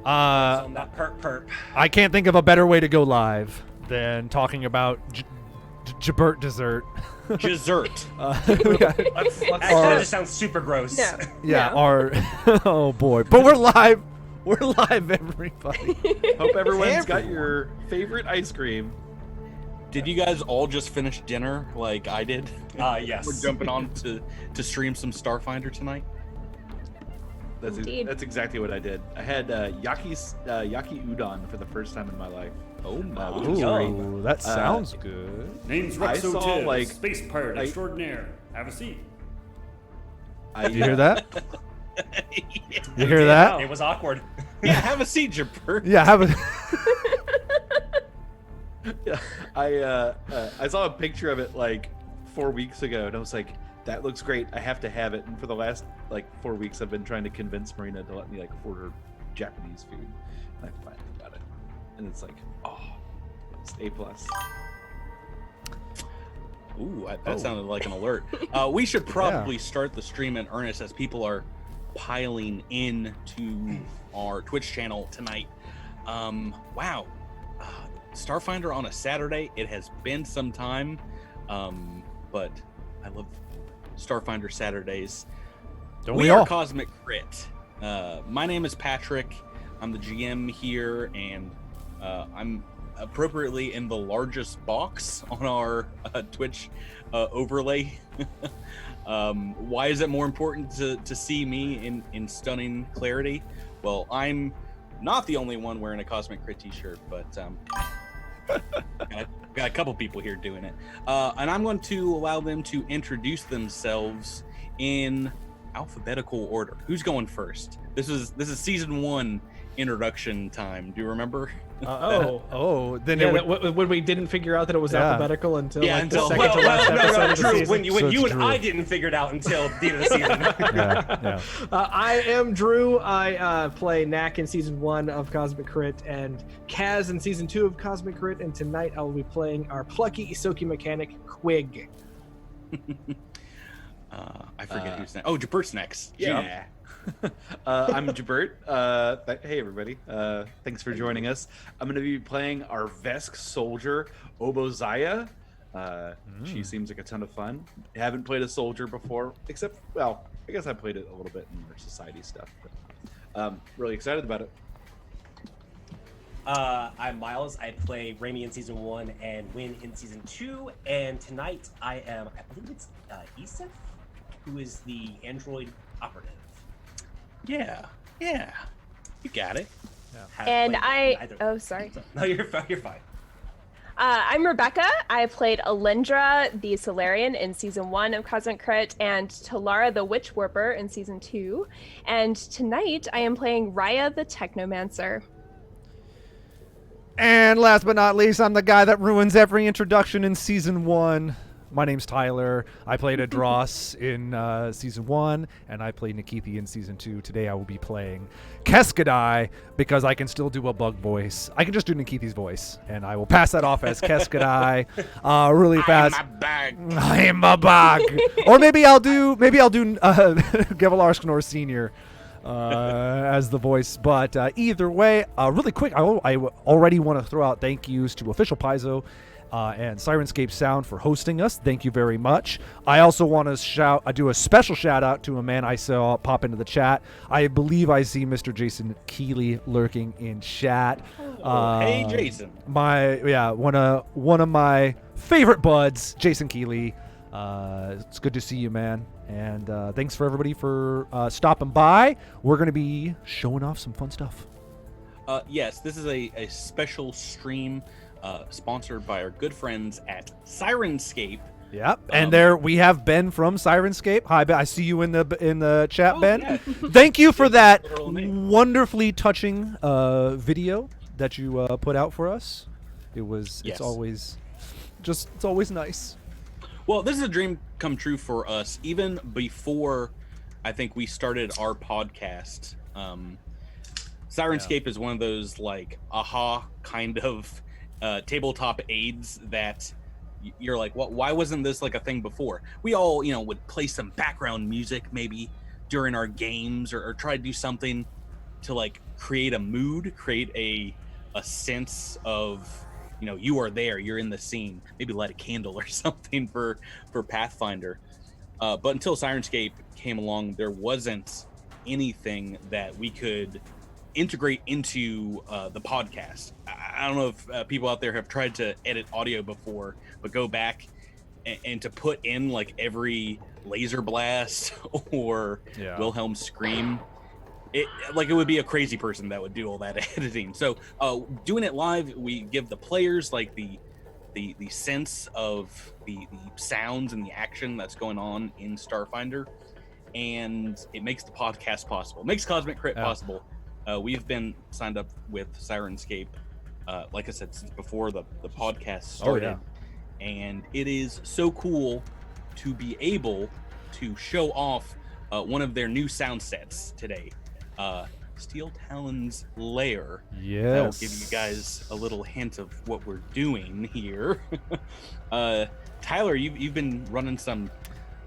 On that perp. I can't think of a better way to go live than talking about Jabert dessert. Dessert. That just sounds super gross. No. Yeah, No. our oh boy. But we're live. We're live, everybody. Hope everyone's got your favorite ice cream. Did you guys all just finish dinner like I did? Yes. We're jumping on to stream some Starfinder tonight. Indeed. That's exactly what I did. I had yaki udon for the first time in my life. Oh my. which was great. Ooh, that sounds good. Name's I Rexo saw, Tibbs, like- space pirate extraordinaire. Have a seat. Did you hear that? Yeah. You hear that? It was awkward. Yeah, have a seat, Jabber. Yeah, have a Yeah, I saw a picture of it like 4 weeks ago, and I was like, "That looks great. I have to have it." And for the last like 4 weeks, I've been trying to convince Marina to let me like order Japanese food, and I finally got it. And it's like, oh, it's A+. Ooh, that sounded like an alert. We should probably start the stream in earnest as people are piling in to our Twitch channel tonight. Wow. Starfinder on a Saturday. It has been some time, but I love Starfinder Saturdays. Don't we we are all? Cosmic Crit. My name is Patrick. I'm the GM here, and I'm appropriately in the largest box on our Twitch overlay. Why is it more important to see me in stunning clarity? Well, I'm not the only one wearing a Cosmic Crit t-shirt, but got a couple people here doing it. And I'm going to allow them to introduce themselves in alphabetical order. Who's going first? This is season 1 introduction time. Do you remember? Then Yeah, it would, when we didn't figure out that it was Yeah. alphabetical until Yeah, like the until- second to last episode of the true. season. When So you it's and true. I didn't figure it out until the end of the season. yeah. I am Drew. I play Knack in season 1 of Cosmic Crit and Kaz in season 2 of Cosmic Crit, and tonight I will be playing our plucky Isoki mechanic Quig. I forget who's next. Oh, Jabert's next. Yeah. I'm Jabert. Hey, everybody. Thanks for joining us. I'm going to be playing our Vesk soldier, Obozaya. She seems like a ton of fun. Haven't played a soldier before, except, well, I guess I played it a little bit in our society stuff. But really excited about it. I'm Miles. I play Raimi in season 1 and Win in season 2. And tonight I believe it's Isef, who is the android operative. Yeah. You got it. And Oh, sorry. No, you're fine. I'm Rebecca. I played Alindra, the Solarian, in season 1 of Cosmic Crit, and Talara, the Witch Warper, in season 2. And tonight I am playing Raya, the Technomancer. And last but not least, I'm the guy that ruins every introduction in season 1. My name's Tyler. I played Adros in season 1, and I played Nikithi in season 2. Today I will be playing Keskadai because I can still do a bug voice. I can just do Nikithi's voice, and I will pass that off as Keskadai really fast. I'm a bag. I'm a bug. Or maybe I'll do Gevalar Sknor Sr. As the voice. But either way, really quick, I already want to throw out thank yous to official Paizo and Syrinscape Sound for hosting us. Thank you very much. I also want to do a special shout out to a man I saw pop into the chat. I believe I see Mr. Jason Keeley lurking in chat. Hey, Jason. One of my favorite buds, Jason Keeley. It's good to see you, man. And thanks for everybody for stopping by. We're going to be showing off some fun stuff. Yes, this is a special stream sponsored by our good friends at Syrinscape. Yep. And there we have Ben from Syrinscape. Hi, Ben. I see you in the chat, Oh, Ben. yeah. Thank you for that Literal name. wonderfully touching video that you put out for us. Yes. It's always nice. Well, this is a dream come true for us. Even before I think we started our podcast, Syrinscape is one of those like aha kind of tabletop aids that you're like, well, why wasn't this like a thing before? We all, would play some background music maybe during our games or try to do something to like create a mood, create a sense of, you know, you are there, you're in the scene. Maybe light a candle or something for Pathfinder. But until Syrinscape came along, there wasn't anything that we could integrate into the podcast. I don't know if people out there have tried to edit audio before, but go back and to put in like every laser blast or Wilhelm scream, it would be a crazy person that would do all that editing. So doing it live, we give the players like the sense of the sounds and the action that's going on in Starfinder, and it makes the podcast possible. It makes Cosmic Crit possible. We've been signed up with Syrinscape, like I said, since before the podcast started. And it is so cool to be able to show off one of their new sound sets today. Steel Talon's Lair. Yes. That will give you guys a little hint of what we're doing here. Tyler, you've been running some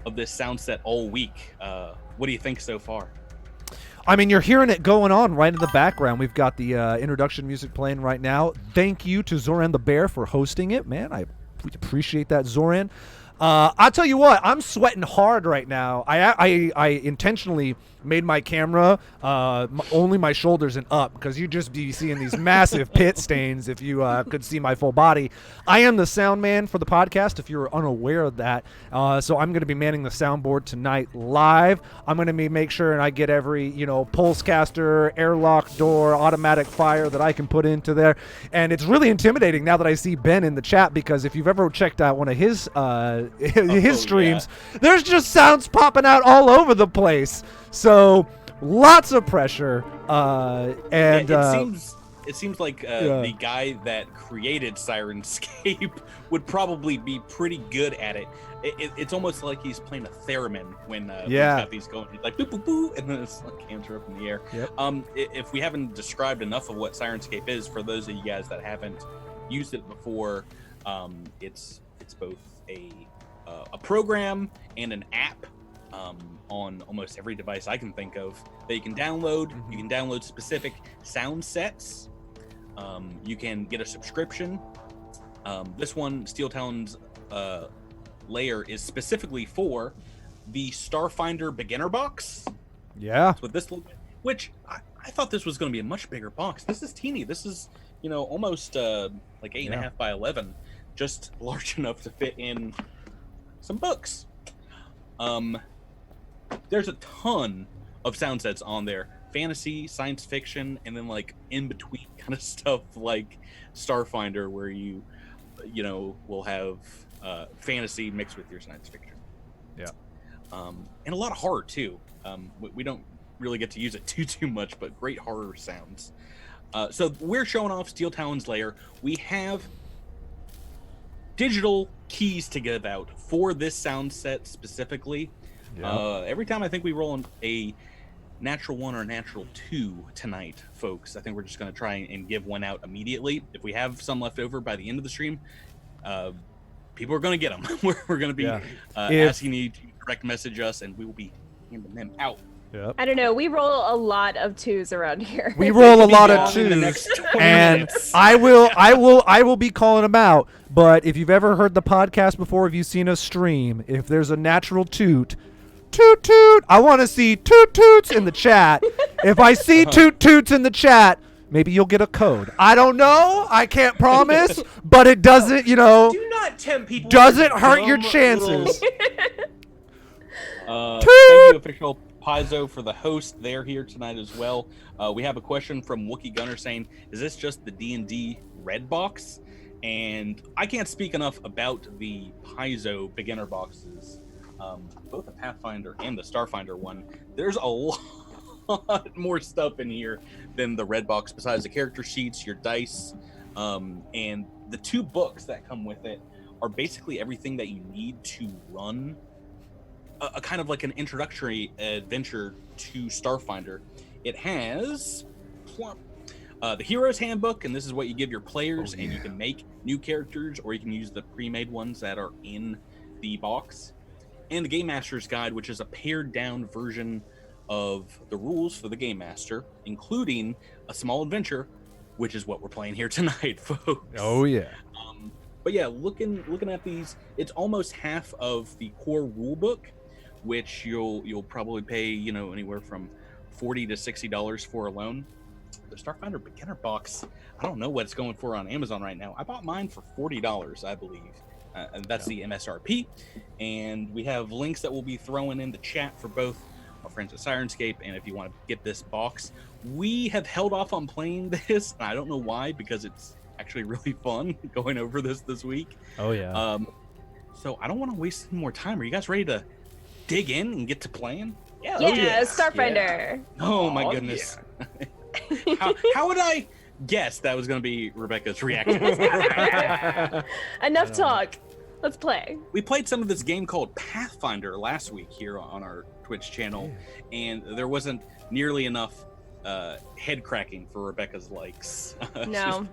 of this sound set all week. What do you think so far? I mean, you're hearing it going on right in the background. We've got the introduction music playing right now. Thank you to Zoran the Bear for hosting it, man. I appreciate that, Zoran. I'll tell you what, I'm sweating hard right now. I intentionally made my camera only my shoulders and up, because you'd just be seeing these massive pit stains if you could see my full body. I am the sound man for the podcast, if you're unaware of that. So I'm going to be manning the soundboard tonight live. I'm going to make sure and I get every, pulse caster, airlock door, automatic fire that I can put into there. And it's really intimidating now that I see Ben in the chat, because if you've ever checked out one of his streams, there's just sounds popping out all over the place. So lots of pressure, and it seems like the guy that created Syrinscape would probably be pretty good at it. It's almost like he's playing a theremin when he's got these going. He's like boo boo boo, and then it's like hands are up in the air. Yep. If we haven't described enough of what Syrinscape is, for those of you guys that haven't used it before, it's both a program and an app on almost every device I can think of that you can download. You can download specific sound sets. You can get a subscription. This one, Steel Talon's Lair, is specifically for the Starfinder beginner box. Yeah. With this, which I thought this was going to be a much bigger box. This is teeny. This is almost like 8.5 by 11, just large enough to fit in some books. There's a ton of sound sets on there. Fantasy, science fiction, and then like in between kind of stuff like Starfinder, where you will have fantasy mixed with your science fiction. Yeah. And a lot of horror too. We don't really get to use it too much, but great horror sounds. So we're showing off Steel Talon's Lair. We have digital keys to give out for this sound set specifically. Every time I think we roll a natural 1 or a natural 2 tonight, folks, I think we're just going to try and give one out immediately. If we have some left over by the end of the stream, people are going to get them. We're going to be asking you to direct message us, and we will be handing them out. Yep. I don't know. We roll a lot of 2s around here. We roll a lot of 2s, and I will be calling them out. But if you've ever heard the podcast before, if you've seen us stream, if there's a natural toot, toot toot, I want to see toot toots in the chat. If I see toot toots in the chat, maybe you'll get a code. I don't know. I can't promise, but it doesn't. Do not tempt people. Doesn't hurt your chances. Thank you, official Paizo, for the host. They're here tonight as well. We have a question from Wookie Gunner saying, is this just the D&D red box? And I can't speak enough about the Paizo beginner boxes, both the Pathfinder and the Starfinder one. There's a lot more stuff in here than the red box, besides the character sheets, your dice, and the 2 books that come with it are basically everything that you need to run a kind of like an introductory adventure to Starfinder. It has the Hero's Handbook, and this is what you give your players, and you can make new characters, or you can use the pre-made ones that are in the box. And the Game Master's Guide, which is a pared down version of the rules for the Game Master, including a small adventure, which is what we're playing here tonight, folks. Oh yeah. But yeah, looking at these, it's almost half of the core rule book, which you'll probably pay, you know, anywhere from $40 to $60 for alone. The Starfinder beginner box, I don't know what it's going for on Amazon right now. I bought mine for $40, I believe. And that's the MSRP. And we have links that we'll be throwing in the chat for both our friends at Syrinscape, and if you want to get this box. We have held off on playing this, and I don't know why, because it's actually really fun going over this week. Oh yeah. So I don't want to waste any more time. Are you guys ready to dig in and get to playing? Yeah. Starfinder. Oh my Oh, goodness. How would I guess that was going to be Rebecca's reaction? Enough talk. Let's play. We played some of this game called Pathfinder last week here on our Twitch channel, and there wasn't nearly enough head cracking for Rebecca's likes. No.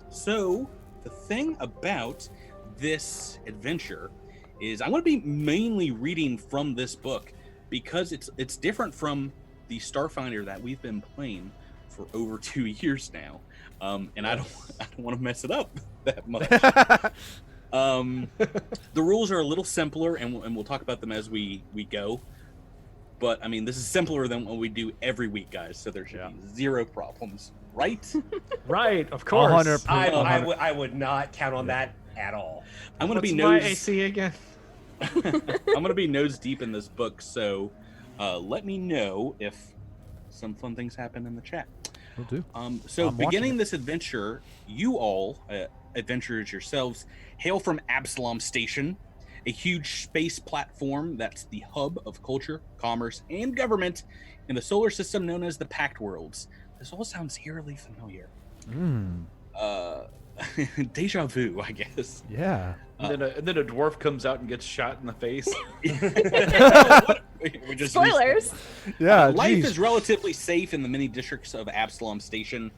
So the thing about this adventure is I'm going to be mainly reading from this book because it's different from the Starfinder that we've been playing for over 2 years now, and I don't want to mess it up that much. The rules are a little simpler, and we'll talk about them as we go. But I mean, this is simpler than what we do every week, guys. So there should be zero problems, right? Right, of course. 100%. I would not count on that at all. I'm going to What's be my nose. AC again? I'm going to be nose deep in this book. So let me know if some fun things happen in the chat. Will do. So I'm beginning watching this adventure, you all, adventurers yourselves, hail from Absalom Station, a huge space platform that's the hub of culture, commerce, and government in the solar system known as the Pact Worlds. This all sounds eerily familiar. Deja vu, I guess. Yeah. And then a dwarf comes out and gets shot in the face. We just Spoilers. Yeah. Life geez. is relatively safe in the many districts of Absalom Station,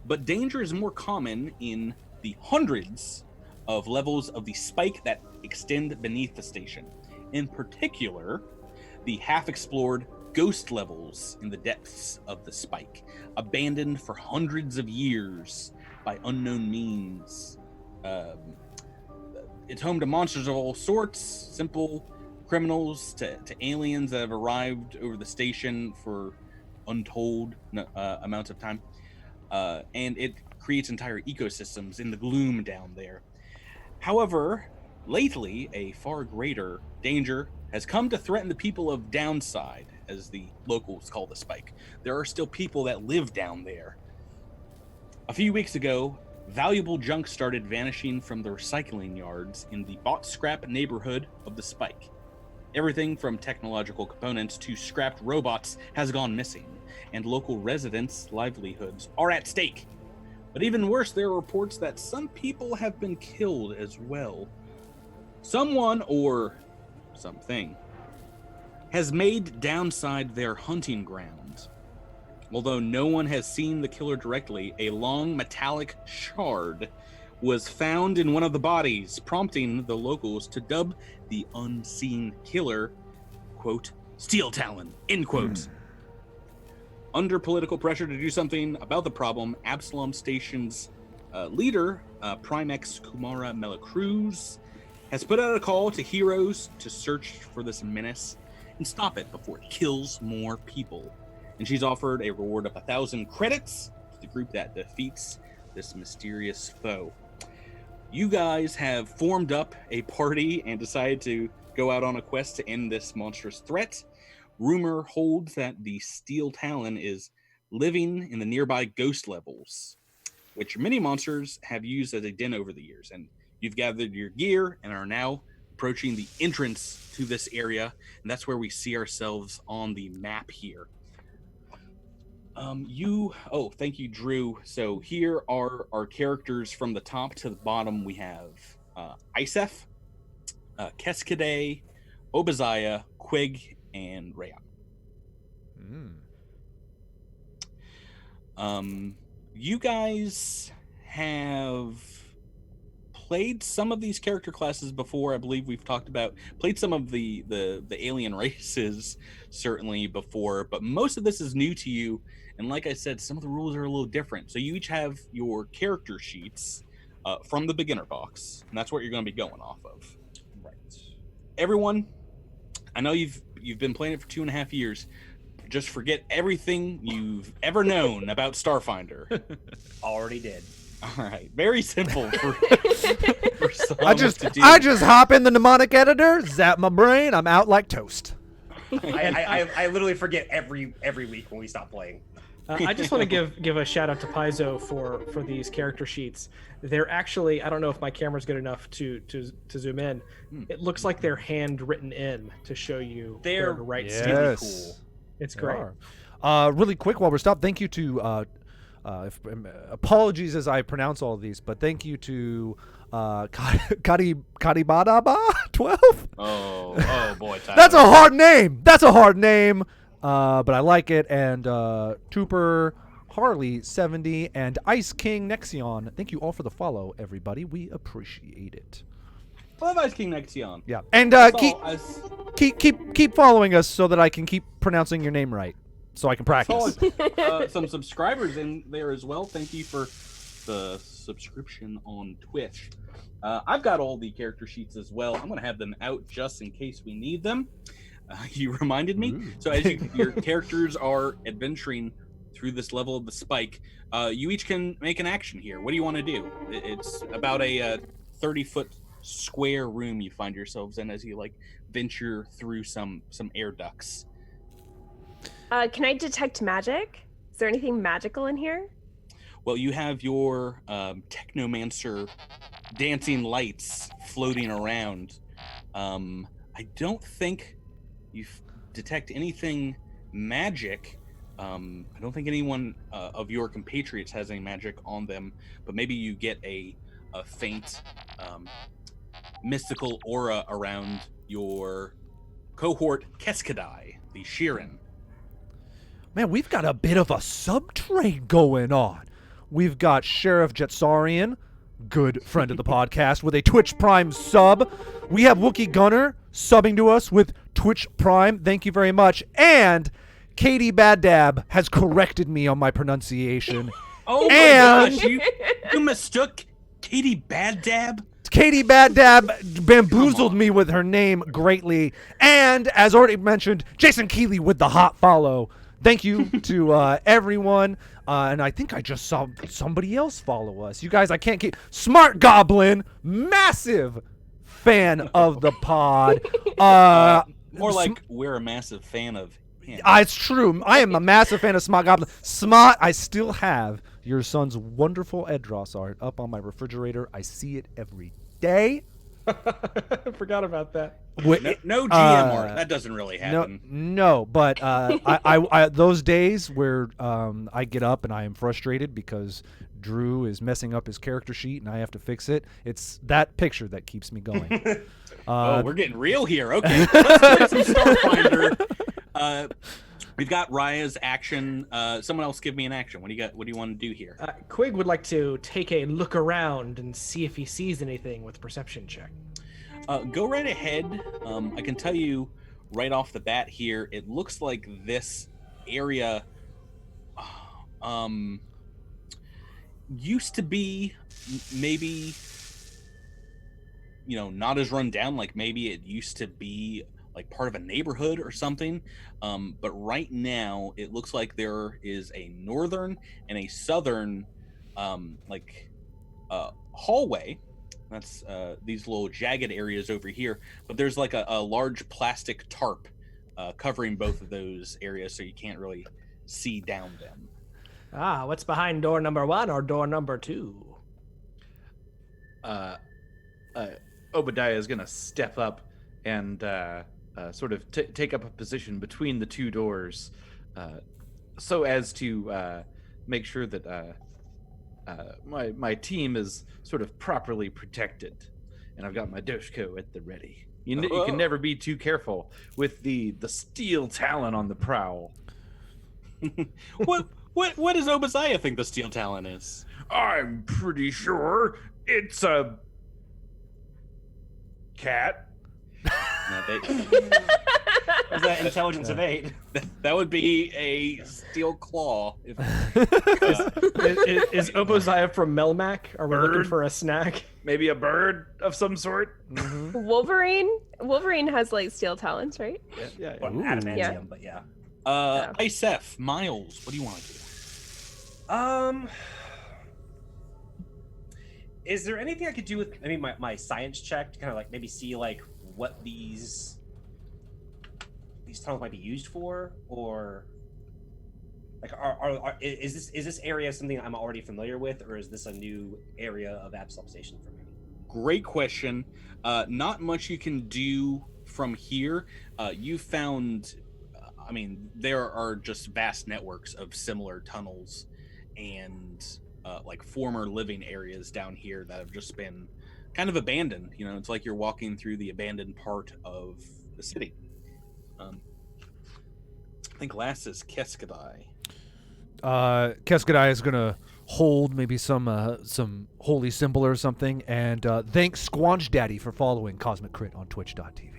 but danger is more common in the hundreds of levels of the spike that extend beneath the station. In particular, the half-explored ghost levels in the depths of the spike, abandoned for hundreds of years by unknown means. It's home to monsters of all sorts, simple criminals to aliens that have arrived over the station for untold amounts of time. And it creates entire ecosystems in the gloom down there. However, lately, a far greater danger has come to threaten the people of Downside, as the locals call the spike. There are still people that live down there. A few weeks ago, valuable junk started vanishing from the recycling yards in the bought scrap neighborhood of the spike. Everything from technological components to scrapped robots has gone missing, and local residents' livelihoods are at stake. But even worse, there are reports that some people have been killed as well. Someone or something has made Downside their hunting ground. Although no one has seen the killer directly, a long metallic shard was found in one of the bodies, prompting the locals to dub the unseen killer, quote, Steel Talon, end quote. Under political pressure to do something about the problem, Absalom Station's leader, Primex Kumara Melacruz, has put out a call to heroes to search for this menace and stop it before it kills more people. And she's offered a reward of 1,000 credits to the group that defeats this mysterious foe. You guys have formed up a party and decided to go out on a quest to end this monstrous threat. Rumor holds that the Steel Talon is living in the nearby ghost levels, which many monsters have used as a den over the years. And you've gathered your gear and are now approaching the entrance to this area. And that's where we see ourselves on the map here. Thank you, Drew. So here are our characters from the top to the bottom. We have Isef, Keskade, Obadiah, Quig, and Rhea. You guys have played some of these character classes before. I believe we've talked about played some of the alien races certainly before, but most of this is new to you. And like I said, some of the rules are a little different. So you each have your character sheets from the beginner box, and that's what you're going to be going off of. Right. Everyone, I know you've been playing it for 2.5 years. Just forget everything you've ever known about Starfinder. Already did. All right, very simple for some I to do. just hop in the mnemonic editor, zap my brain, I'm out like toast. I literally forget every week when we stop playing. I just want to give a shout out to Paizo for these character sheets. They're actually, I don't know if my camera's good enough to zoom in. It looks like they're handwritten in to show you They're where to write yes. stuff. really cool. It's great. Really quick while we're stopped, thank you to apologies as I pronounce all of these, but thank you to Karibadaba 12. Oh boy, Tyler. That's a hard name. But I like it. And Tooper Harley 70 and Ice King Nexion. Thank you all for the follow, everybody. We appreciate it. I love Ice King Nexion. Yeah, and That's keep all as- keep following us so that I can keep pronouncing your name right, so I can practice. some subscribers in there as well. Thank you for the subscription on Twitch. I've got all the character sheets as well. I'm going to have them out just in case we need them. You reminded me. Ooh. So as your characters are adventuring through this level of the spike, you each can make an action here. What do you want to do? It's about a 30-foot square room you find yourselves in as you venture through some air ducts. Can I detect magic? Is there anything magical in here? Well, you have your technomancer dancing lights floating around. I don't think you detect anything magic. I don't think anyone of your compatriots has any magic on them, but maybe you get a faint mystical aura around your cohort Keskadai, the Shirin. Man, we've got a bit of a sub-trade going on. We've got Sheriff Jetsarian, good friend of the podcast, with a Twitch Prime sub. We have Wookie Gunner subbing to us with Twitch Prime. Thank you very much. And Katie Baddab has corrected me on my pronunciation. Oh my And- gosh, you mistook Katie Baddab? Katie Baddab bamboozled me with her name greatly. And, as already mentioned, Jason Keeley with the hot follow. Thank you to everyone. And I think I just saw somebody else follow us. You guys, I can't keep... Smart Goblin, massive fan of the pod. More like we're a massive fan of him. It's true. I am a massive fan of Smart Goblin. Smart, I still have your son's wonderful Edros art up on my refrigerator. I see it every day. I forgot about that. No GM art. That doesn't really happen. No, but I those days where I get up and I am frustrated because Drew is messing up his character sheet and I have to fix it. It's that picture that keeps me going. We're getting real here. Okay, let's play some Starfinder. We've got Raya's action. Someone else give me an action. What do you got? What do you want to do here? Quig would like to take a look around and see if he sees anything with perception check. Go right ahead. I can tell you right off the bat here, it looks like this area used to be maybe, not as run down. Like maybe it used to be like part of a neighborhood or something. But right now it looks like there is a northern and a southern hallway. That's these little jagged areas over here, but there's like a large plastic tarp covering both of those areas, so you can't really see down them. What's behind door number 1 or door number 2? Obadiah is gonna step up and sort of take up a position between the two doors, so as to make sure that my team is sort of properly protected, and I've got my Doshko at the ready. You can never be too careful with the steel Talon on the prowl. What does Obadiah think the steel Talon is? I'm pretty sure it's a Cat. No, Was that intelligence of 8? that would be a steel claw. If, Is Obozaya from Melmac? Are we looking Bird? for a snack? Maybe a bird of some sort. Wolverine has like steel talons, right? Yeah. Or Ooh. adamantium, Yeah. but yeah. Isef, Miles, what do you want to do? Is there anything I could do with maybe my science check to kind of like maybe see like what these tunnels might be used for, or like is this area something I'm already familiar with, or is this a new area of Absol Station for me? Great question. Not much you can do from here. You found, I mean, there are just vast networks of similar tunnels and like former living areas down here that have just been kind of abandoned. You know, it's like you're walking through the abandoned part of the city. I think last is Keskadai. Keskadai is gonna hold maybe some holy symbol or something, and thank Squanch Daddy for following Cosmic Crit on Twitch.tv.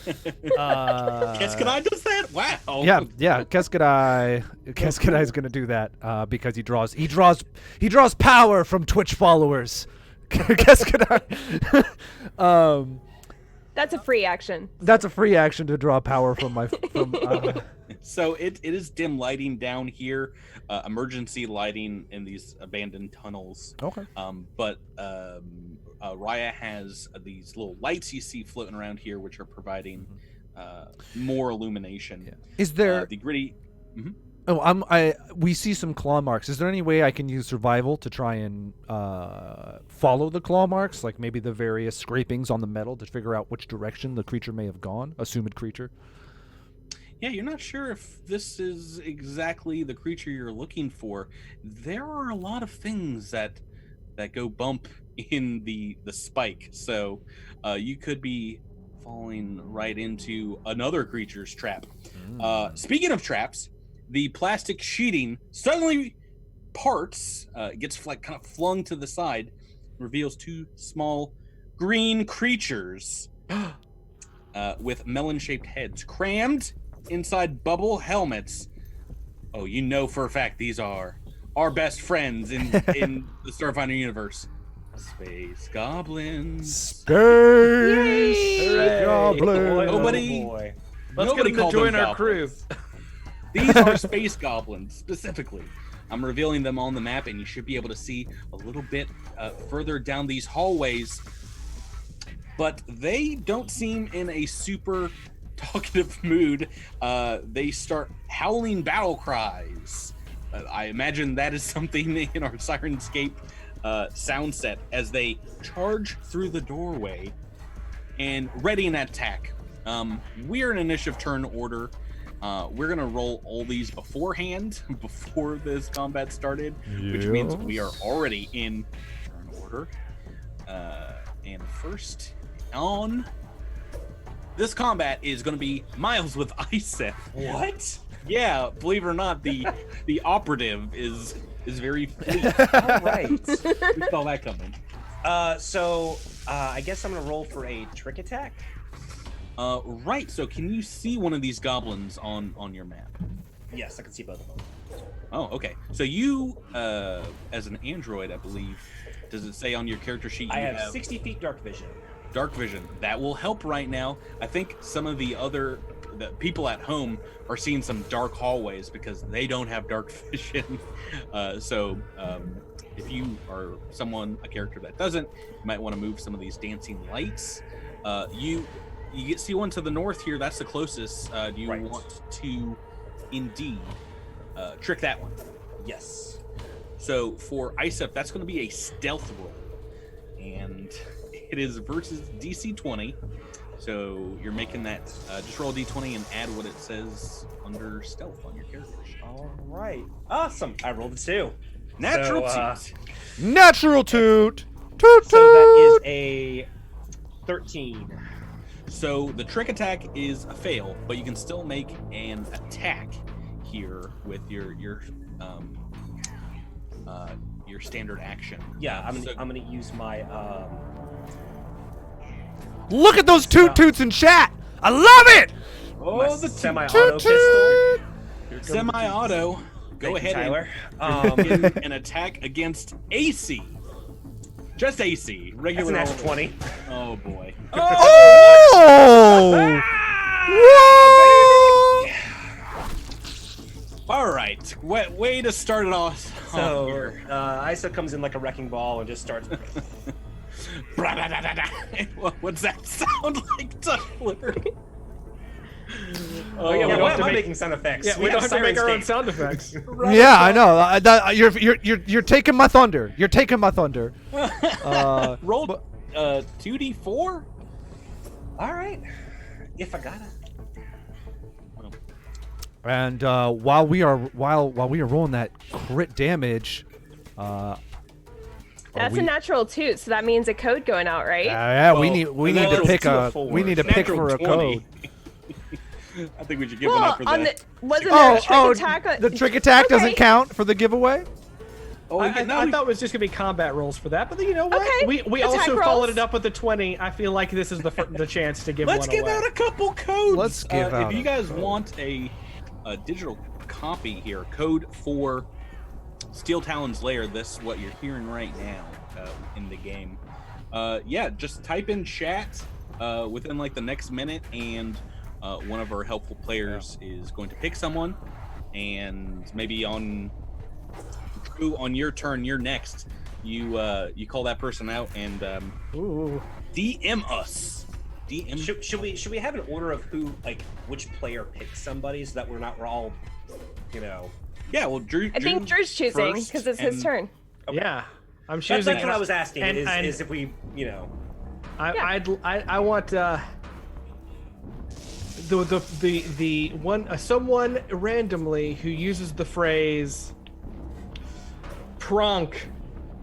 Keskadai does that? Wow. Yeah. Keskadai is gonna do that because he draws power from Twitch followers. Keskadai. That's a free action. That's a free action to draw power from my. So it is dim lighting down here, emergency lighting in these abandoned tunnels. Okay. But Raya has these little lights you see floating around here, which are providing more illumination. Yeah. Is there the gritty? Oh, we see some claw marks. Is there any way I can use survival to try and follow the claw marks, like maybe the various scrapings on the metal to figure out which direction the creature may have gone, assumed creature? Yeah, you're not sure if this is exactly the creature you're looking for. There are a lot of things that go bump in the spike, so you could be falling right into another creature's trap. Speaking of traps, the plastic sheeting suddenly parts, gets like kind of flung to the side, reveals two small green creatures with melon-shaped heads crammed inside bubble helmets. Oh, you know for a fact these are our best friends in the Starfinder universe. Space Goblins. Space Goblins. Nobody Let's get them to called join them our crew. goblins. These are space goblins, specifically. I'm revealing them on the map, and you should be able to see a little bit further down these hallways. But they don't seem in a super talkative mood. They start howling battle cries. I imagine that is something in our Syrinscape sound set as they charge through the doorway and ready an attack. We're in initiative turn order. We're gonna roll all these beforehand, before this combat started, which means we are already in turn order. And first on this combat is gonna be Miles with Isef. What? Yeah, believe it or not, the operative is very fleet. All right. We saw that coming. So I guess I'm gonna roll for a trick attack. Right. So can you see one of these goblins on your map? Yes, I can see both of them. Oh, okay. So you, as an android, I believe, does it say on your character sheet? I You have 60 feet dark vision. dark vision. That will help right now. I think some of the people at home are seeing some dark hallways because they don't have dark vision. If you are a character that doesn't, you might want to move some of these dancing lights. You see one to the north here. That's the closest. Do you Right. want to indeed trick that one? Yes. So for Isef, that's going to be a stealth roll, and it is versus DC 20. So you're making that. Just roll D20 and add what it says under stealth on your character sheet. All right. Awesome. I rolled a 2. Natural So, toot. Natural toot. Toot So that is toot. a 13. So the trick attack is a fail, but you can still make an attack here with your standard action. Yeah, I'm So- gonna use my Look at those toot toots in chat. I love it. My semi-auto Toot pistol. toot. Semi-auto. Go Thank you, ahead Tyler. and begin an attack against AC. Just AC. That's Regular. an old- natural 20. Oh boy. Oh! Whoa! All right. Way to start it off. So here. Isa comes in like a wrecking ball and just starts. What's that sound like, Tyler? Oh, yeah, we Yeah, don't why have am to I make- making sound effects? Yeah, we don't have to make our own Syrinscape. sound effects. Yeah, I know. You're taking my thunder. You're taking my thunder. Roll 2d4. All right, if I gotta. And while we are rolling that crit damage, That's a natural 2, so that means a code going out, right? yeah, we Well, need to natural pick two a or four. we need to pick Natural for a 20. code. I think we should give one well, up for on that. the wasn't there a trick attack? The trick attack doesn't Okay. count for the giveaway. Oh, I thought it was just gonna be combat rolls for that, but you know what? Okay, We attack also rolls. followed it up with the 20. I feel like this is the chance to give Let's one give away. out a couple codes. Let's give out If you a guys code. want a digital copy here, code for Steel Talon's Lair. This what you're hearing right now in the game. Yeah, just type in chat within like the next minute, and one of our helpful players is going to pick someone, and maybe on Drew, on your turn, you're next. You call that person out and Ooh. DM us. DM. Should we have an order of who, like, which player picks somebody so that we're all, you know? Yeah, well, Drew. I think Drew's choosing first, because it's his and- turn. Yeah, I'm That's, choosing. what I was asking. and- Is if we, you know? I want the one someone randomly who uses the phrase pronk.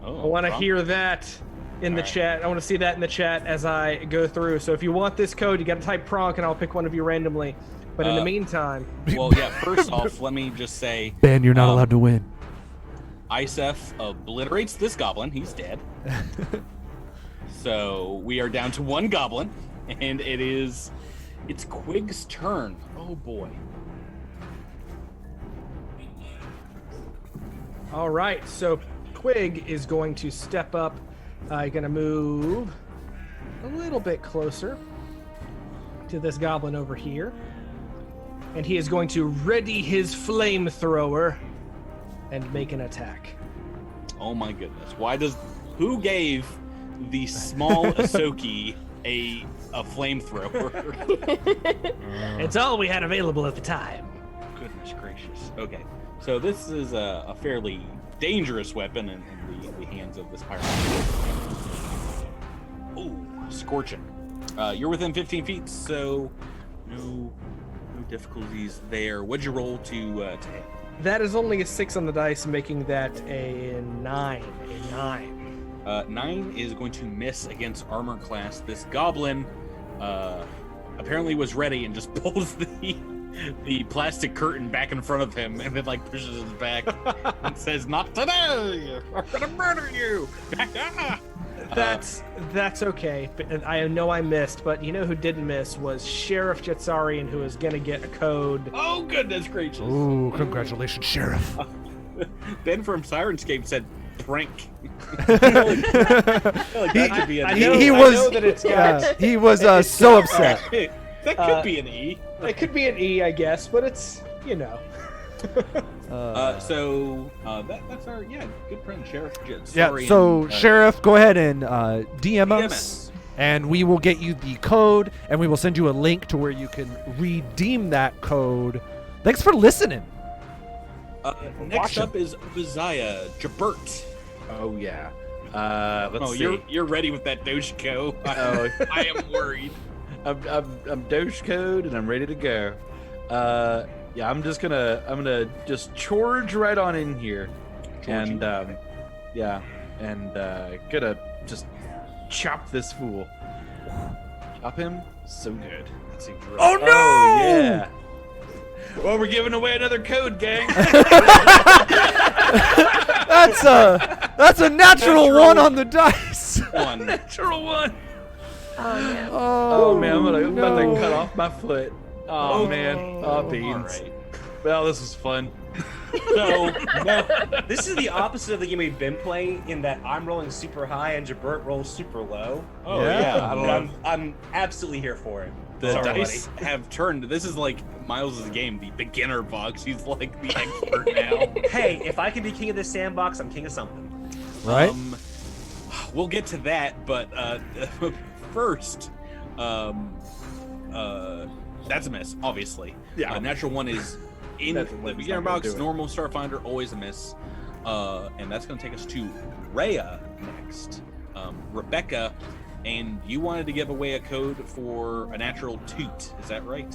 Oh, I want to wrong. hear that in the chat. I want to see that in the chat as I go through. So if you want this code, you got to type pronk, and I'll pick one of you randomly. But in the meantime, Well, yeah. First off, let me just say, Ben, you're not allowed to win. Isef obliterates this goblin. He's dead. So we are down to one goblin, and it's Quig's turn. Oh boy. all right. So Quig is going to step up. Going to move a little bit closer to this goblin over here. And he is going to ready his flamethrower and make an attack. Oh my goodness. Who gave the small Ahsoki a flamethrower? It's all we had available at the time. Goodness gracious. Okay. So this is a fairly dangerous weapon in the hands of this pirate. Ooh, scorching. You're within 15 feet, so no difficulties there. What'd you roll to hit? That is only a 6 on the dice, making that a 9. A 9. 9 is going to miss against armor class. This goblin apparently was ready and just pulls the plastic curtain back in front of him and then like pushes his back and says, "Not today! I'm gonna murder you!" That's okay. But I know I missed, but you know who didn't miss was Sheriff Jetsarian, who is gonna get a code. Oh goodness gracious! Ooh, congratulations, Sheriff. Ben from Syrinscape said prank. He- That could be an I E. know- he I was know that it's got- yeah, he was so upset. That could be an E. It could be an E, I guess, but it's, you know. That's our good friend Sheriff Jets. Yeah, so Sheriff, go ahead and DM us, and we will get you the code, and we will send you a link to where you can redeem that code. Thanks for listening. Next up is Uzziah Jabert. Oh yeah. Let's see. You're ready with that Doshko. Oh. I am worried. I'm Doge code and I'm ready to go. Yeah, I'm gonna just charge right on in here, and yeah, and gonna just chop this fool. Chop him so good. That seems right. Oh, no! Oh, yeah. Well, we're giving away another code, gang. That's a natural one on the dice. One. Natural one. Oh man. Oh man, I'm about no. to cut off my foot. Oh man. Oh beans. All right. Well, this was fun. So no, This is the opposite of the game we've been playing in that I'm rolling super high and Jabert rolls super low. oh Yeah. yeah, I And love I'm absolutely here for it. the Sorry, dice buddy. have turned. This is like Miles' game, the beginner box. He's like the expert now. Hey, if I can be king of this sandbox, I'm king of something. Right? We'll get to that, but first, that's a miss, obviously. Yeah. Natural one is in That's the what's beginner not gonna box. do it. Normal Starfinder, always a miss. And that's going to take us to Rhea next. Rebecca, and you wanted to give away a code for a natural toot. Is that right?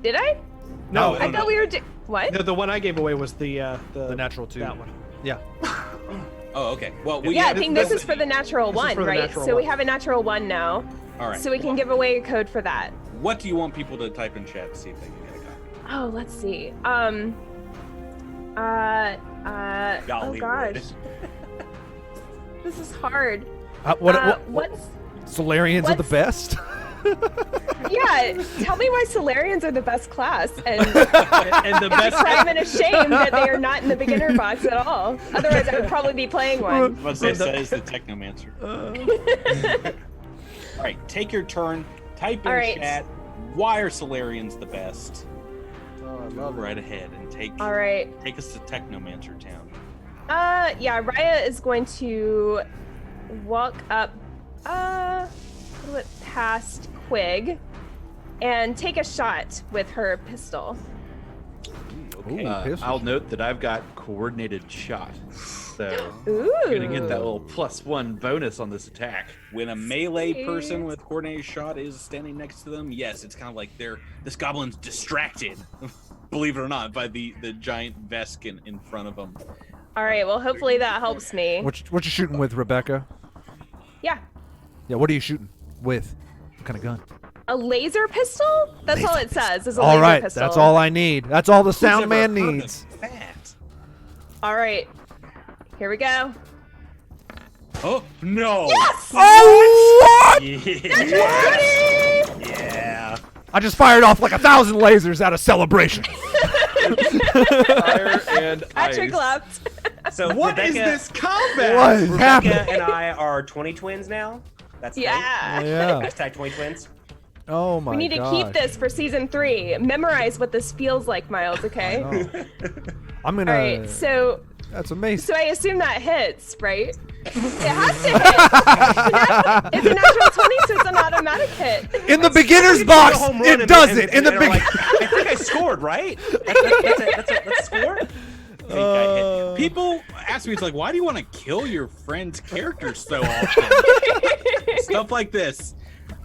Did I? No, I thought we were. What? the one I gave away was the natural 2. that one. Yeah. Oh, okay. Well, we Yeah, I have, think this is for the natural This is one, for the right? natural So we one. have a natural one now. all right. So we can give away a code for that. What do you want people to type in chat to see if they can get a copy? Oh, let's see. Golly Oh gosh, would. this is hard. What What's? Solarians are the best? Yeah, tell me why Solarians are the best class, and And the best I'm in a shame that they are not in the beginner box at all. Otherwise, I would probably be playing one. What's that says the Technomancer. All right, take your turn. Type in All right. chat. Why are Solarians the best? Oh, I Go love it. right ahead and take All right. take us to Technomancer Town. Yeah, Raya is going to walk up a little bit past Quig and take a shot with her pistol. Okay. Ooh. Pistol I'll shot. note that I've got coordinated shot, so Ooh. you're gonna get that little +1 bonus on this attack. When a melee Sweet. person with coordinated shot is standing next to them, yes, it's kind of like this goblin's distracted, believe it or not, by the giant Vesk in front of them. All right, well, hopefully that helps me. What you shooting with, Rebecca? Yeah. Yeah, what are you shooting with? What kind of gun? A laser pistol? That's all it says. Is a All laser right, pistol. that's all I need. That's all the sound Who's man ever heard of needs. that? All right. Here we go. Oh no! Yes! Oh, what? Yeah. Yeah. I just fired off like 1,000 lasers out of celebration. Fire and Patrick ice. left. So What is Rebecca, this combat? What is Rebecca happening? and I are 20 twins now. That's the thing. Yeah. Yeah. Hashtag 20 twins. Oh my god. We need to keep this for season 3. Memorize what this feels like, Miles, okay? I'm gonna. All right, so That's amazing. I assume that hits, right? It has to hit. It's a natural 20, so it's an automatic hit. In the beginner's You hit box, a home run it and- does and- it. In the and are big. like, I think I scored, right? That's a score? I think I hit. People ask me, it's like, why do you want to kill your friend's characters so often? Stuff like this.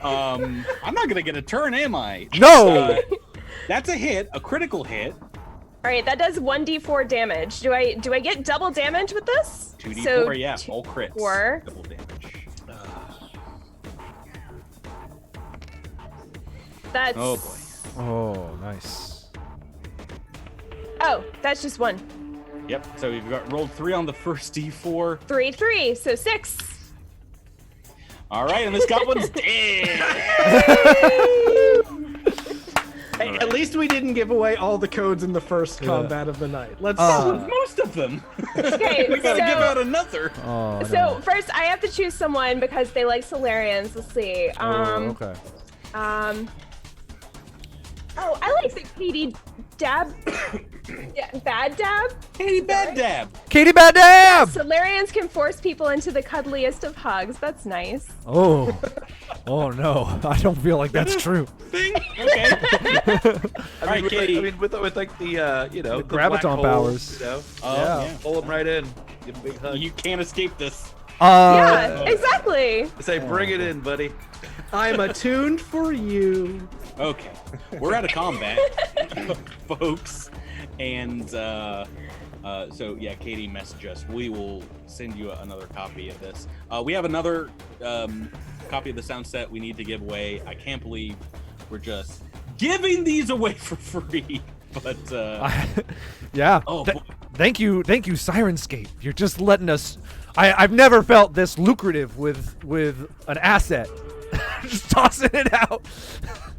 I'm not gonna get a turn, am I? No. That's a hit, a critical hit. All right, that does 1d4 damage. Do I get double damage with this? 2d4, So yeah, all crits. 4. Double damage. That's Oh boy. Oh, nice. Oh, that's just 1. Yep. So we've got rolled 3 on the first d4. 3, so 6. All right, and this goblin's dead. Hey, at least we didn't give away all the codes in the first combat of the night. Let's. Most of them. Okay, We gotta so give out another. Oh, so no. first I have to choose someone because they like Solarians. Let's see. Oh, okay. Oh, I like the Katie Dab. Yeah, Bad Dab. Katie Bad Dab. Katie Bad Dab! Solarians can force people into the cuddliest of hugs. That's nice. Oh. Oh no. I don't feel like that's true. Thing. Okay. All right, Katie. I mean, with like the you know, The black graviton hole, powers. You know, Oh, Yeah. yeah. pull them right in. Give 'em a big hug. You can't escape this. Yeah, exactly. Say, bring it in, buddy. I'm attuned for you. Okay, we're out of combat, folks, and so yeah, Katie messaged us. We will send you another copy of this. We have another copy of the sound set we need to give away. I can't believe we're just giving these away for free, but Yeah. oh, Th- boy. Thank you, Syrinscape. You're just letting us. I've never felt this lucrative with an asset. Just tossing it out.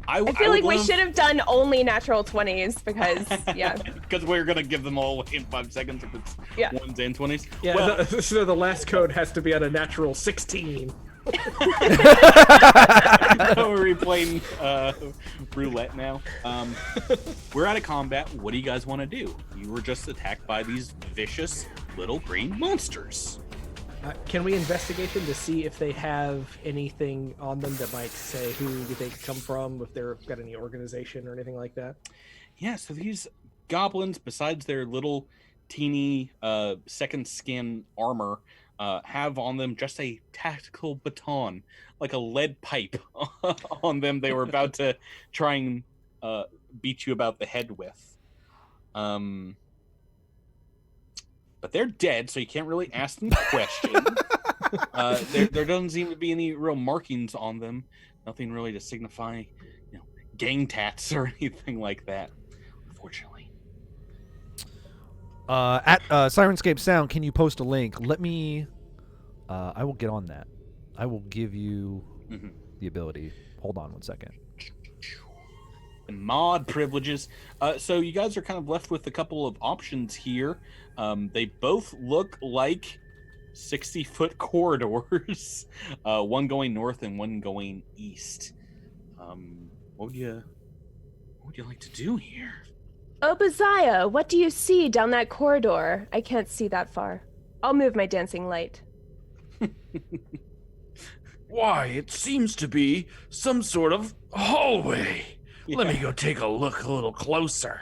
I feel like we should have done only natural 20s because, yeah. Because we're going to give them all away in 5 seconds if it's 1s and 20s. Yeah, well, so the last code has to be at a natural 16. We're playing roulette now. We're out of combat. What do you guys want to do? You were just attacked by these vicious little green monsters. Can we investigate them to see if they have anything on them that might say who they come from, if they've got any organization or anything like that? Yeah, so these goblins, besides their little teeny second skin armor, have on them just a tactical baton, like a lead pipe on them they were about to try and beat you about the head with. But they're dead, so you can't really ask them questions. There doesn't seem to be any real markings on them. Nothing really to signify, gang tats or anything like that, unfortunately. At Syrinscape Sound, can you post a link? Let me. I will get on that. I will give you the ability. Hold on 1 second. And mod privileges. So you guys are kind of left with a couple of options here. They both look like 60-foot corridors. One going north and one going east. What would you like to do here? Obaziah, what do you see down that corridor? I can't see that far. I'll move my dancing light. Why, it seems to be some sort of hallway. Yeah. Let me go take a look a little closer.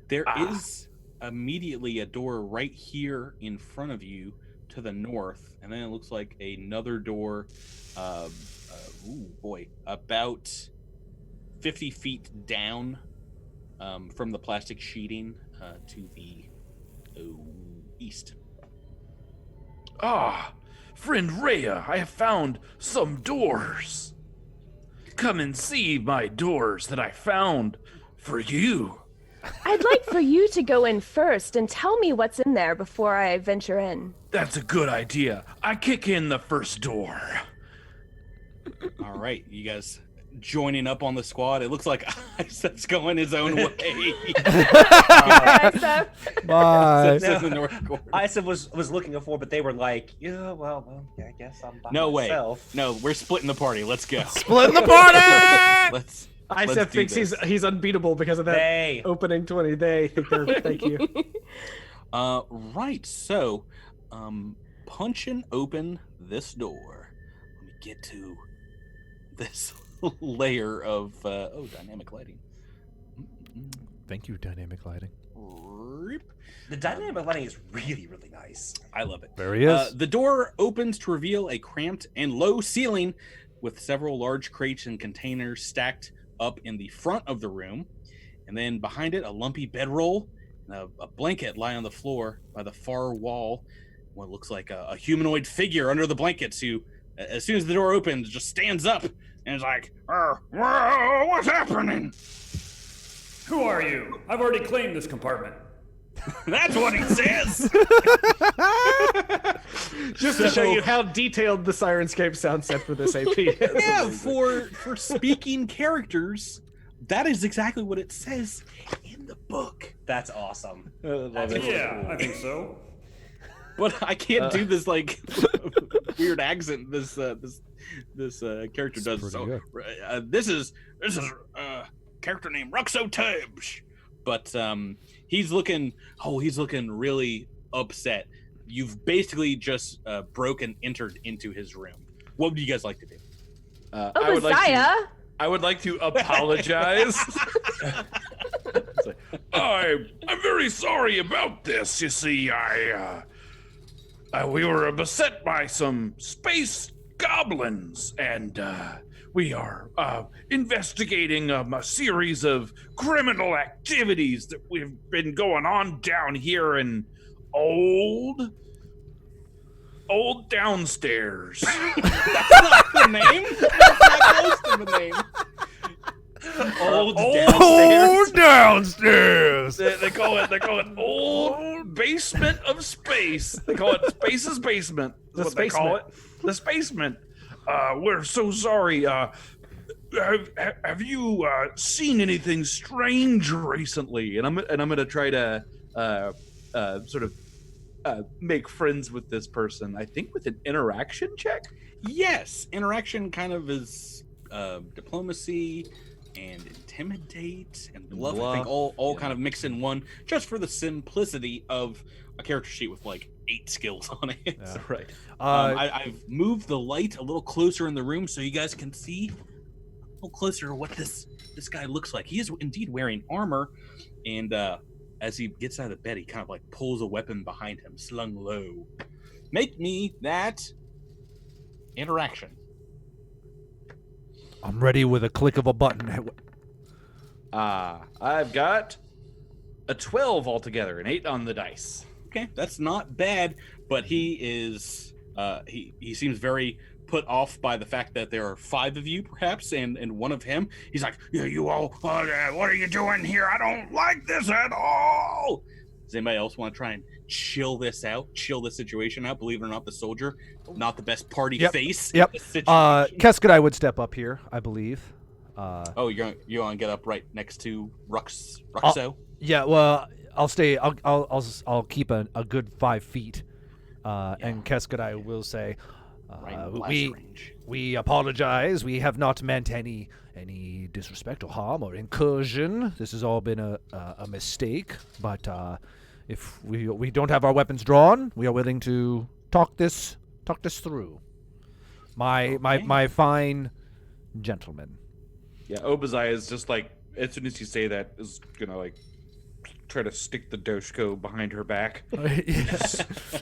There is immediately a door right here in front of you to the north, and then it looks like another door, about 50 feet down from the plastic sheeting to the east. Friend Rhea, I have found some doors. Come and see my doors that I found for you. I'd like for you to go in first and tell me what's in there before I venture in. That's a good idea. I kick in the first door. All right, you guys joining up on the squad. It looks like Isaac's going his own way. Bye. In the north corner. Isaac was looking before, but they were like, yeah, well, I guess I'm by No myself. way. No, we're splitting the party. Let's go. Splitting the party! Let's Isaac thinks he's unbeatable because of that opening 20. They think they're thank you. Right, so punching open this door. Let me get to this layer of dynamic lighting. Thank you, dynamic lighting. The dynamic lighting is really, really nice. I love it. There he is. The door opens to reveal a cramped and low ceiling with several large crates and containers stacked up in the front of the room. And then behind it, a lumpy bedroll and a blanket lie on the floor by the far wall. What looks like a humanoid figure under the blankets who, as soon as the door opens, just stands up and is like, what's happening? Who are you? I've already claimed this compartment. That's what he says. Just to show you how detailed the Syrinscape sound set for this AP is. Yeah, for speaking characters, that is exactly what it says in the book. That's awesome. Yeah, I think so. But I can't do this like weird accent. This character does. So this is character named Ruxo Tibbs. But he's looking really upset. You've basically just entered into his room. What would you guys like to do? I would like to apologize. I'm very sorry about this. You see, we were beset by some space goblins, and we are investigating a series of criminal activities that we've been going on down here in old downstairs. That's not the name. That's not close to the name. Old downstairs. They call it old basement of space. They call it Space's Basement. Is The what they call it. The Spacement. We're so sorry. Have you seen anything strange recently? And I'm gonna try to sort of make friends with this person. I think with an interaction check. Yes, interaction kind of is diplomacy and intimidate and bluff. I think all kind of mixed in one, just for the simplicity of a character sheet with like 8 skills on it. Yeah. Right. I've moved the light a little closer in the room so you guys can see a little closer to what this guy looks like. He is indeed wearing armor, and as he gets out of bed, he kind of like pulls a weapon behind him, slung low. Make me that interaction. I'm ready with a click of a button. I've got a 12 altogether, an 8 on the dice. Okay, that's not bad, but he is he seems very put off by the fact that there are 5 of you, perhaps, and one of him. He's like, yeah, you all, what are you doing here? I don't like this at all. Does anybody else want to try and chill this situation out? Believe it or not, the soldier, not the best party face. Yep. in this situation. Keskadai would step up here, I believe. You want to get up right next to Ruxo? Yeah, well, I'll stay. I'll keep a good 5 feet. And Keskadai will say, Right in blast range. we apologize. We have not meant any disrespect or harm or incursion. This has all been a mistake. But if we don't have our weapons drawn, we are willing to talk this through. My fine gentleman. Yeah, Obazai is just like, as soon as you say that, is gonna like try to stick the Doshko behind her back.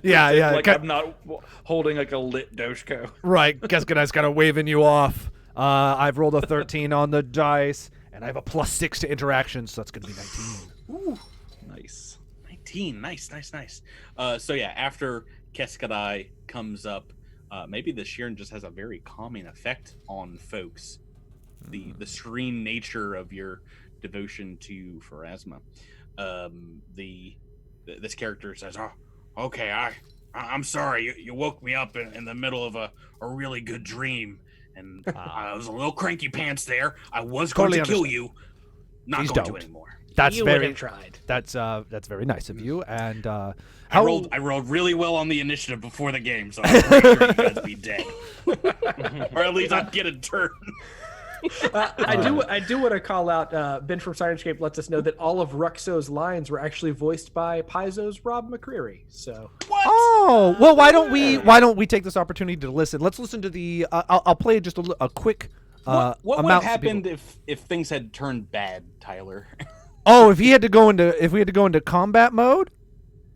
yeah. Like I'm not holding like a lit Doshko. Right, Keskadai's kind of waving you off. I've rolled a 13 on the dice, and I have a +6 to interactions, so that's going to be 19. Ooh, nice. 19, nice. So yeah, after Keskadai comes up, maybe the Shirin just has a very calming effect on folks. The serene nature of your devotion to Pharasma. This character says, "Oh, okay, I'm sorry. You woke me up in the middle of a really good dream, and I was a little cranky pants there. I was going to kill you. Not Please going don't. to anymore." You would have tried. That's very nice of you. And I rolled really well on the initiative before the game, so I'm pretty sure you guys be dead, or at least I'd get a turn. I do want to call out Ben from Syrinscape lets us know that all of Ruxo's lines were actually voiced by Paizo's Rob McCreary. So What? Oh, well, why don't we take this opportunity to listen? Let's listen to the I'll play just a quick What would have amount to happened people. if things had turned bad, Tyler? Oh, if we had to go into combat mode?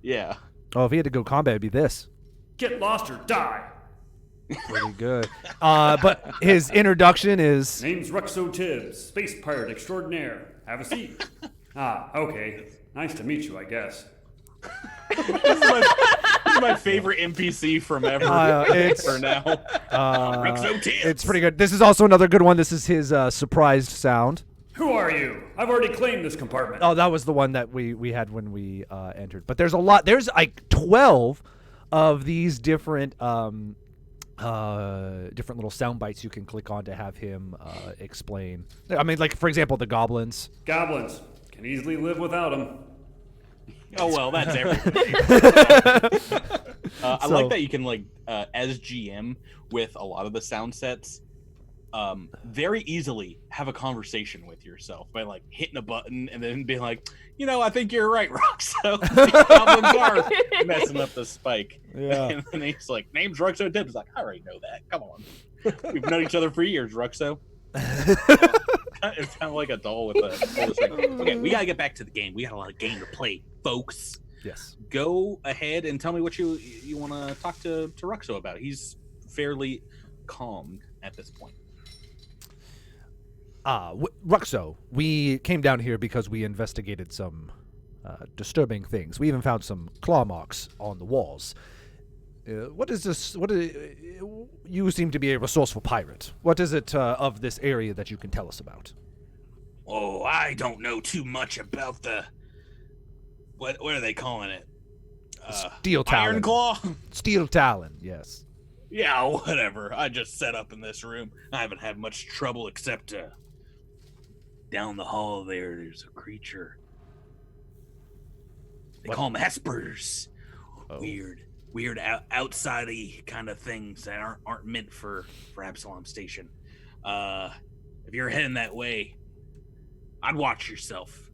Yeah. Oh, if he had to go combat, it'd be this. Get lost or die. Pretty good. But his introduction is Name's Ruxo Tibbs, space pirate extraordinaire. Have a seat. Okay. Nice to meet you, I guess. This is my favorite NPC from ever. For now. Ruxo Tibbs. it's pretty good. This is also another good one. This is his surprised sound. Who are you? I've already claimed this compartment. Oh, that was the one that we had when we entered. But there's a lot. There's like 12 of these different little sound bites you can click on to have him explain. I mean, like for example, the goblins. Goblins. Can easily live without them. Oh well, that's everything. I like that you can as GM with a lot of the sound sets, very easily have a conversation with yourself by like hitting a button and then being like, I think you're right, Ruxo. Goblins are messing up the spike. Yeah. And then he's like, name's Ruxo Tibbs. He's like, I already know that. Come on. We've known each other for years, Ruxo. It's kind of like a doll with a Okay, we gotta get back to the game. We got a lot of game to play, folks. Yes. Go ahead and tell me what you want to talk to Ruxo about. He's fairly calm at this point. Ruxo, we came down here because we investigated some disturbing things. We even found some claw marks on the walls. What is this? You seem to be a resourceful pirate. What is it of this area that you can tell us about? Oh, I don't know too much about the... What are they calling it? Steel Talon. Iron Claw. Steel Talon, yes. Yeah, whatever. I just set up in this room. I haven't had much trouble except down the hall there's a creature. They call them Hespers. Oh. Weird outside-y kind of things that aren't meant for Absalom Station. If you're heading that way, I'd watch yourself.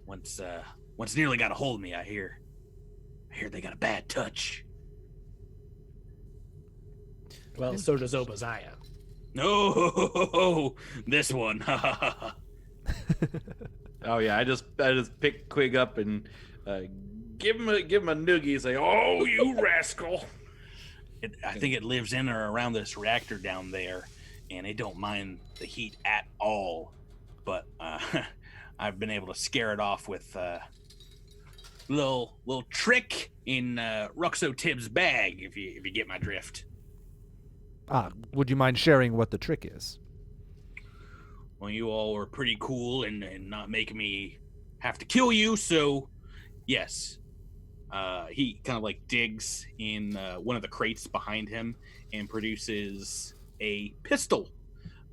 Once nearly got a hold of me, I hear they got a bad touch. Well, so does Obadiah. No, this one. Oh yeah, I just pick Quig up and give him a noogie. Say, "Oh, you rascal!" I think it lives in or around this reactor down there, and it don't mind the heat at all. But I've been able to scare it off with little trick in Ruxo Tibbs' bag. If you get my drift. Would you mind sharing what the trick is? Well, you all were pretty cool and not making me have to kill you, so yes. He kind of like digs in one of the crates behind him and produces a pistol,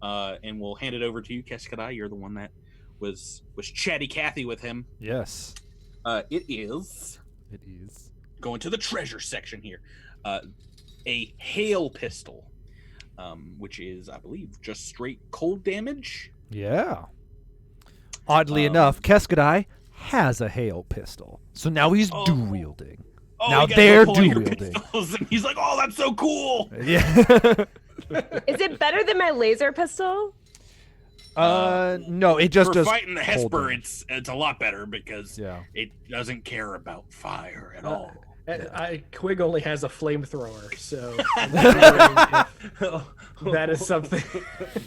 and we'll hand it over to you, Keskadai. You're the one that was chatty Cathy with him. Yes. It is going to the treasure section here. A hail pistol. Which is, I believe, just straight cold damage. Yeah. Oddly enough, Keskadai has a hail pistol, so now he's dual wielding. Oh, now you guys they're are pulling dual your wielding. pistols, and he's like, "Oh, that's so cool!" Yeah. Is it better than my laser pistol? No, it just For does. fighting the cold Hesper, damage. it's a lot better because Yeah. it doesn't care about fire at all. Quig only has a flamethrower, so I'm wondering if that is something.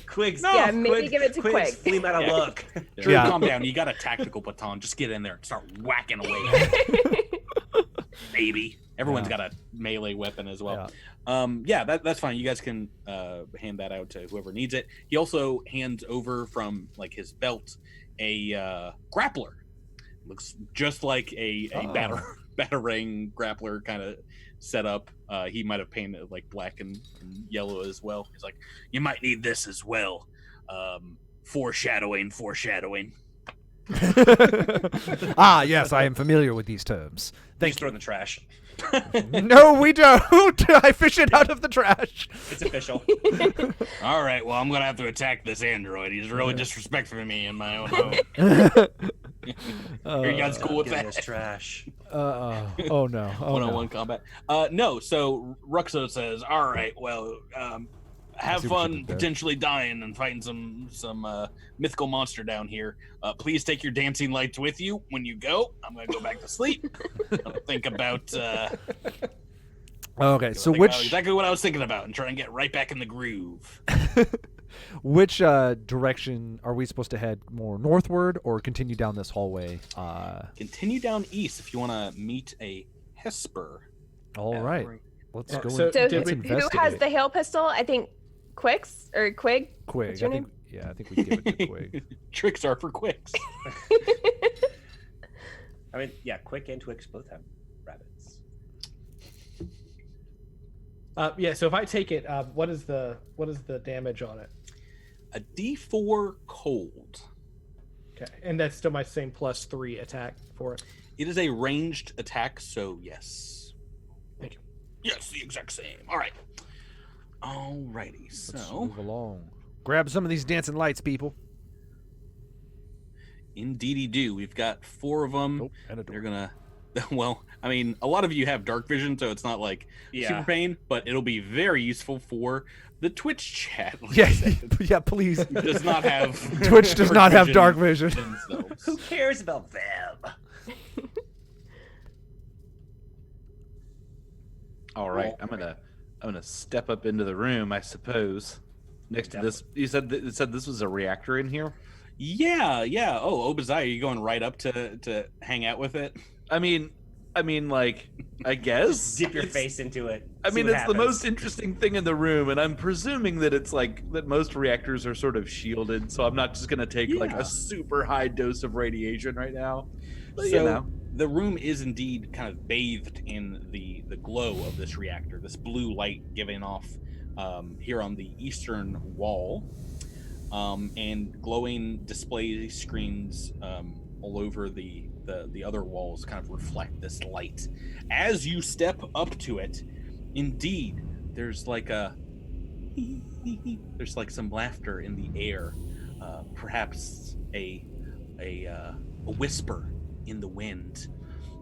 Quig's, Yeah, maybe give it to Quig's Quig. flea out of Yeah. luck. Drew, Yeah. calm down. You got a tactical baton. Just get in there and start whacking away. Baby. Everyone's got a melee weapon as well. That's fine. You guys can hand that out to whoever needs it. He also hands over from like his belt a grappler. Looks just like a batarang grappler kind of setup. He might have painted it like black and yellow as well. He's like, you might need this as well. Foreshadowing. Yes, I am familiar with these terms. Thanks. Thank Throw it in the trash. you. No, we don't. I fish it out of the trash. It's official. All right, well, I'm going to have to attack this android. He's really disrespecting me in my own home. Are you guys cool with Get that? this trash. Oh no. Oh, One-on-one combat. No, so Ruxo says, all right, well, have see what you fun did there. potentially dying and fighting some mythical monster down here. Please take your dancing lights with you when you go. I'm going to go back to sleep. I'll think about Okay, so think which about exactly what I was thinking about and try and get right back in the groove. which direction are we supposed to head? More northward or continue down this hallway? Continue down east if you want to meet a Hesper. All right. Let's go. So and So let's did we- who investigate. has the hail pistol? I think Quix or Quig. Quig? What's your I think. Yeah, I think we give it to Quig. Tricks are for quicks. I mean, yeah, Quick and Twix both have rabbits. So if I take it, what is the damage on it? A D4 cold. Okay, and that's still my same +3 attack for it. It is a ranged attack, so yes. Thank you. Yes, the exact same. All right. Alrighty, Let's so move along. Grab some of these dancing lights, people. indeedy do. We've got 4 of them. Oh, and a door. They're gonna. Well, I mean, a lot of you have dark vision, so it's not like super pain, but it'll be very useful for the Twitch chat. like Yeah, I said. yeah. Please. Who does not have Twitch does not have dark vision. themselves. Who cares about them? All right, I'm gonna step up into the room, I suppose. Next to this, you said this was a reactor in here. Yeah. Oh, Obadiah, you going right up to hang out with it? I mean, like, I guess. Dip your It's- face into it. I see mean, what it's the happens. most interesting thing in the room, and I'm presuming that it's like that most reactors are sort of shielded, so I'm not just gonna take like Yeah. a super high dose of radiation right now. But, So the room is indeed kind of bathed in the glow of this reactor, this blue light giving off here on the eastern wall, and glowing display screens all over the other walls kind of reflect this light. As you step up to it, indeed, there's like some laughter in the air, perhaps a whisper in the wind,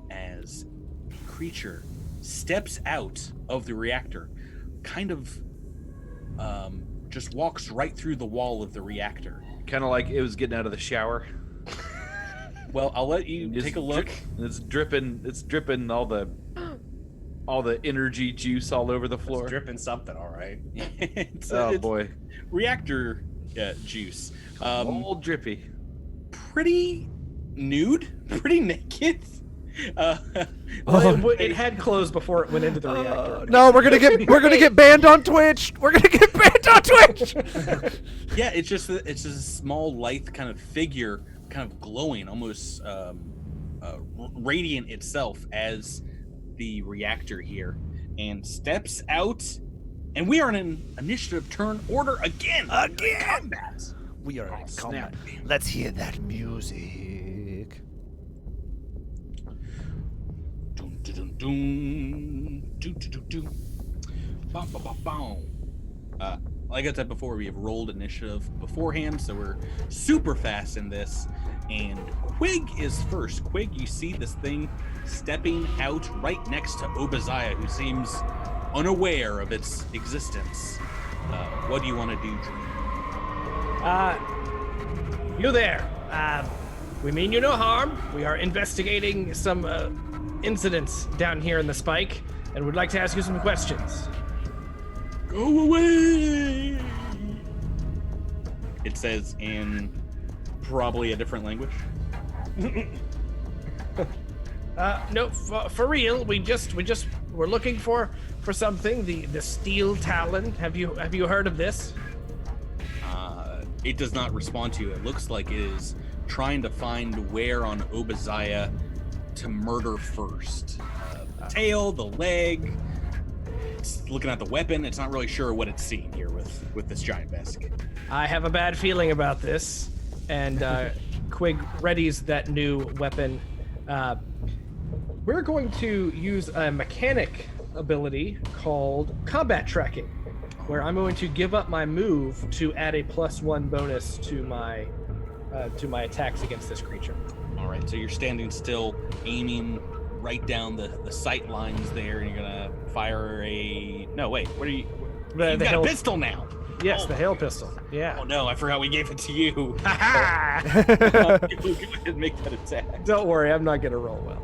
as a creature steps out of the reactor, kind of just walks right through the wall of the reactor. Kind of like it was getting out of the shower. Well, I'll let you Just take a look. It's dripping all the energy juice all over the floor. It's dripping something, all right. it's Boy. reactor juice. All drippy. Pretty nude, pretty naked. Well, it had clothes before it went into the reactor. No, we're gonna get banned on Twitch. We're gonna get banned on Twitch. Yeah, it's just a small, lithe kind of figure, kind of glowing, almost radiant itself as the reactor here, and steps out, and we are in an initiative turn order again. Combat. We are in snap. combat. Let's hear that music. Dun, dun, dun, dun. Dun, dun, dun, dun. Bum, bum, bum, bum. Like I said before, we have rolled initiative beforehand, so we're super fast in this. And Quig is first. Quig, you see this thing stepping out right next to Obadiah, who seems unaware of its existence. What do you want to do, Drew? You there. We mean you no harm. We are investigating some incidents down here in the Spike, and would like to ask you some questions. Go away! It says in probably a different language. No, for real. We're looking for something. The steel Talon. Have you heard of this? It does not respond to you. It looks like it is trying to find where on Obadiah to murder first. The tail, the leg. It's looking at the weapon. It's not really sure what it's seeing here with this giant Vesk. I have a bad feeling about this. And Quig readies that new weapon. We're going to use a mechanic ability called combat tracking, where I'm going to give up my move to add a +1 bonus to my attacks against this creature. All right, so you're standing still, aiming right down the sight lines there, and you're gonna fire a. No, wait. What are you? You've got hail... a pistol now. Yes, Oh. the hail pistol. Yeah. Oh no, I forgot we gave it to you. Go ahead and make that attack. Don't worry, I'm not gonna roll well.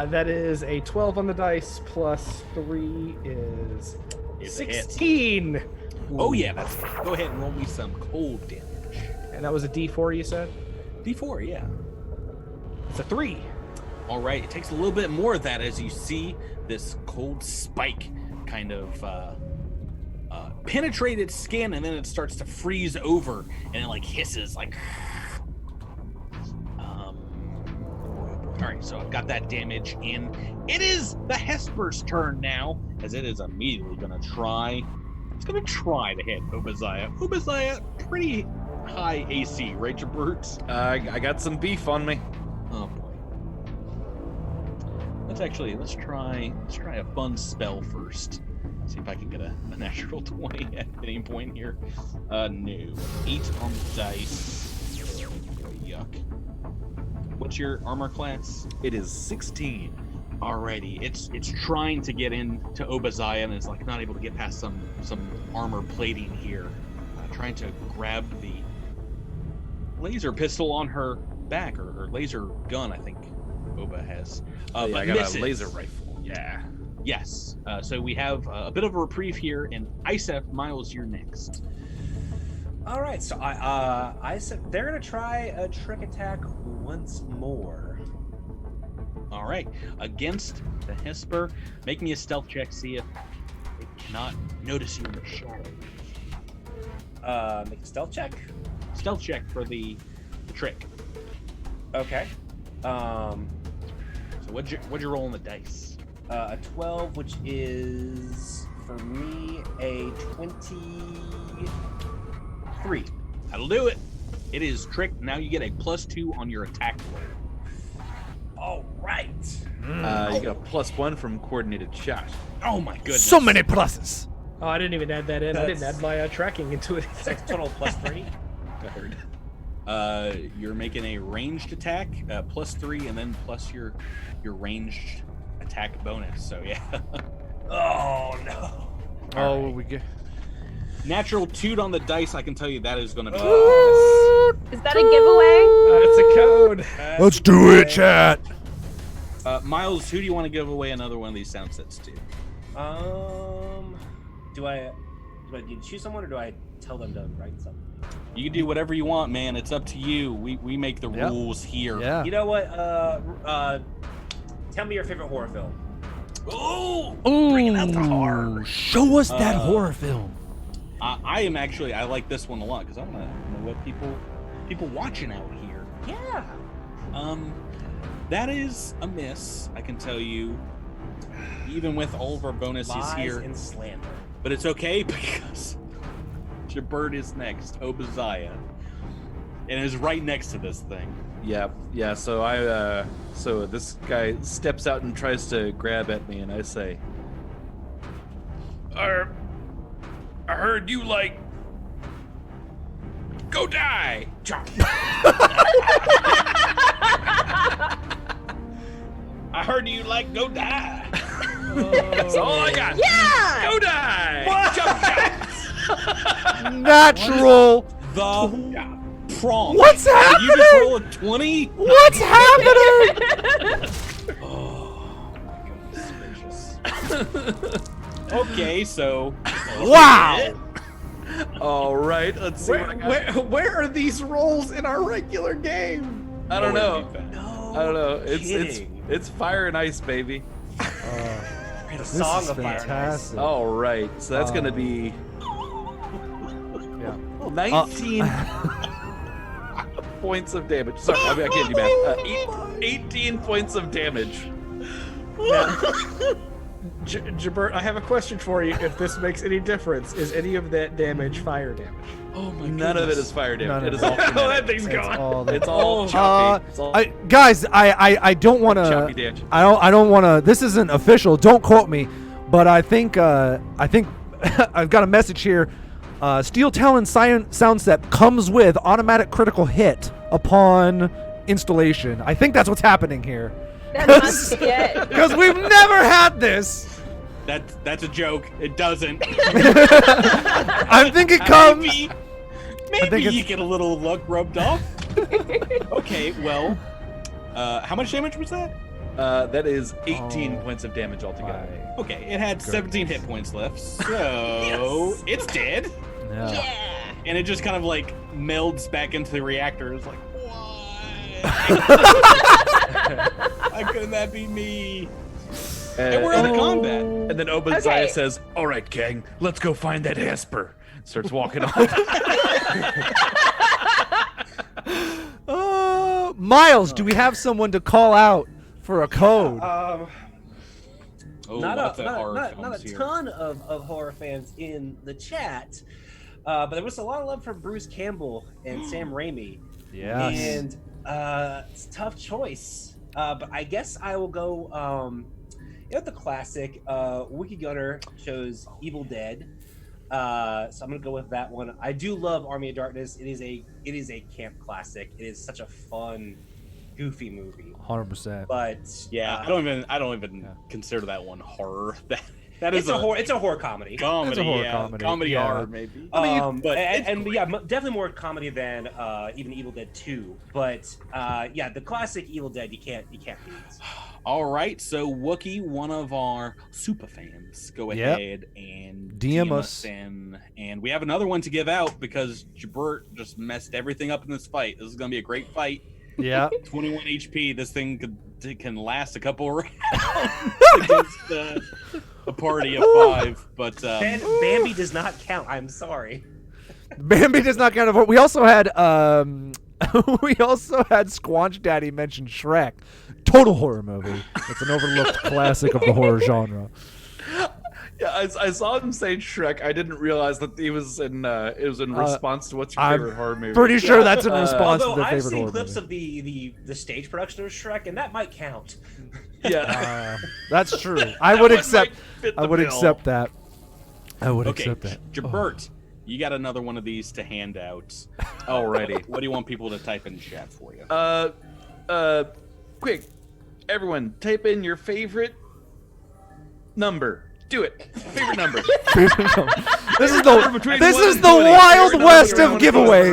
That is a 12 on the dice plus 3 is It's a hit. 16. Oh yeah, that's fine. Go ahead and roll me some cold damage. And that was a D4, you said? D4, yeah. It's a 3. All right, it takes a little bit more of that as you see this cold spike kind of penetrate its skin, and then it starts to freeze over, and it like hisses like. All right, so I've got that damage in. It is the Hesper's turn now, as it is immediately gonna try. It's gonna try to hit Obadiah. Obadiah, pretty high AC, right, Jabert? I got some beef on me. Oh boy. Let's try a fun spell first. See if I can get a natural 20 at any point here. No. 8 on the dice. Yuck. What's your armor class? It is 16. Alrighty. It's trying to get into Obadiah and is like not able to get past some armor plating here. Trying to grab the laser pistol on her back, or laser gun, I think Oba has. Yeah, But I got misses. a laser rifle. Yeah. Yes. So we have a bit of a reprieve here, and Isef, Miles, you're next. All right, so I said they're gonna try a trick attack once more. All right. Against the Hesper, make me a stealth check, see if it cannot notice you in the shadow. Make a stealth check. Stealth check for the trick. Okay. So what'd you roll on the dice? A 12, which is for me a 23. That'll do it. It is tricked. Now you get a +2 on your attack roll. All right. You got a +1 from coordinated shot. Oh my goodness. So many pluses. Oh, I didn't even add that in. I didn't That's- add my tracking into it. That's total +3. You're making a ranged attack, +3, and then plus your ranged attack bonus. So yeah. Oh no. Oh, we get. Natural 2 on the dice. I can tell you that is going to be. Is that a giveaway? It's a code. Let's do it, chat. Miles, who do you want to give away another one of these sound sets to? Do I need to choose someone, or do I tell them to write something? You can do whatever you want, man. It's up to you. We make the Yep. rules here. Yeah. You know what? Tell me your favorite horror film. Ooh, Ooh, bringing out the horror. Show us that horror film. I am actually. I like this one a lot because I want to know what people watching out here. Yeah. That is a miss. I can tell you. Even with all of our bonuses Lies here, and slander. but it's okay because Jabert is next. Obadiah, and is right next to this thing. Yeah. So this guy steps out and tries to grab at me, and I say, I heard you like go die. I heard you like go die. That's all I got. Yeah! Go die. Natural. The prong. What's Did you just happening? roll a 20? What's happening? Oh my goodness gracious. Okay, so Wow. All right. Let's see. what I got. Where are these rolls in our regular game? I don't nowhere to know. be found. No. I don't know. kidding. It's fire and ice, baby. The This song is of Fire and Ice. fantastic. All right. So that's gonna be Yeah. 19 points of damage. Sorry, I can't do math. 18 points of damage. Jabert, I have a question for you. If this makes any difference, is any of that damage fire damage? Oh my None of it goodness. is fire None damage. of It is it. all Oh, kinetic. that thing's It's going. all It's all Uh, choppy. It's all guys, I don't want choppy to. damage. I don't want to. This isn't official. Don't quote me, but I think I've got a message here. Steel Talon sound set comes with automatic critical hit upon installation. I think that's what's happening here. That must be it. Because we've never had this. That's a joke. It doesn't. I think it comes. Maybe I think you it's- get a little luck rubbed off. Okay, well, how much damage was that? That is 18 Oh, points of damage altogether. Okay, it had 17 hit points left, so it's dead. Yeah. And it just kind of like melds back into the reactor. It's like, what? How couldn't that be me? And we're out of combat. And then Obadiah Okay. says, "All right, gang, let's go find that Asper." Starts walking off. Miles, do we have someone to call out for a code? Oh, not lots a, of not, horror not, films not a here. ton of horror fans in the chat, but there was a lot of love for Bruce Campbell and Sam Raimi. Yes. And it's a tough choice. But I guess I will go with the classic. Wiki Gunner chose Evil Dead. So I'm gonna go with that one. I do love Army of Darkness. It is a camp classic. It is such a fun, goofy movie. 100%. But Yeah, I don't even consider that one horror. That is it's a horror comedy. comedy. It's a horror yeah. comedy, yeah. horror maybe. But it's yeah, definitely more comedy than even Evil Dead 2. But yeah, the classic Evil Dead you can't beat. All right, so Wookie, one of our super fans, go Yep. ahead and DM us. in, and we have another one to give out because Jabert just messed everything up in this fight. This is gonna be a great fight. Yeah. 21 HP. This thing can last a couple rounds against a party of 5. But Bambi does not count. I'm sorry. Bambi does not count. We also had Squanch Daddy mention Shrek. total horror movie. It's an overlooked classic of the horror genre. Yeah, I saw him say Shrek. I didn't realize that it was in response to what's your favorite horror movie. Pretty sure that's in response to Although the I've favorite seen horror clips movie. of the stage production of Shrek, and that might count. Yeah. That's true. I would one accept. might fit I the would bill. accept that. I would Okay, accept that. Jabert, you got another one of these to hand out. Alrighty. What do you want people to type in chat for you? Quick, everyone, type in your favorite number. Do it. Favorite number. This is between this 1 is and the 20. Wild Favorite West number of around 20.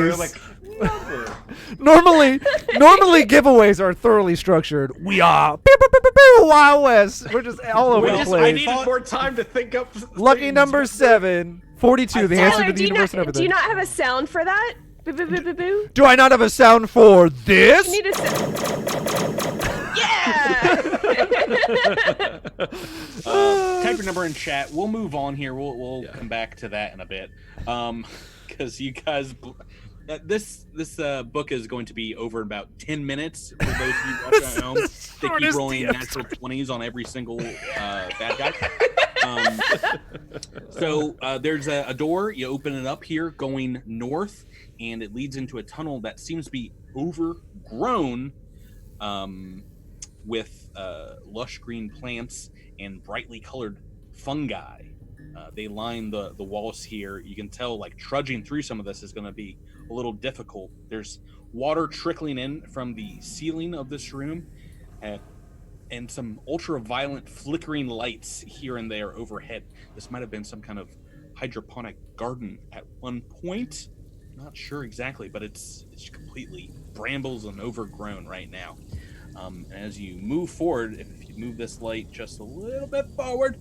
giveaways. Normally giveaways are thoroughly structured. We are Wild West. We're just all over the I place. needed more time to think up. Lucky things. number 7, 42. The answer Tyler, to the universe and do everything. you not have a sound for that? Boo boo boo boo boo. Do I not have a sound for this? You need a sound. Yeah. Type your number in chat. We'll move on here. We'll come back to that in a bit. Because you guys, this book is going to be over in about 10 minutes for those of you watching at home. They keep rolling natural 20s on every single bad guy. So there's a door. You open it up here going north, and it leads into a tunnel that seems to be overgrown with lush green plants and brightly colored fungi. They line the walls here. You can tell like trudging through some of this is going to be a little difficult. There's water trickling in from the ceiling of this room, and some ultraviolet flickering lights here and there overhead. This might have been some kind of hydroponic garden at one point. Not sure exactly, but it's completely brambles and overgrown right now. And as you move forward, if you move this light just a little bit forward,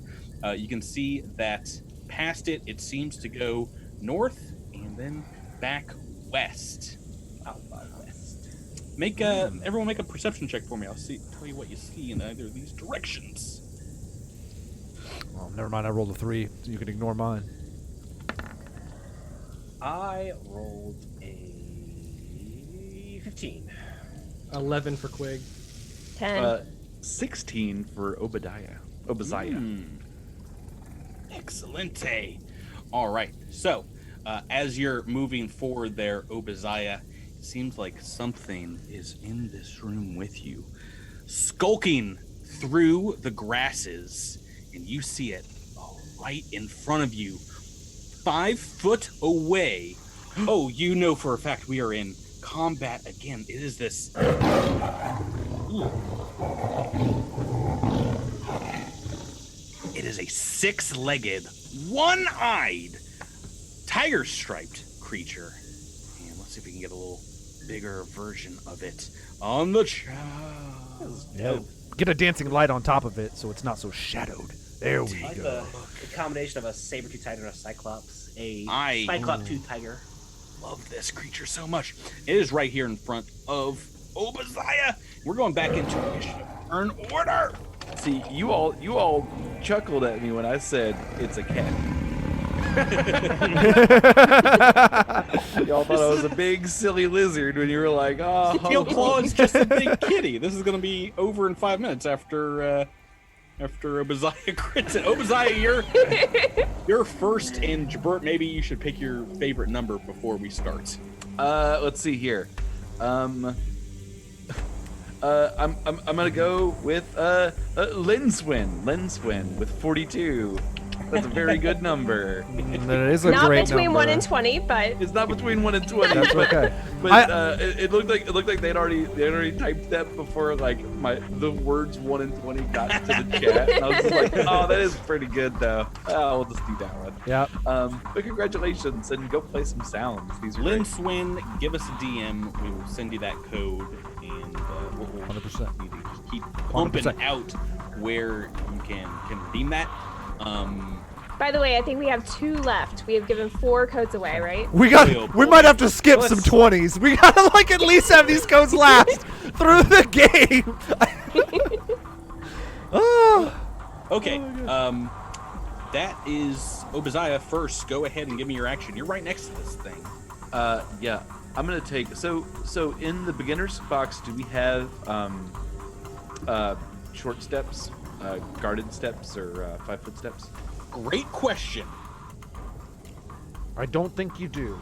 you can see that past it, it seems to go north and then back west. Out west. Everyone make a perception check for me. I'll tell you what you see in either of these directions. Oh, never mind. I rolled a 3. So you can ignore mine. I rolled a 15. 11 for Quig. 10. 16 for Obadiah. Excellente. All right. So, as you're moving forward there, Obadiah, it seems like something is in this room with you, skulking through the grasses, and you see it right in front of you, 5 foot away. Oh, you know for a fact we are in combat again. It is this. It is a 6-legged, one-eyed, tiger-striped creature. And let's see if we can get a little bigger version of it on the chat. Yeah. Get a dancing light on top of it so it's not so shadowed. There we I like go. the combination of a saber-tooth tiger and a cyclops. A I- cyclops-tooth tiger. Love this creature so much. It is right here in front of Obadiah. We're going back into initiative. Turn order. See, you all chuckled at me when I said it's a cat. Y'all thought I was a big silly lizard when you were like, oh. Steel Claw is just a big kitty. This is going to be over in 5 minutes after Obadiah crits it. Obadiah, you're first, and Jabert, maybe you should pick your favorite number before we start. Let's see here. I'm gonna go with Linswin with 42. That's a very good number. That is a Not great between number. 1 and 20, but It's not between 1 and 20. That's okay. But it looked like they'd already typed that before like the words 1 and 20 got to the chat. And I was just like, oh, that is pretty good though. We'll just do that one. Yeah. But congratulations and go play some sounds. These are Lynn great. Swin, give us a DM. We will send you that code, and we'll 100%. need to just keep pumping 100%. out where you can redeem that. by the way, I think we have 2 left. We have given 4 codes away, right? We boy. might have to skip some Let's- 20s. We gotta like at least have these codes last through the game. Oh. Okay. That is Obadiah first. Go ahead and give me your action. You're right next to this thing. Yeah, I'm gonna take so in the beginner's box. Do we have short steps, guarded steps, or 5-foot steps? Great question. I don't think you do.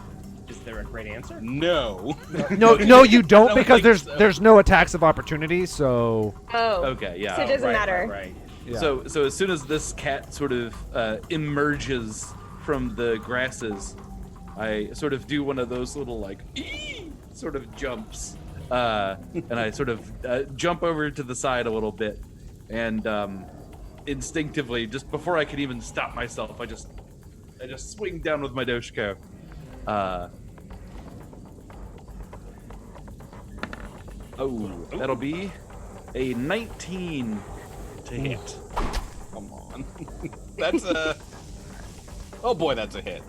Is there a great answer? No. No, you don't, don't because think so. there's no attacks of opportunity. So Oh. Okay, yeah. So it doesn't Right, matter. Right. yeah. So as soon as this cat sort of emerges from the grasses, I sort of do one of those little like sort of jumps, and I sort of jump over to the side a little bit, and instinctively, just before I can even stop myself, I just swing down with my Doshko. That'll be a 19 to hit. Come on. That's a. Oh boy, that's a hit.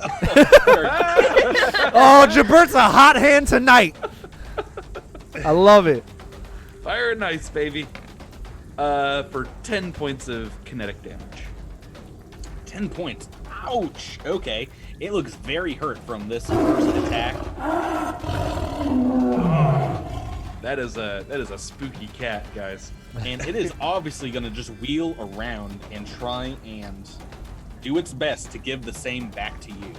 Oh, Jabert's a hot hand tonight. I love it. Fire and ice, baby. For 10 points of kinetic damage. 10 points. Ouch. Okay. It looks very hurt from this first attack. That is a spooky cat, guys. And it is obviously going to just wheel around and try and do its best to give the same back to you.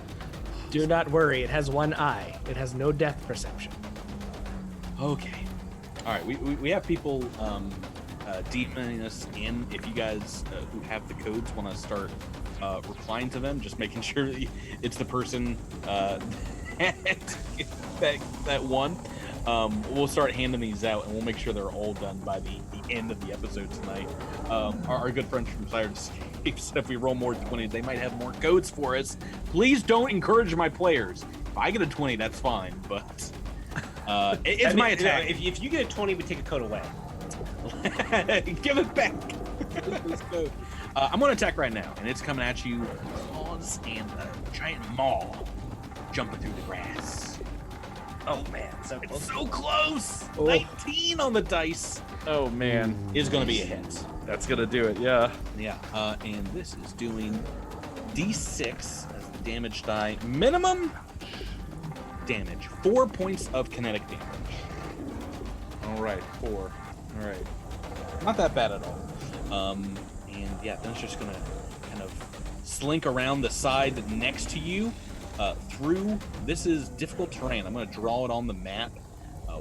Do not worry. It has one eye. It has no depth perception. Okay. All right. We have people DMing us in. If you guys who have the codes want to start replying to them, just making sure that it's the person that won. We'll start handing these out, and we'll make sure they're all done by the end of the episode tonight. Our good friends from Syrinscape said if we roll more 20s, they might have more codes for us. Please don't encourage my players. If I get a 20, that's fine, but it's my attack. If you get a 20, we take a code away. Give it back. I'm going to attack right now, and it's coming at you. Claws and a giant maw jumping through the grass. Oh man, so It's close. so close. Oh. 19 on the dice Oh man, is going to be a hit. that's gonna do it. Yeah. Yeah, and this is doing D6 as the damage die. Minimum damage. 4 points of kinetic damage. All right, 4. All right. Not that bad at all. And yeah, then it's just gonna kind of slink around the side next to you through. This is difficult terrain. I'm gonna draw it on the map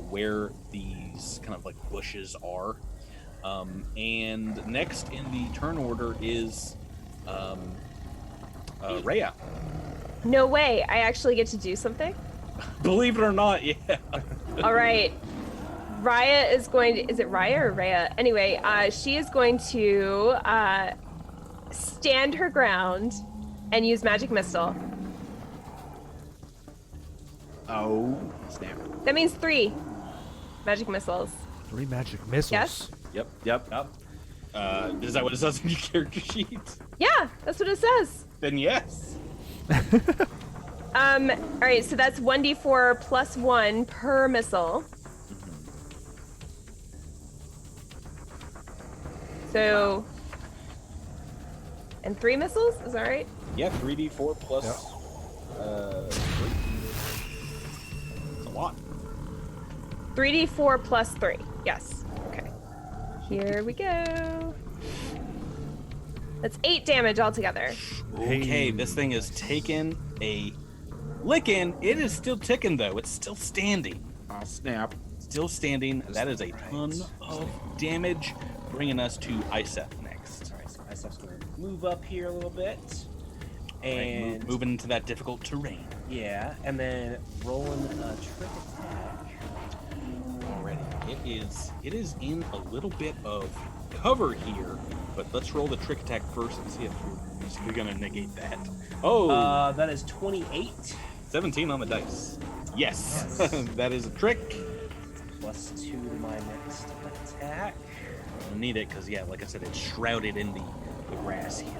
where these kind of like bushes are. And next in the turn order is Rhea. No way. I actually get to do something. Believe it or not, yeah. All right. Raya is going to. Is it Raya or Rhea? Anyway, she is going to stand her ground and use Magic Missile. Oh snap. That means 3 Magic Missiles. 3 magic missiles. Yes? Yep. Is that what it says in your character sheet? Yeah, that's what it says. Then yes. All right, so that's 1d4 plus 1 per missile. So, and 3 missiles? Is that right? Yeah, 3d4 plus. Three. It's a lot. 3d4 plus 3. Yes. Okay. Here we go. That's 8 damage altogether. Okay, this thing is taking a licking. It is still ticking though. It's still standing. Oh snap. Still standing. That is a ton of damage, bringing us to Isef next. All right, so Isef's going to move up here a little bit, Right, and moving into that difficult terrain yeah, and then rolling a trick attack. already. It is in a little bit of cover here, but let's roll the trick attack first and see if we're gonna negate that. Oh, That is 28 17 on the dice. Yes, that is a trick. plus 2 to my next attack. I'll need it because, yeah, like I said, it's shrouded in the grass here.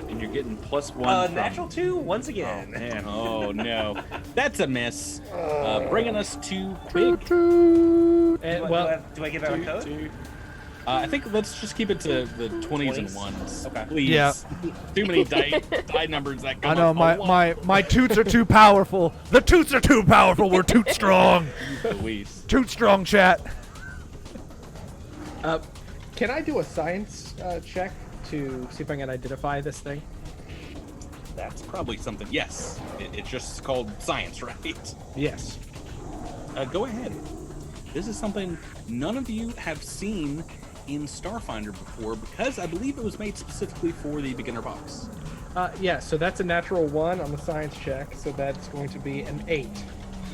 And you're getting +1. from- Natural 2 once again. Man. Oh no, that's a miss. Bringing us to big. And Do I give out a code? I think let's just keep it to the 20s and 1s. Okay. Please. Yeah. Too many die numbers that go I know my toots are too powerful. The toots are too powerful. We're toot strong. Luis. Toot strong, chat. Can I do a science check to see if I can identify this thing? That's probably something. Yes, it's just called science, right? Yes. Go ahead. This is something none of you have seen in Starfinder before because I believe it was made specifically for the beginner box. Yeah, so that's a natural 1 on the science check, so that's going to be an 8.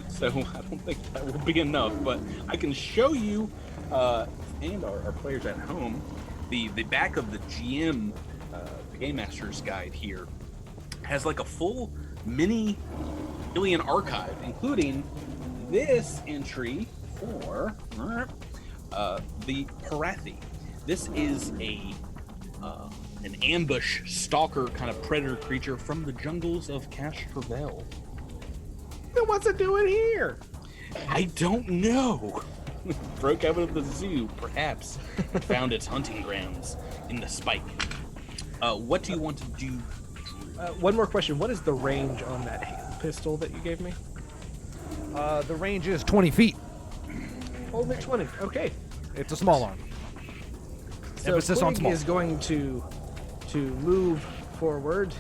So I don't think that will be enough, but I can show you and our players at home the back of the GM, the Game Master's Guide here has like a full mini alien archive, including this entry for the Parathi. This is an ambush stalker kind of predator creature from the jungles of Castravel. What's it doing here? I don't know. Broke out of the zoo, perhaps, and found its hunting grounds in the spike. What do you want to do, Drew? One more question. What is the range on that hand pistol that you gave me? The range is 20 feet. Only 20. Okay. It's a small arm. So Emphasis on Quig small. is going to move forward.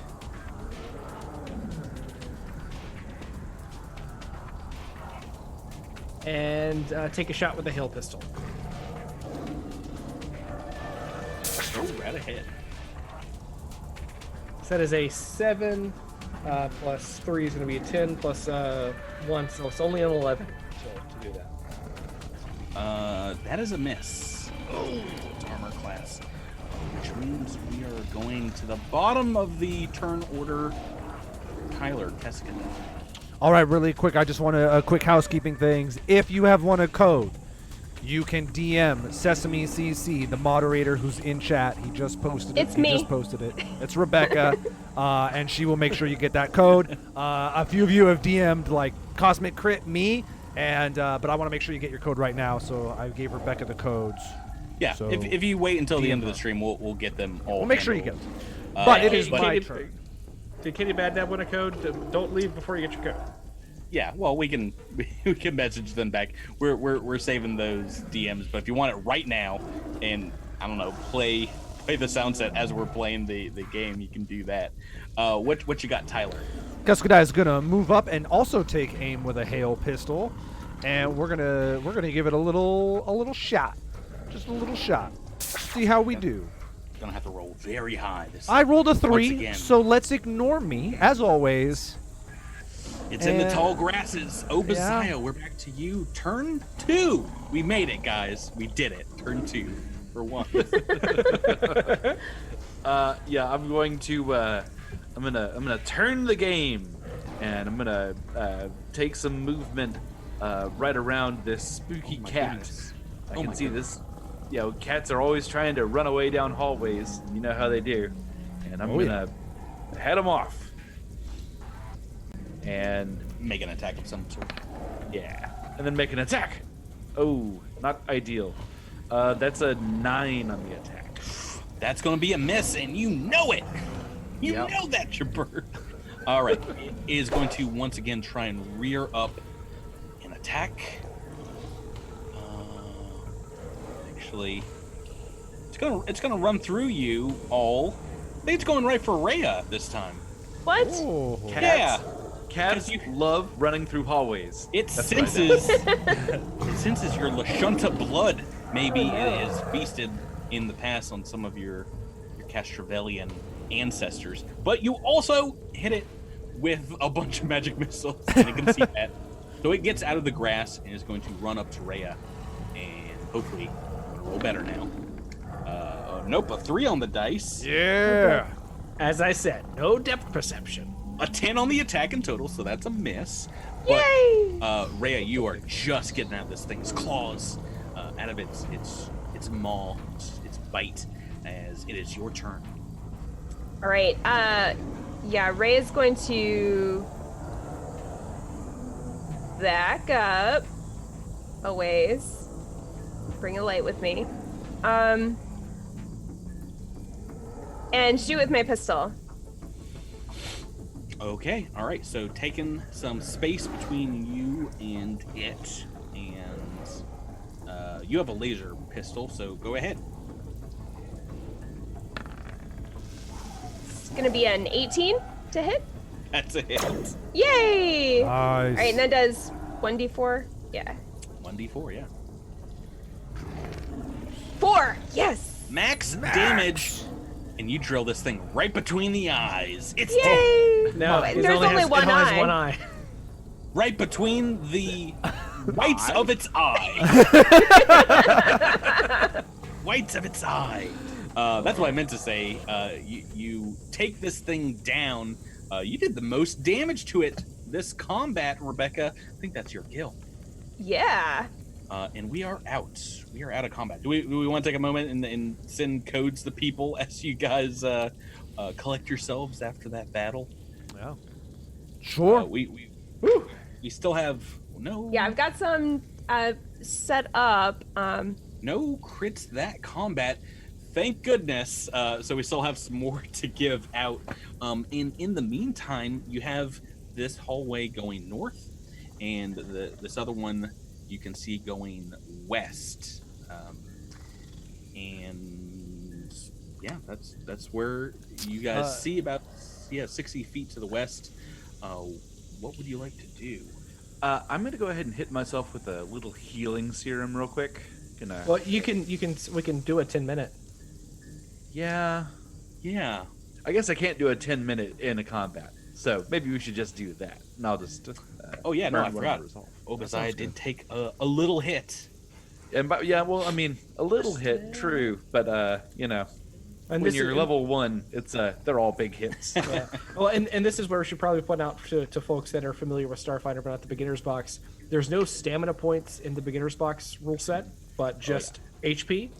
And take a shot with the hail pistol. Go right ahead. So that is a 7 plus 3 is going to be a 10 plus 1, so it's only an 11 to do that. That is a miss. Oh, it's armor class. Which means we are going to the bottom of the turn order. Tyler, Teskinen. All right, really quick. I just want a quick housekeeping things. If you have won a code, you can DM Sesame CC, the moderator who's in chat. He just posted it. It's me. He just posted it. It's Rebecca, and she will make sure you get that code. A few of you have DM'd like Cosmic Crit me, and but I want to make sure you get your code right now. So I gave Rebecca the codes. Yeah, So if you wait until the DM end of the her. stream, we'll get them all. We'll make sure you get handled. them. But it is but- my Katie- turn. Did Kitty Bad Dad win a code? Don't leave before you get your code. Yeah, well, we can message them back. We're saving those DMs, but if you want it right now, and I don't know, play the sound set as we're playing the game, you can do that. What you got, Tyler? Kuskadai is gonna move up and also take aim with a hail pistol, and we're gonna give it a little shot, just a little shot. See how we do. Gonna have to roll very high this I rolled a once 3, again. so let's ignore me as always. It's in the and- tall grasses. Obasiah, Yeah. we're back to you. Turn 2. We made it, guys. We did it. Turn 2 for 1. Yeah, I'm going to I'm gonna turn the game, and I'm gonna take some movement right around this spooky cat. goodness. I Oh can my see goodness. this. You know, cats are always trying to run away down hallways. You know how they do. And I'm Oh, gonna head them off. And Make an attack of some sort. yeah, and then make an attack. Oh, not ideal. That's a 9 on the attack. That's going to be a miss, and you know it. You Yep. know that, your bird. All right, it is going to once again try and rear up and attack. Actually, it's gonna run through you all. I think it's going right for Rhea this time. What? Oh. Cats, Yeah. cats You- love running through hallways. It That's what I know. senses it senses your Lashunta blood. Maybe it has feasted in the past on some of your Castravelian ancestors. But you also hit it with a bunch of magic missiles, and you can see that. So it gets out of the grass and is going to run up to Rhea, and hopefully it'll roll better now. Nope, a 3 on the dice. Yeah. As I said, no depth perception. A 10 on the attack in total, so that's a miss. But, Yay! Rhea, you are just getting out of this thing's claws, out of its maw, its bite, as it is your turn. All right. Yeah, Ray is going to back up a ways. Bring a light with me. And shoot with my pistol. Okay, all right. So taking some space between you and it, and you have a laser pistol, so go ahead. gonna be an 18 to hit. That's a hit. Yay! Nice. All right, and that does 1d4. Yeah. 1d4, yeah. 4. Yes. Max damage, and you drill this thing right between the eyes. It's Yay! No, Oh, it there's only has, one it only has eye. one eye. right between the whites of its eye. Whites of its eye. That's what I meant to say. You take this thing down. You did the most damage to it this combat, Rebecca. I think that's your kill. Yeah. And we are out. We are out of combat. Do we want to take a moment and send codes to people as you guys collect yourselves after that battle? Yeah. Sure. We still have no. Yeah, I've got some set up. No crits that combat. Thank goodness. So we still have some more to give out. In the meantime, you have this hallway going north, and this other one you can see going west. And yeah, that's where you guys see about 60 feet to the west. What would you like to do? I'm gonna go ahead and hit myself with a little healing serum real quick. Well, we can do a 10-minute. Yeah. Yeah. I guess I can't do a 10-minute in a combat, so maybe we should just do that. And I'll just. Oh yeah, no, I burn one forgot. resolve. Obadiah did take a little hit. And yeah, well, I mean, a little hit, true, but And when this you're is, level 1, it's they're all big hits. Yeah. Well, and this is where we should probably point out to folks that are familiar with Starfighter, but not the beginner's box. There's no stamina points in the beginner's box rule set, but just HP.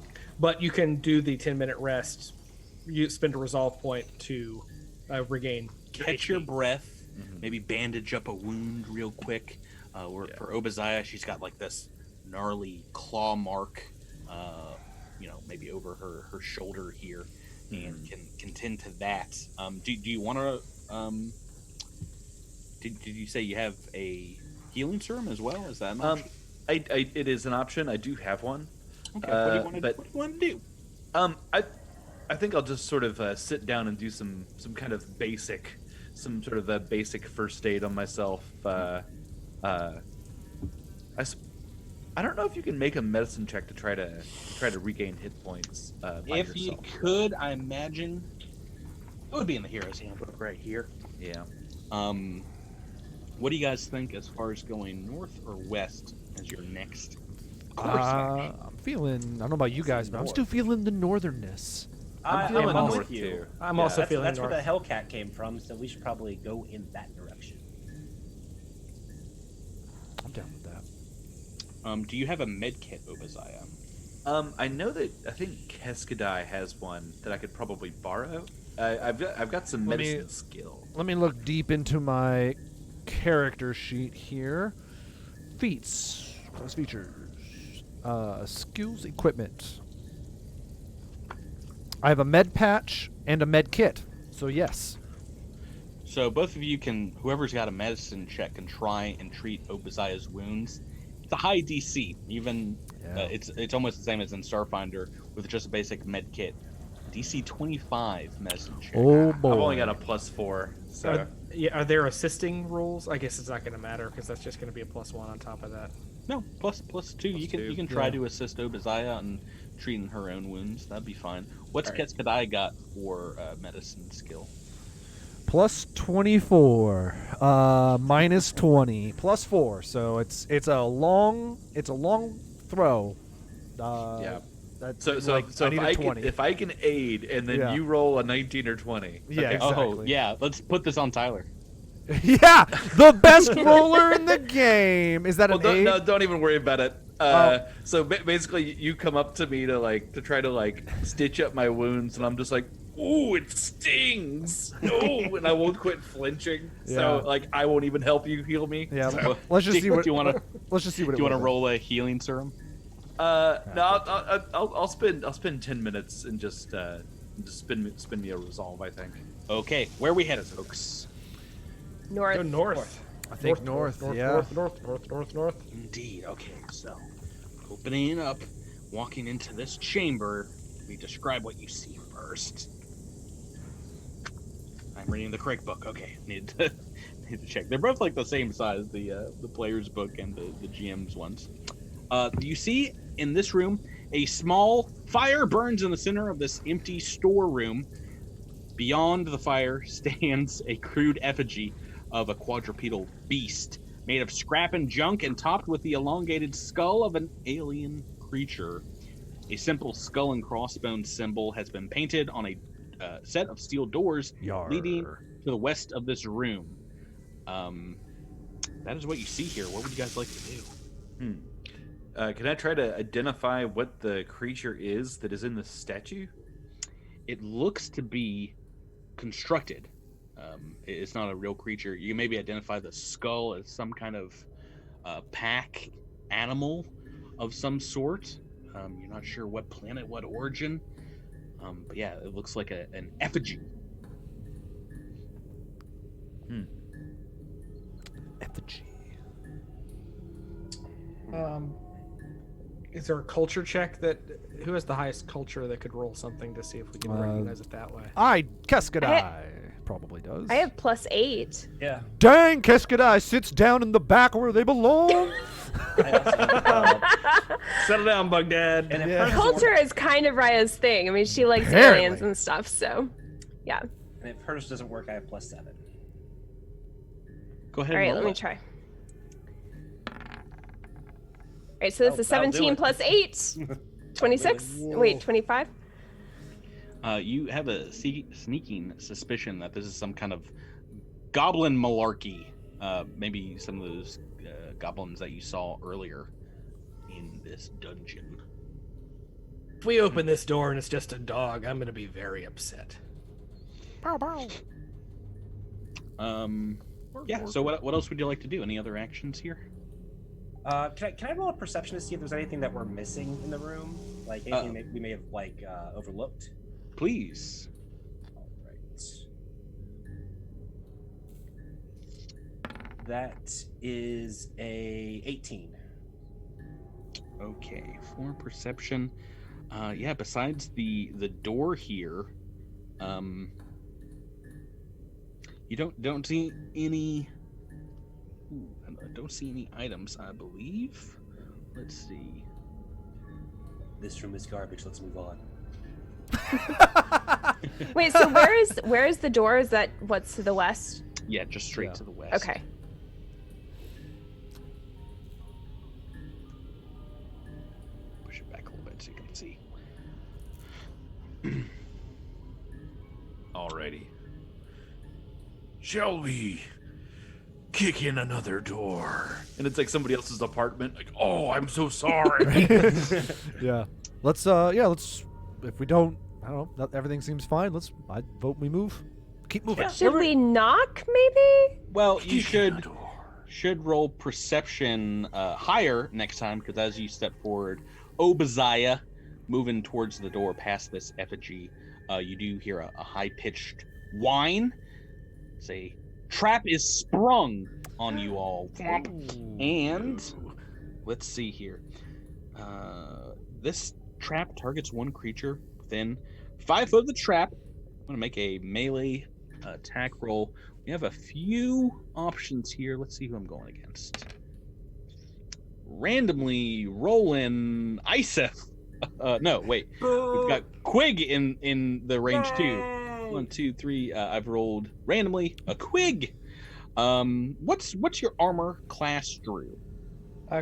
But you can do the 10-minute rest. You spend a resolve point to regain. Catch your breath. Maybe bandage up a wound real quick. For Obadiah, she's got like this gnarly claw mark, maybe over her shoulder here, and can tend to that. Do you want to? Did you say you have a healing serum as well? Is that an option? It is an option. I do have one. Okay. What do you want to do? I think I'll just sort of sit down and do some kind of basic, some sort of a basic first aid on myself. I don't know if you can make a medicine check to try to regain hit points. By If yourself. you could, I imagine it would be in the hero's handbook right here. Yeah. What do you guys think as far as going north or west as your next course action? I'm feeling. I don't know about you guys, but I'm still feeling the northernness. I'm feeling I'm north with you. too. I'm also That's, feeling that's where north. the Hellcat came from, so we should probably go in that direction. I'm down with that. Do you have a med kit, Obadiah? I know that I think Keskadai has one that I could probably borrow. I've got some Let me- medicine skill. Let me look deep into my character sheet here. Feats, class features, skills, equipment. I have a med patch and a med kit, so yes. So both of you can, whoever's got a medicine check, can try and treat Obadiah's wounds. It's a high DC. Even it's almost the same as in Starfinder with just a basic med kit. DC 25 medicine check. Oh boy. I've only got a +4, so Are there assisting rules? I guess it's not going to matter because that's just going to be a +1 on top of that. No, +2. You can try to assist Obadiah in treating her own wounds. That'd be fine. What's Keskadai got for medicine skill? Plus 24, minus 20, plus 4. So it's a long throw. yeah. That's So like, if need a I 20. if I can aid and then Yeah. you roll a 19 or 20. Yeah, Okay. exactly. Oh, yeah. Let's put this on Tyler. Yeah, the best roller in the game. Is that Well, an aid? don't even worry about it. So basically, you come up to me to try to stitch up my wounds, and I'm just like, "Ooh, it stings!" No, and I won't quit flinching. So Yeah. I won't even help you heal me. Yeah, So, let's just see what do you want to? Let's just see what Do you want to was. roll a healing serum? no, I'll spend 10 minutes and just spin me a resolve. I think. Okay, where are we headed, folks? North. Go north. I think north, yeah. North. Indeed. Okay, so opening up, walking into this chamber, we describe what you see first. I'm reading the correct book. Okay, need to check. They're both like the same size, the player's book and the GM's ones. You see in this room a small fire burns in the center of this empty storeroom. Beyond the fire stands a crude effigy of a quadrupedal beast made of scrap and junk and topped with the elongated skull of an alien creature. A simple skull and crossbones symbol has been painted on a set of steel doors leading to the west of this room. That is what you see here. What would you guys like to do? Can I try to identify what the creature is that is in the statue? It looks to be constructed. It's not a real creature. You maybe identify the skull as some kind of pack animal of some sort. You're not sure what planet, what origin. But yeah, it looks like an effigy. Effigy. Is there a culture check who has the highest culture that could roll something to see if we can recognize it that way? Keskadai probably does. I have +8. Yeah. Dang, Keskadai sits down in the back where they belong. Settle down, Bugdad. And Yeah. Culture is kind of Raya's thing. I mean, she likes Apparently. aliens and stuff, so yeah. And if hers doesn't work, I have +7. Go ahead. All right, and let roll me it. try. All right, so this is That'll do 17 it. plus 8. 26? Wait, 25? You have a sneaking suspicion that this is some kind of goblin malarkey. Maybe some of those goblins that you saw earlier in this dungeon. If we open this door and it's just a dog, I'm going to be very upset. Yeah, so what else would you like to do? Any other actions here? Can I roll a perception to see if there's anything that we're missing in the room? Like anything that we may have overlooked? Please. All right. That is a 18. Okay, for perception. Yeah, besides the door here, you don't see any. I don't see any items, I believe. Let's see. This room is garbage. Let's move on. Wait, so where is the door? Is that what's to the west? Yeah, just straight Yeah. to the west. Okay. Push it back a little bit so you can see. Alrighty. Shall we kick in another door? And it's like somebody else's apartment. Like, oh, I'm so sorry. Yeah. Let's if we don't, I don't know, everything seems fine. I vote we move. Keep moving. Should we knock, maybe? Well, you Kick in the should door. roll perception higher next time, because as you step forward, Obadiah, moving towards the door past this effigy, you do hear a high-pitched whine. Say, trap is sprung on you all. And let's see here. This trap targets one creature within 5 foot of the trap. I'm going to make a melee attack roll. We have a few options here. Let's see who I'm going against. Randomly rolling Isef. No, wait. We've got Quig in the range too. 1, 2, 3. I've rolled randomly a Quig. What's your armor class, Drew?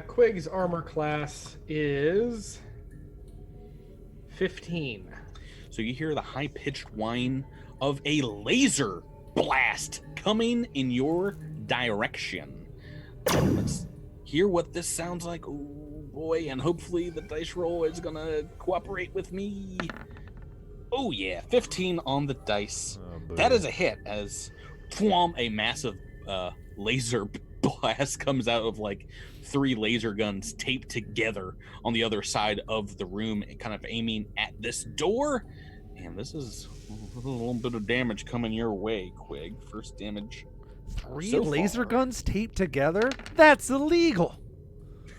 Quig's armor class is 15. So you hear the high-pitched whine of a laser blast coming in your direction. Let's hear what this sounds like. Oh boy, and hopefully the dice roll is gonna cooperate with me. Oh yeah, 15 on the dice. That is a hit as a massive laser blast comes out of like 3 laser guns taped together on the other side of the room, kind of aiming at this door. And this is a little bit of damage coming your way, Quig. First damage. 3 so laser far. guns taped together? That's illegal.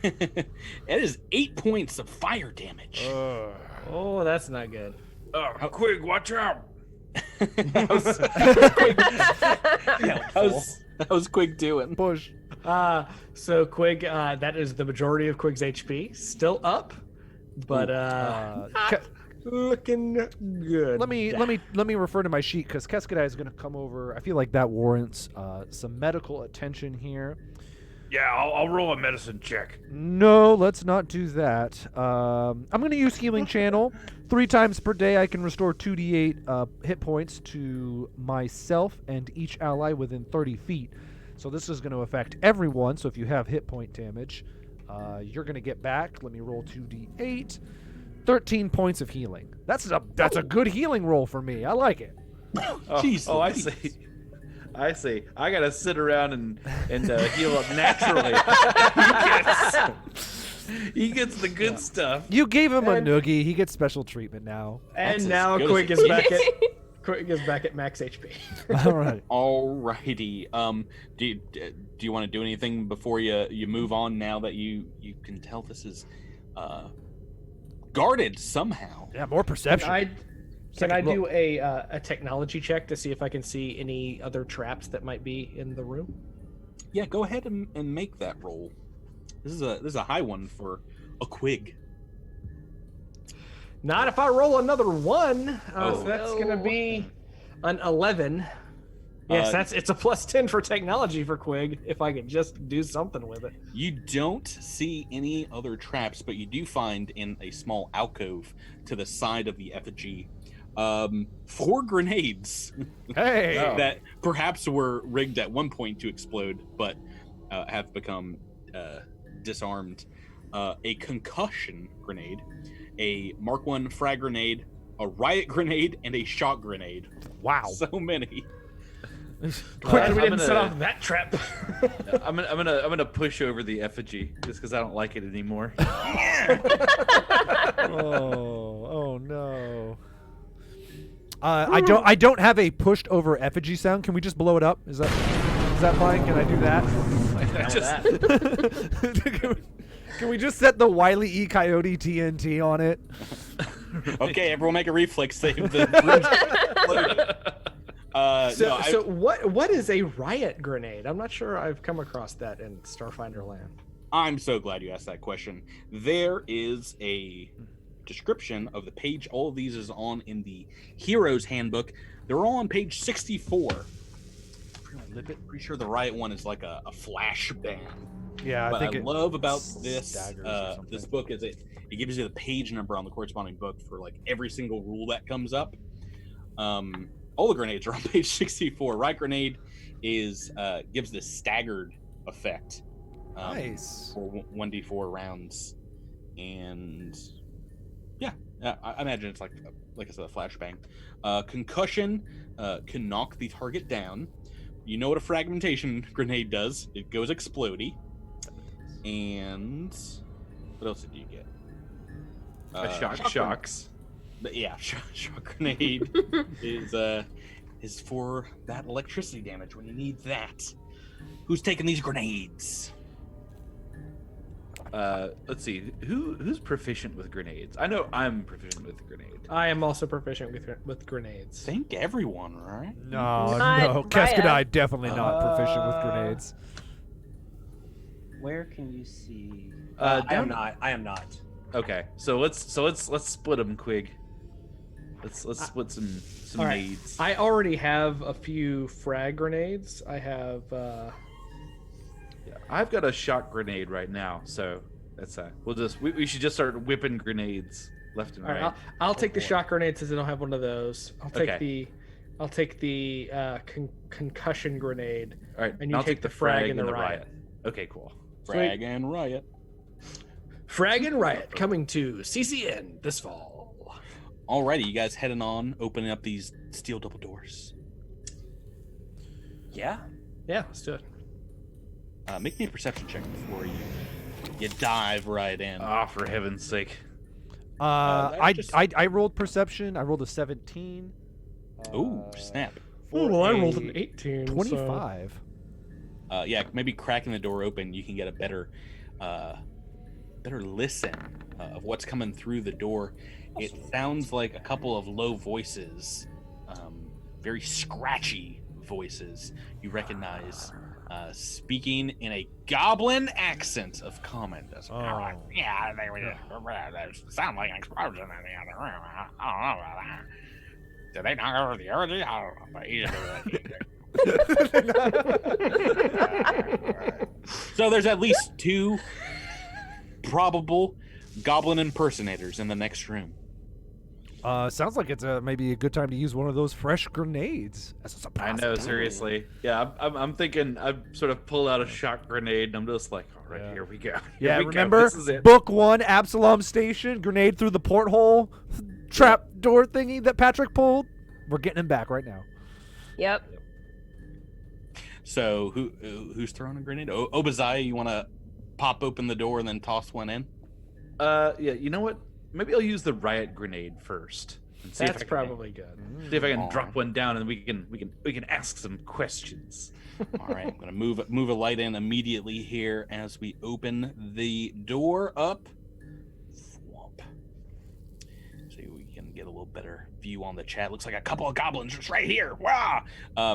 It is 8 points of fire damage. Oh, that's not good. Quig, watch out. How's Quig doing? Push. So Quig, that is the majority of Quig's HP. Still up, but not looking good. Let me refer to my sheet because Keskadai is going to come over. I feel like that warrants some medical attention here. Yeah, I'll roll a medicine check. No, let's not do that. I'm going to use Healing Channel. 3 times per day, I can restore 2d8 hit points to myself and each ally within 30 feet. So this is going to affect everyone. So if you have hit point damage, you're going to get back. Let me roll 2d8. 13 points of healing. That's a good healing roll for me. I like it. I see. I see. I gotta sit around and heal up naturally. He gets the good stuff. You gave him a noogie. He gets special treatment now. And now Quig is back at max HP. All right. Alrighty. Do you want to do anything before you move on? Now that you can tell this is guarded somehow. Yeah, more perception. Can I do a technology check to see if I can see any other traps that might be in the room? Yeah, go ahead and make that roll. This is a high one for a Quig. Not if I roll another 1. So that's no. gonna be an 11. Yes, it's a +10 for technology for Quig. If I could just do something with it. You don't see any other traps, but you do find in a small alcove to the side of the effigy 4 grenades. Hey. That perhaps were rigged at one point to explode, but have become disarmed. A concussion grenade, a Mark 1 frag grenade, a riot grenade, and a shock grenade. Wow. So many. Glad we didn't set off that trap. I'm gonna push over the effigy just because I don't like it anymore. Oh no. I don't have a pushed over effigy sound. Can we just blow it up? Is that fine? Can I do that? Can we just set the Wile E. Coyote TNT on it? Okay, everyone make a reflex save. So what is a riot grenade? I'm not sure I've come across that in Starfinder Land. I'm so glad you asked that question. There is a description of the page. All of these is on in the Hero's Handbook. They're all on page 64. Pretty sure the riot one is like a flashbang. Yeah, What I think I love about this daggers or something. this book is it gives you the page number on the corresponding book for like every single rule that comes up. All the grenades are on page 64. Riot grenade is gives this staggered effect. Nice. For 1d4 rounds, and I imagine it's like I said, a flashbang. Concussion can knock the target down. You know what a fragmentation grenade does? It goes explodey. And what else did you get? Shocks. But yeah, shock grenade is for that electricity damage when you need that. Who's taking these grenades? Let's see. Who's proficient with grenades? I know I'm proficient with grenade. I am also proficient with grenades. I think everyone, right? No. Not Keskadai Raya. definitely not proficient with grenades. Where can you see? Down- I am not. Okay, so let's split them, Quig. Let's split some All right. nades. I already have a few frag grenades. I have Yeah, I've got a shock grenade right now, so that's we should just start whipping grenades left and all right. right. I'll take the shock grenade since I don't have one of those. I'll take Okay. the concussion grenade. All right, and you I'll take the frag and the riot. Okay, cool. Frag and riot. Frag and Riot coming to CCN this fall. Alrighty, you guys heading on, opening up these steel double doors. Yeah. Yeah, let's do it. Make me a perception check before you dive right in. Ah, for heaven's sake. I rolled perception. I rolled a 17. Ooh, snap. Oh, well, I rolled an 18. 25. Yeah, maybe cracking the door open, you can get a better listen of what's coming through the door. It sounds like a couple of low voices very scratchy voices you recognize speaking in a goblin accent of comment. Yeah, they sound like an explosion in the other room. I don't know about that. Did they knock over the orgy? I don't know. So there's at least 2 probable goblin impersonators in the next room. Sounds like it's maybe a good time to use one of those fresh grenades as a surprise. I know, seriously. Yeah, I'm thinking. I've sort of pulled out a shot grenade, and I'm just like, all right, here we go. Yeah, Here we remember go. This is it. book 1, Absalom Station, grenade through the porthole, trap door thingy that Patrick pulled. We're getting him back right now. Yep. So who's throwing a grenade? Obadiah, you want to pop open the door and then toss one in? Yeah, you know what? Maybe I'll use the riot grenade first. And see if That's I can, probably good. see if I can drop one down, and we can ask some questions. All right, I'm gonna move a light in immediately here as we open the door up. Swamp. So we can get a little better view on the chat. Looks like a couple of goblins just right here. Wow!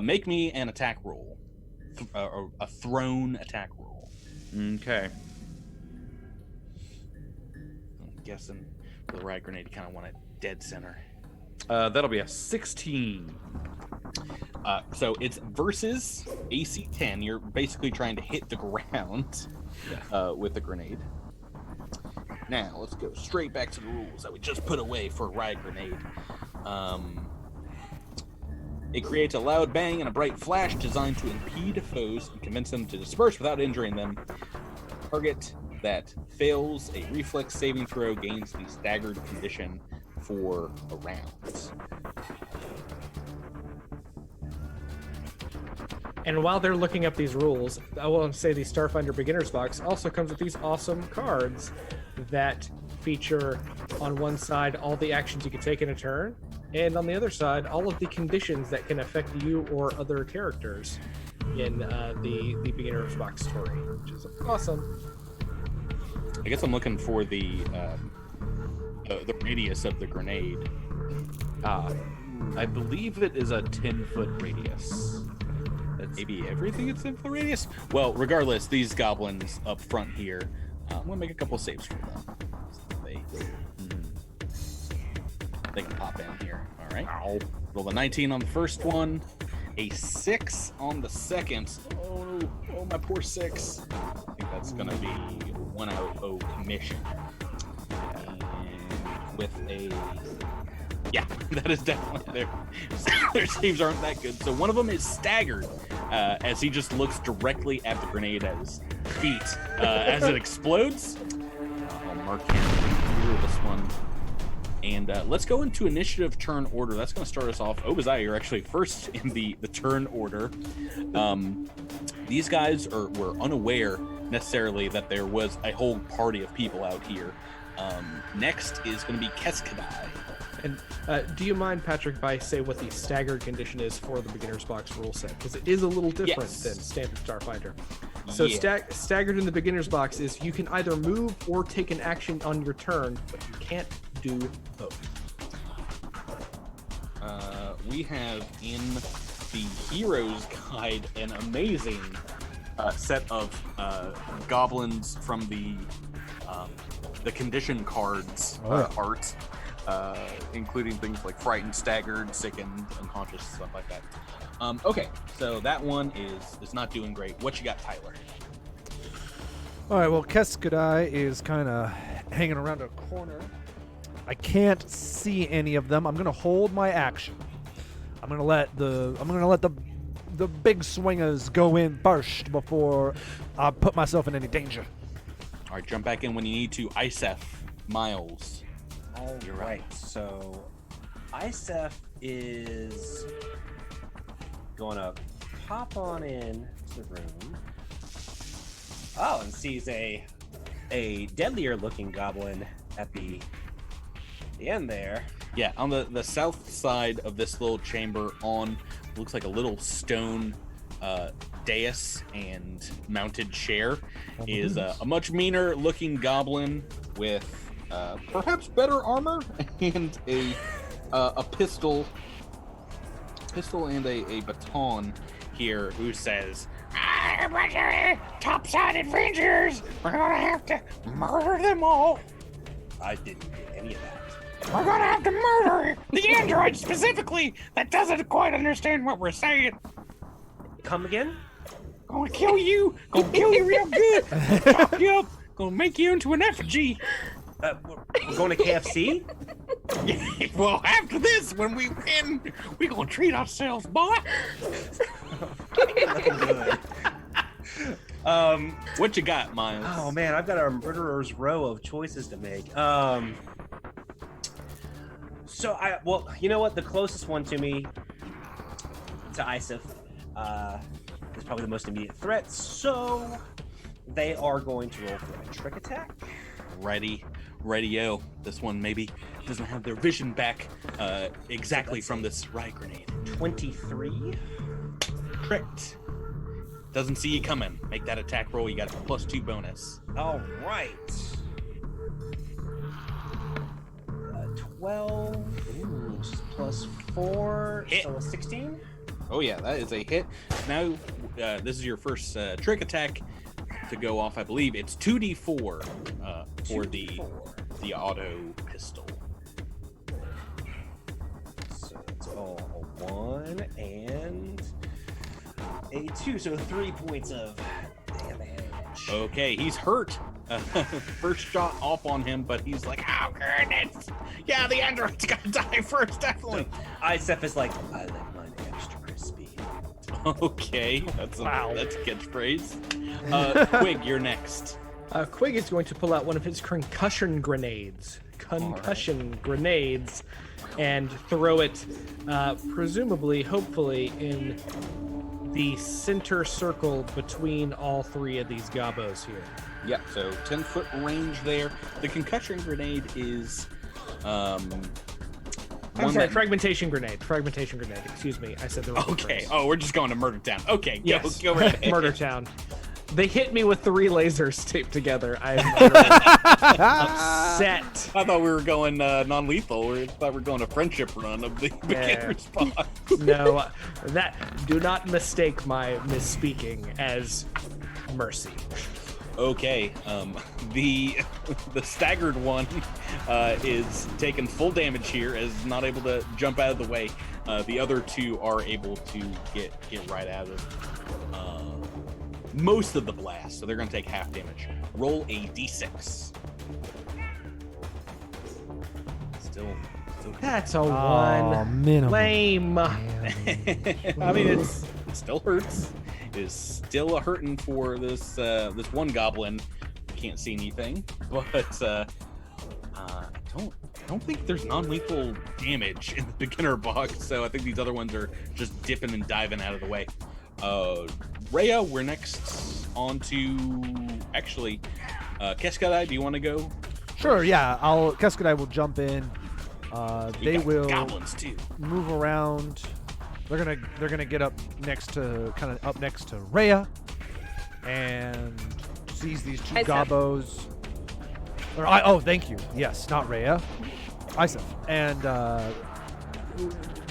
Make me an attack roll, a thrown attack roll. Okay. I'm guessing for the riot grenade, you kind of want it dead center. That'll be a 16. So it's versus AC 10. You're basically trying to hit the ground with the grenade. Now, let's go straight back to the rules that we just put away for a riot grenade. It creates a loud bang and a bright flash designed to impede foes and convince them to disperse without injuring them. Target that fails a reflex saving throw gains the staggered condition for a round. And while they're looking up these rules, I want to say the Starfinder Beginner's Box also comes with these awesome cards that feature on one side all the actions you can take in a turn, and on the other side all of the conditions that can affect you or other characters in the Beginner's Box story, which is awesome. I guess I'm looking for the radius of the grenade. I believe it is a 10-foot radius. That's maybe everything it's in for radius. Well, regardless, these goblins up front here, I'm gonna make a couple saves for them. So they can pop in here. All right. Roll a 19 on the first one, a 6 on the second. Oh, my poor 6. I think that's gonna be 1 out of 0 commission. And with a that is definitely their saves aren't that good. So one of them is staggered as he just looks directly at the grenade at his feet as it explodes. I'll mark him through this one. And let's go into initiative turn order. That's going to start us off. Obadiah, you're actually first in the turn order. These guys were unaware necessarily that there was a whole party of people out here. Next is going to be Keskadai. And do you mind, Patrick, if I say what the staggered condition is for the Beginner's Box rule set? Because it is a little different than standard Starfinder. So staggered in the Beginner's Box is you can either move or take an action on your turn, but you can't do both. We have in the Hero's Guide an amazing set of goblins from the condition cards art. Including things like frightened, staggered, sickened, unconscious, stuff like that. Okay, so that one is not doing great. What you got, Tyler? All right, well, Keskadai is kind of hanging around a corner. I can't see any of them. I'm gonna hold my action. I'm gonna let the big swingers go in first before I put myself in any danger. All right, jump back in when you need to. Isef, Miles. All right, so Isef is going to pop on in to the room. Oh, and sees a deadlier looking goblin at the end there. Yeah, on the south side of this little chamber on looks like a little stone dais and mounted chair is a much meaner looking goblin with perhaps better armor and a pistol pistol and a baton here who says, top-sided Rangers, we're gonna have to murder them all. I didn't get any of that. We're gonna have to murder the android specifically that doesn't quite understand what we're saying. Come again? Gonna kill you real good. Chop you up. Gonna make you into an effigy. We're going to KFC? Well, after this, when we win, we gonna treat ourselves, boy. Nothing good. What you got, Miles? Oh man, I've got a murderer's row of choices to make. Well, you know what? The closest one to me, to Isif, is probably the most immediate threat. So they are going to roll for a trick attack. Radio. This one maybe doesn't have their vision back exactly from this riot grenade. 23. Tricked. Doesn't see you coming. Make that attack roll. You got a +2 bonus. All right. 12. Ooh, +4. Hit. So 16. Oh yeah, that is a hit. Now, this is your first trick attack to go off. I believe it's 2d4 for 2d4. the auto pistol. So it's all 1 and a 2, so 3 points of damage. Okay, he's hurt. First shot off on him, but he's like, "Oh goodness! Yeah, the android's gotta die first, definitely." Isef is like, I like mine extra crispy. Okay, that's a catchphrase. Quig, you're next. Quig is going to pull out one of his concussion grenades. Grenades, and throw it, presumably, hopefully, in the center circle between all three of these gobos here. Yep, so 10-foot range there. The concussion grenade is fragmentation grenade. Excuse me, I said the wrong okay. phrase. Oh, we're just going to Murder Town. Okay, Yes. go right ahead. Murder Town. They hit me with 3 lasers taped together. I am upset. I thought we were going non-lethal. I thought we were going a friendship run of the beginner's box. No, do not mistake my misspeaking as mercy. Okay, the staggered one is taking full damage here, is not able to jump out of the way. The other 2 are able to get right out of most of the blast, so they're going to take half damage. Roll a d6. Still That's a 1. minimum. Lame. I mean, it still hurts. It is still a hurting for this one goblin. Can't see anything, but I don't think there's non-lethal damage in the beginner box. So I think these other ones are just dipping and diving out of the way. Rhea, we're next on to actually Keskadai. Do you want to go? Sure, yeah. Keskadai will jump in. They will goblins too. move around. They're gonna get up next to Rhea and seize these 2 gobos. Thank you. Yes, not Rhea. Isef. And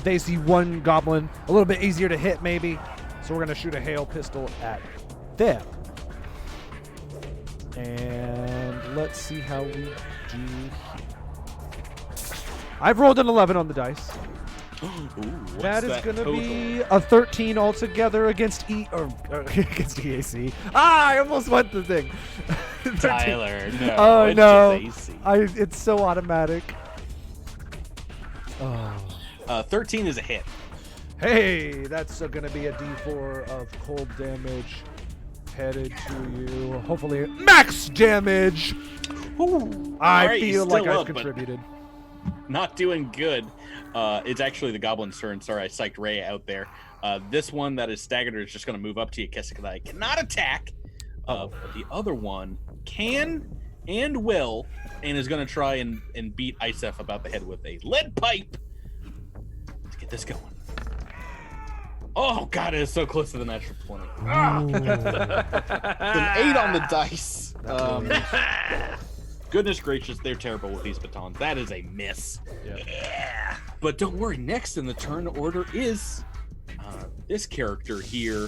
they see one goblin, a little bit easier to hit maybe. So we're gonna shoot a hail pistol at them. And let's see how we do here. I've rolled an 11 on the dice. Ooh, That is going to total? be a 13 altogether against against EAC. I almost went the thing. 13. Tyler. No. Oh it's no! just AC. It's so automatic. Oh. 13 is a hit. Hey, that's going to be a D4 of cold damage headed to you. Hopefully, max damage. Ooh. I Alright, feel he's like still I've up, but contributed. Not doing good. It's actually the goblin's turn. Sorry, I psyched Ray out there. This one that is staggered is just going to move up to you. Keskadai cannot attack. But the other one can and will, and is going to try and beat Isef about the head with a lead pipe. Let's get this going. Oh, God, it is so close to the natural 20. It's an 8 on the dice. Goodness gracious, they're terrible with these batons. That is a miss. Yeah. Yeah. But don't worry, next in the turn order is this character here,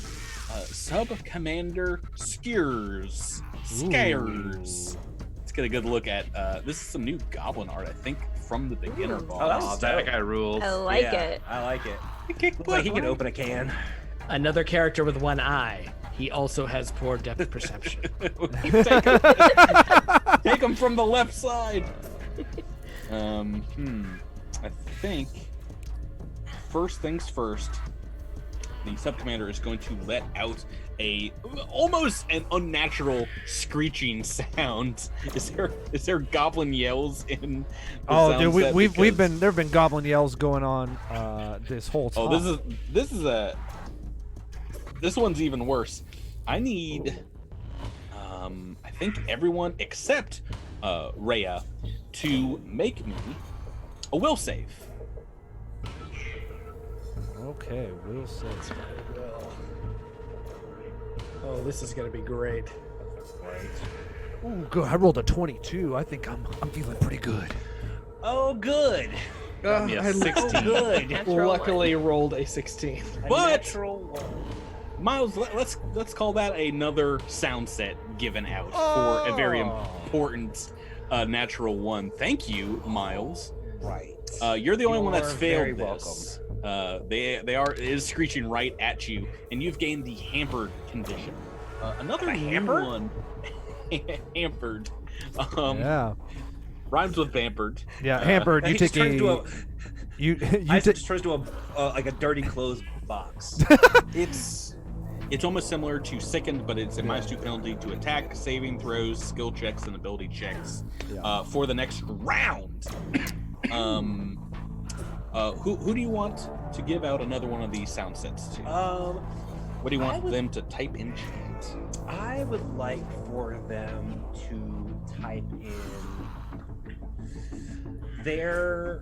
Sub Commander Scares. Let's get a good look at. This is some new Goblin art, I think, from the beginner boss. Oh, that's that dope. guy rules. I like Yeah, it. I like it. Looks like he can open a can. Another character with one eye. He also has poor depth perception. Take him from the left side. I think first things first. The sub commander is going to let out almost an unnatural screeching sound. Is there goblin yells in? The Oh, dude, sound set? we've been there've been goblin yells going on this whole time. Oh, this one's even worse. I need, I think everyone except Rhea to make me a will save. Okay, will save. Oh, this is gonna be great. Ooh, good. I rolled a 22. I think I'm feeling pretty good. Oh, good. Got me a 16. Good. Natural Luckily, rolled a 16. A But- natural one. Miles, let's call that another sound set given out for a very important natural one. Thank you, Miles. Right. You're the only one that's You're very failed this. It is screeching right at you, and you've gained the hampered condition. Another A new hamper? one. Hampered. Yeah, Rhymes with vampered. yeah. Hampered. I You think take it just turns a. to You I take. just turns to like a dirty clothes box. It's almost similar to Sickened, but it's a -2 penalty to attack, saving throws, skill checks, and ability checks for the next round. Who do you want to give out another one of these sound sets to? What do you want them to type in chat? I would like for them to type in Their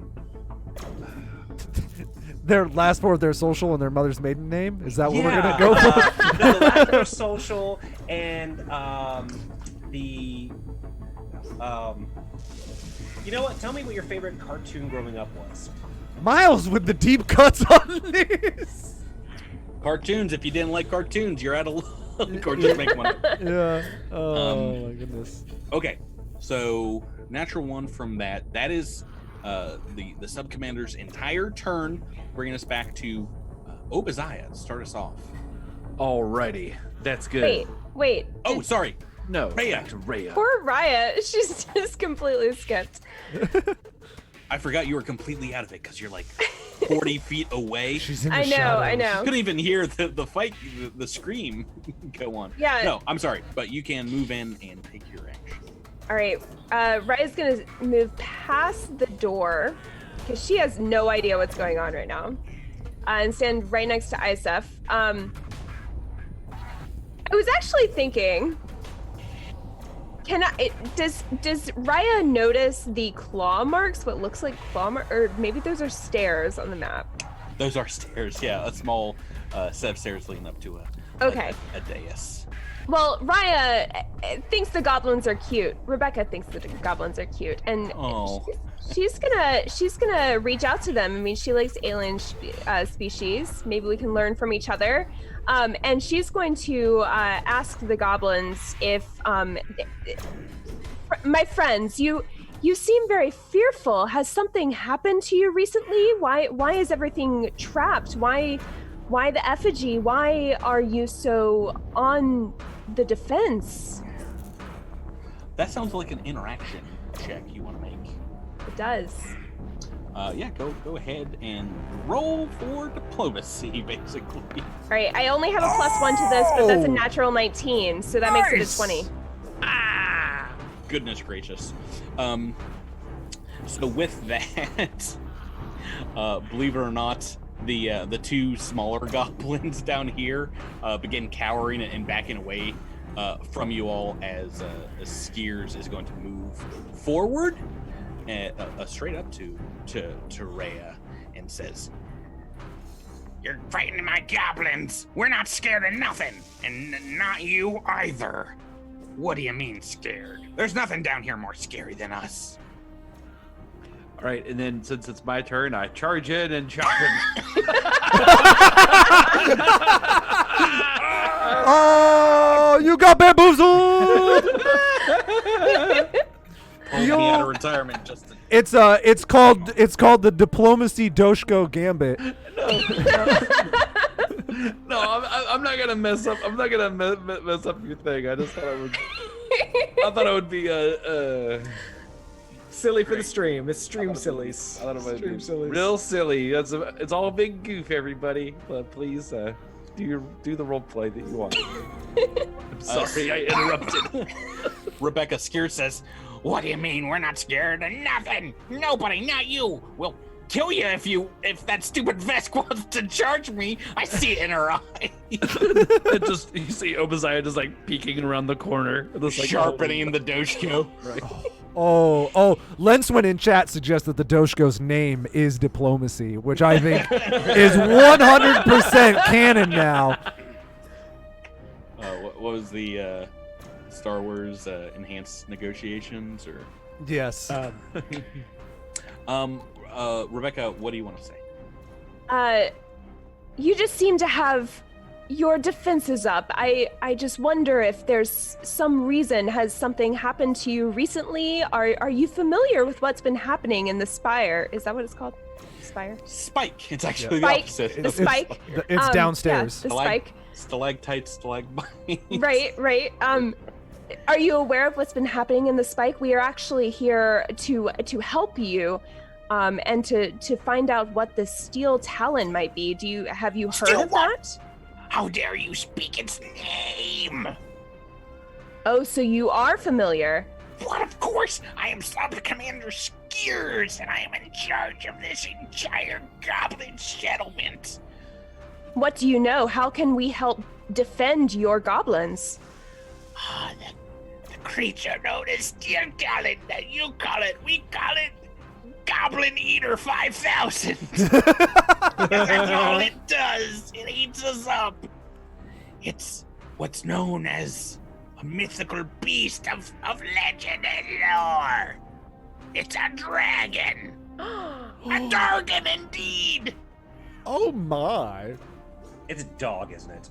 last four of their social and their mother's maiden name. Is that what we're gonna Yeah. go for? the last of their social and you know what? Tell me what your favorite cartoon growing up was. Miles with the deep cuts on this. Cartoons. If you didn't like cartoons, you're out of luck. Or just make one up. Yeah. Oh my goodness. Okay, so natural one from that. That is the sub commander's entire turn, bringing us back to Obadiah to start us off. Alrighty, that's good. Wait. Oh, sorry. No, Rhea. back to Rhea. Poor Raya. She's just completely skipped. I forgot you were completely out of it because you're like 40 feet away. She's in the I know. shadows. Couldn't even hear the fight, the scream go on. Yeah. No, I'm sorry, but you can move in and take your action. All right. Raya's gonna move past the door because she has no idea what's going on right now, and stand right next to Isef. I was actually thinking, does Raya notice the claw marks? What looks like claw marks, or maybe those are stairs on the map. Those are stairs, yeah, a small set of stairs leading up to a dais. Well, Raya thinks the goblins are cute. Rebecca thinks the goblins are cute, and she's gonna reach out to them. I mean, she likes alien species. Maybe we can learn from each other. And she's going to ask the goblins if, my friends, you seem very fearful. Has something happened to you recently? Why is everything trapped? Why the effigy? Why are you so on the defense? That sounds like an interaction check you want to make. It does. Yeah, go ahead and roll for diplomacy, basically. All right, I only have a +1 to this, but that's a natural 19, so that makes it a 20. Ah, goodness gracious. So with that, believe it or not, the two smaller goblins down here begin cowering and backing away from you all as Skiers is going to move forward straight up to Rhea and says, "You're fighting my goblins. We're not scared of nothing, and not you either." "What do you mean scared? There's nothing down here more scary than us." All right, and then since it's my turn, I charge in and chop him. Oh, you got bamboozled! Pulled me out of retirement just to... It's called the Diplomacy Doshko Gambit. No, I'm not gonna mess up. I'm not gonna mess up your thing. I just thought I would. I thought it would be Silly for the stream. It's stream sillies. I thought it would Stream be sillies. real silly. It's all a big goof, everybody. But please do the role play that you want. I'm sorry, I interrupted. Rebecca scared says, What do you mean we're not scared of nothing? Nobody, not you. We'll kill you if that stupid Vesk wants to charge me. I see it in her eye. You see Obadiah just like peeking around the corner, just like sharpening the Doshko. Right. Oh, Lenswin in chat suggests that the Doshko's name is Diplomacy, which I think is 100% canon now. What was the Star Wars enhanced negotiations or? Yes. Rebecca, what do you want to say? You just seem to have your defenses up. I just wonder if there's some reason. Has something happened to you recently? Are you familiar with what's been happening in the Spire? Is that what it's called? Spire? Spike. It's actually Spike. the opposite. The Spike. It's downstairs. Yeah, the Spike. Stalactites, stalagmites. Right. Are you aware of what's been happening in the Spike? We are actually here to help you, and to find out what the Steel Talon might be. Have you heard Steel of what? that? How dare you speak its name? Oh, so you are familiar. What, of course, I am Sub-Commander Skiers, and I am in charge of this entire goblin settlement. What do you know? How can we help defend your goblins? The creature known as Steel Talon, that you call it, we call it Goblin Eater 5000. That's all it does. It eats us up. It's what's known as a mythical beast of legend and lore. It's a dragon. A dragon indeed. Oh my. It's a dog, isn't it?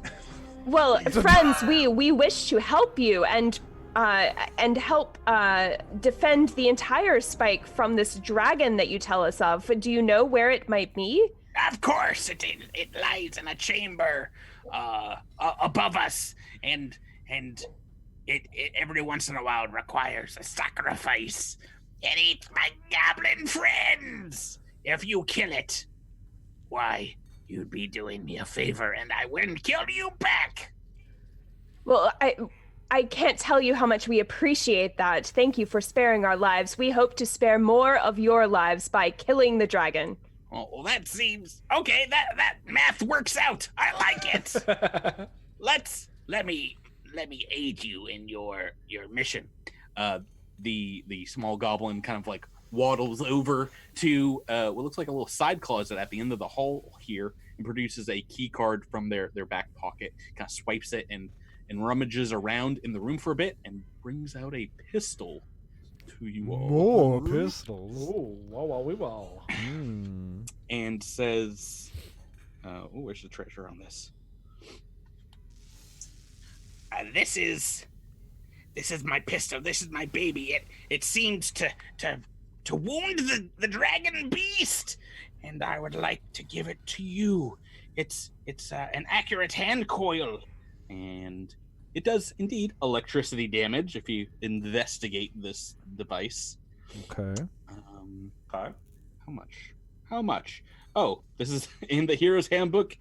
Well, friends, we wish to help you and help defend the entire Spike from this dragon that you tell us of. Do you know where it might be? Of course, it lies in a chamber above us, and it every once in a while requires a sacrifice. It eats my goblin friends. If you kill it, why, you'd be doing me a favor, and I wouldn't kill you back. Well, I can't tell you how much we appreciate that. Thank you for sparing our lives. We hope to spare more of your lives by killing the dragon. Well, that seems okay. That math works out. I like it. Let me aid you in your mission. The small goblin kind of like waddles over to what looks like a little side closet at the end of the hall here and produces a key card from their back pocket, kind of swipes it and rummages around in the room for a bit and brings out a pistol to you all. More pistols. Oh, wow. And says, where's the treasure on this? This is my pistol. This is my baby. It seems to wound the dragon beast, and I would like to give it to you. It's an accurate hand coil, and it does indeed electricity damage if you investigate this device. Okay. How much? Oh, this is in the Hero's Handbook,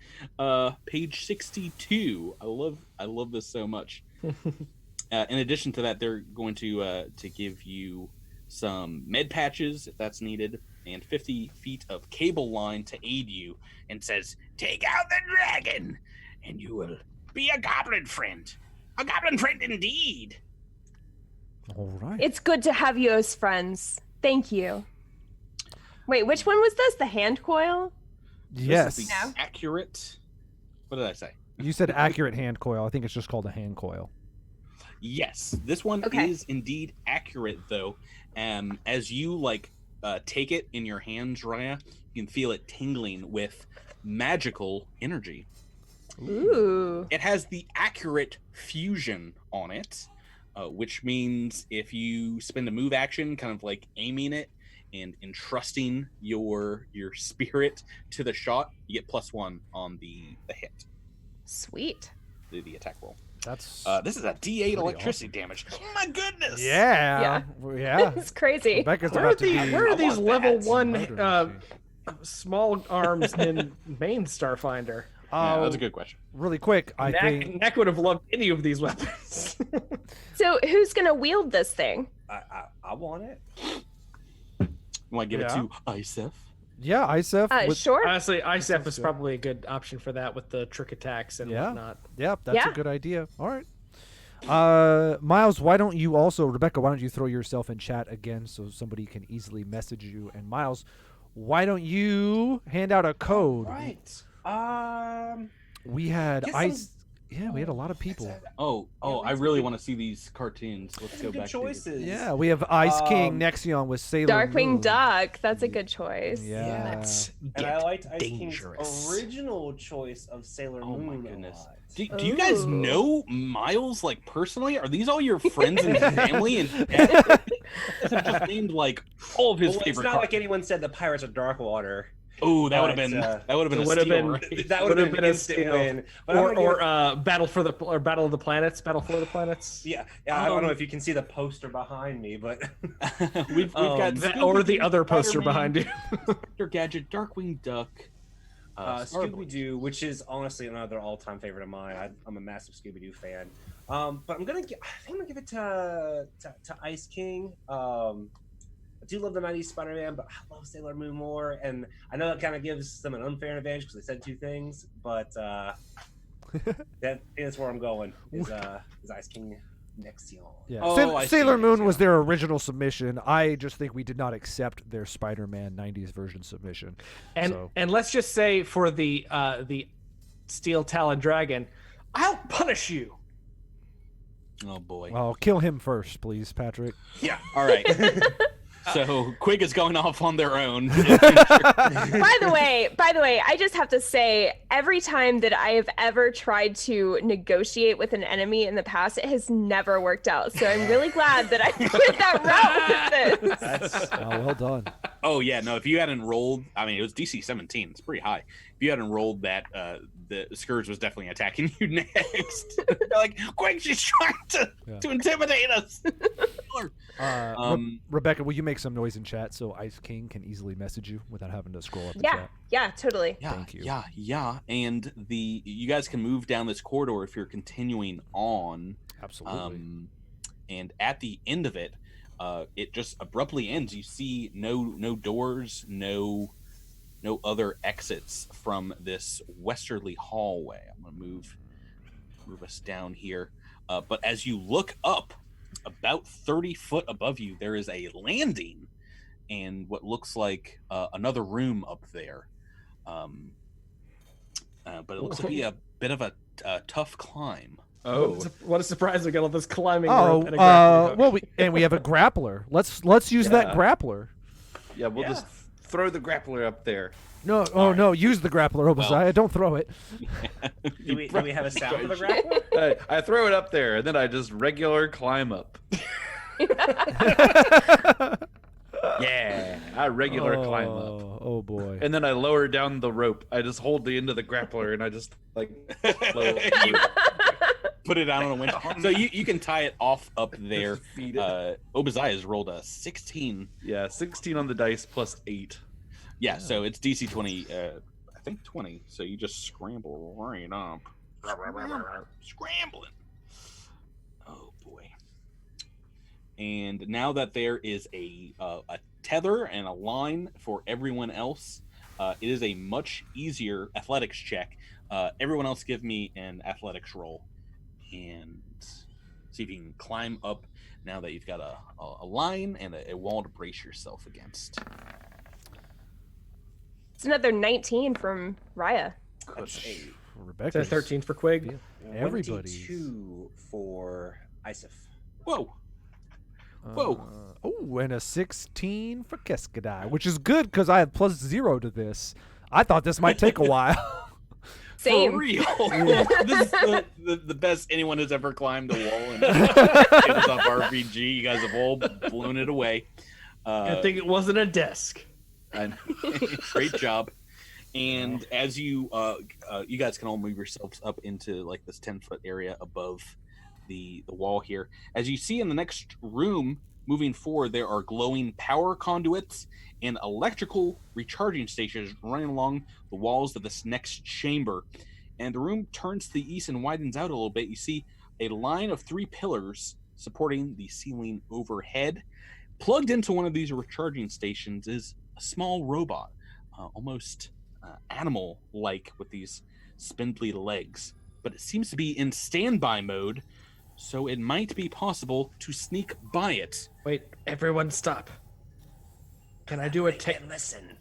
page 62. I love this so much. In addition to that, they're going to give you some med patches if that's needed, and 50 feet of cable line to aid you. And says, take out the dragon, and you will be a goblin friend. A goblin friend indeed. All right. It's good to have you as friends. Thank you. Wait, which one was this? The hand coil? Yes. This is the accurate. What did I say? You said accurate hand coil. I think it's just called a hand coil. Yes, this one Okay. is indeed accurate, though. As you take it in your hands, Raya, you can feel it tingling with magical energy. Ooh. It has the accurate fusion on it, which means if you spend a move action kind of like aiming it and entrusting your spirit to the shot, you get +1 on the hit, Sweet. the attack roll. That's This is a D8 electricity damage. Oh my goodness! yeah. It's crazy. Rebecca's Where are, about to be. where are these want level that. 1 murder machine. small arms in main Starfinder? Yeah, that's a good question. Really quick, I think. Neck would have loved any of these weapons. So who's gonna wield this thing? I want it. You want to give Yeah. it to Isef? Yeah, Isef. with- Sure. Honestly, ISEF sounds is good. probably a good option for that with the trick attacks and Yeah. whatnot. Yeah, that's a Yeah. good idea. All right. Miles, why don't you also, Rebecca, why don't you throw yourself in chat again so somebody can easily message you? And Miles, why don't you hand out a code? Right. We had Get ice. some- Yeah, we had a lot of people. Oh, I really want to see these cartoons. Let's go Some good back to choices. Yeah, we have Ice King Um, Nexion with Sailor Darkwing Moon. Duck. That's a good choice. Yeah. Let's And I get liked Ice dangerous. King's original choice of Sailor Oh my Moon. goodness. A lot. Do you guys Ooh. know Miles like personally? Are these all your friends and family? And have just named like all of his Well, it's favorite not cards. like anyone said the Pirates of Darkwater. Oh, that would have but, been uh, that would have been it a would have steal, been- right? That would have been an instant steal. win. But I'm Or, gonna give it- Battle of the Planets. Battle for the Planets. yeah, I don't know if you can see the poster behind me, but we've got Or the other poster Spider-Man, behind you. Dr. Gadget, Darkwing Duck, Scooby Doo, which is honestly another all-time favorite of mine. I'm a massive Scooby Doo fan. But I think I'm gonna give it to Ice King. I do love the 90s Spider-Man, but I love Sailor Moon more. And I know that kind of gives them an unfair advantage because they said two things, but that is where I'm going. Is Ice King Nexion. Yeah. Oh, I see. Sailor Moon was their original submission. I just think we did not accept their Spider-Man 90s version submission. And So- and let's just say for the Steel Talon Dragon, I'll punish you. Oh boy. Well, kill him first, please, Patrick. Yeah. All right. So Quig is going off on their own. By the way, I just have to say, every time that I have ever tried to negotiate with an enemy in the past, it has never worked out. So I'm really glad that I went that route with this. Oh, well done. Oh yeah, no. If you hadn't rolled, I mean, it was DC 17. It's pretty high. If you hadn't rolled that, the Scourge was definitely attacking you next. They're like, quick, she's trying to intimidate us. Rebecca, will you make some noise in chat so Ice King can easily message you without having to scroll up the chat? Yeah, totally. Yeah, Thank you. Yeah. And you guys can move down this corridor if you're continuing on. Absolutely. And at the end of it, it just abruptly ends. You see no doors, no other exits from this westerly hallway. I'm gonna move us down here. But as you look up, about 30 foot above you, there is a landing and what looks like another room up there. But it looks to be a bit of a tough climb. Oh, What a surprise! We got all this climbing Oh, rope and a grappling hook. well, we have a grappler. Let's use that Yeah. grappler. yeah. We'll just throw the grappler up there. No, no, use the grappler, Obadiah. Don't throw it. Do we have a sound for the grappler? I throw it up there, and then I just regular climb up. Yeah, I regular climb up, Oh boy. and then I lower down the rope. I just hold the end of the grappler, and I just like lower. Put it out on a winch. So you can tie it off up there. Feed it. Obadiah has rolled a 16. Yeah, 16 on the dice plus 8. Yeah, so it's DC 20, I think 20. So you just scramble right up. Scrambling. Oh boy. And now that there is a tether and a line for everyone else, it is a much easier athletics check. Everyone else give me an athletics roll and see if you can climb up now that you've got a line and a wall to brace yourself against. It's another 19 from Raya. Rebecca. It's a 13 for Quig. Everybody. 22 for Isef. Whoa. Whoa. Oh, and a 16 for Keskadai, which is good because I have +0 to this. I thought this might take a while. Same. For real. This is the best anyone has ever climbed a wall in Tabletop RPG. You guys have all blown it away. I think it wasn't a desk. Great job. And as you you guys can all move yourselves up into like this 10-foot area above the wall here. As you see in the next room, moving forward, there are glowing power conduits and electrical recharging stations running along the walls of this next chamber. And the room turns to the east and widens out a little bit. You see a line of 3 pillars supporting the ceiling overhead. Plugged into one of these recharging stations is a small robot, almost animal-like with these spindly legs. But it seems to be in standby mode, so it might be possible to sneak by it. Wait, everyone stop. Can I do a Listen.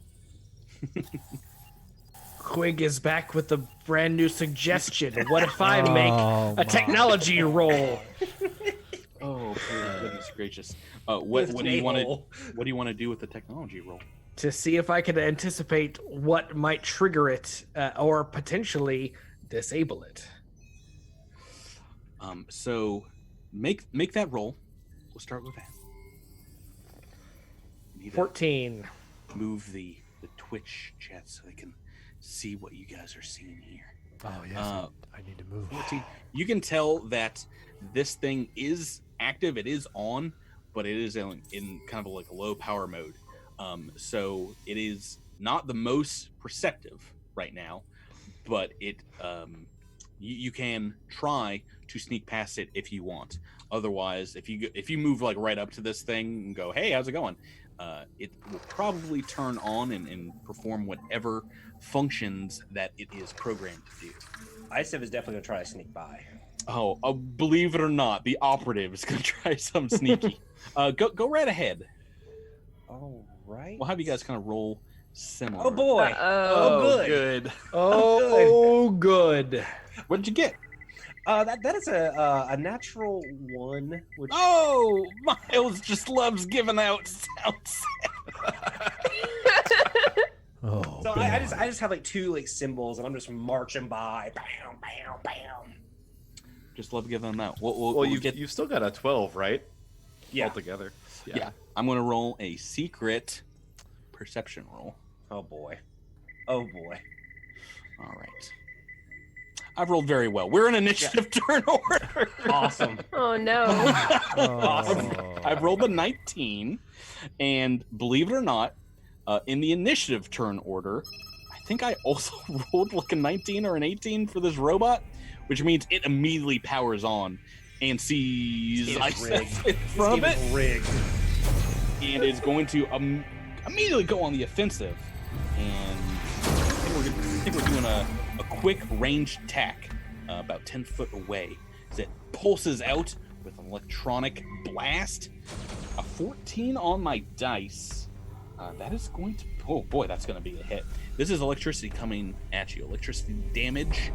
Quig is back with a brand new suggestion. What if I Oh, make a technology roll? Oh, goodness gracious! What do you want to? What do you want to do with the technology roll? To see if I can anticipate what might trigger it or potentially disable it. So make that roll. We'll start with that. Need to 14. move the Twitch chat so they can see what you guys are seeing here. Oh, yes. I need to move. 14. You can tell that this thing is active. It is on, but it is in kind of like a low power mode. So it is not the most perceptive right now, but it you can try to sneak past it if you want. Otherwise, if you move like right up to this thing and go, "Hey, how's it going?" It will probably turn on and perform whatever functions that it is programmed to do. Isif is definitely gonna try to sneak by. Oh, believe it or not, the operative is gonna try some sneaky. Go right ahead. All right. We'll have you guys kind of roll similar. Oh boy. Uh-oh. Good. Oh, good. What did you get? That is a natural 1. Which Oh, Miles just loves giving out sounds. Oh, so I just have like 2 like symbols, and I'm just marching by. Bam, bam, bam. Just love giving them out. Well, you've still got a 12, right? Yeah. Altogether. Yeah. I'm gonna roll a secret perception roll. Oh boy. Oh boy. All right. I've rolled very well. We're in initiative turn order. Awesome. Oh no. Awesome. I've rolled a 19, and believe it or not, in the initiative turn order, I think I also rolled like a 19 or an 18 for this robot, which means it immediately powers on and sees It's in front of it, rigged. and is going to immediately go on the offensive. And I think we're doing a quick ranged attack about 10 foot away as it pulses out with an electronic blast. A 14 on my dice. That is going to... Oh boy, that's going to be a hit. This is electricity coming at you. Electricity damage,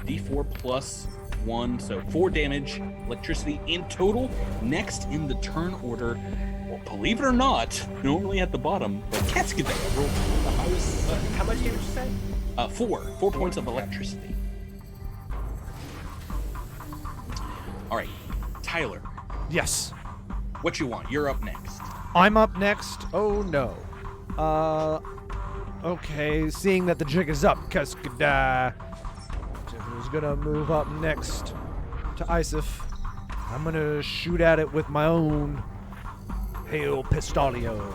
D4 plus 1, so 4 damage, electricity in total. Next in the turn order, well, believe it or not, normally at the bottom, but Keskadai rolled the highest. How much damage you said? 4 points of electricity. All right, Tyler, yes. what you want? You're up next. I'm up next. Oh no. Okay. Seeing that the jig is up, Keskadai. Who's gonna move up next to Isif? I'm gonna shoot at it with my own Hail Pistolio.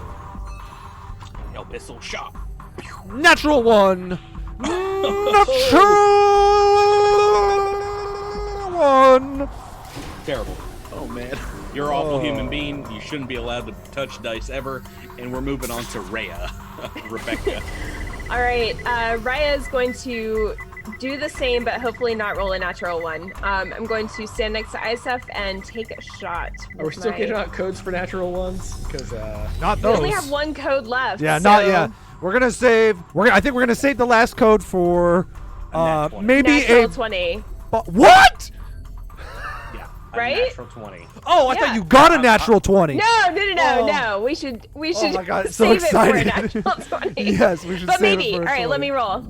No pistol shot. Natural 1. Natural 1. Terrible. Oh man. You're an awful human being. You shouldn't be allowed to touch dice ever. And we're moving on to Rhea. Rebecca. All right, Raya is going to do the same, but hopefully not roll a natural 1. I'm going to stand next to Isef and take a shot. Are we still getting out codes for natural ones? Because Not We those. only have 1 code left. Yeah, so... not yet. We're gonna save. I think we're gonna save the last code for nat 20. maybe Natural a. 20. What? Yeah. right? Natural 20. Oh, I thought you got a natural 20. No. We should Oh my God, so save it for a excited. natural 20. Yes, we should But save maybe. it for a All right, let 20. me roll.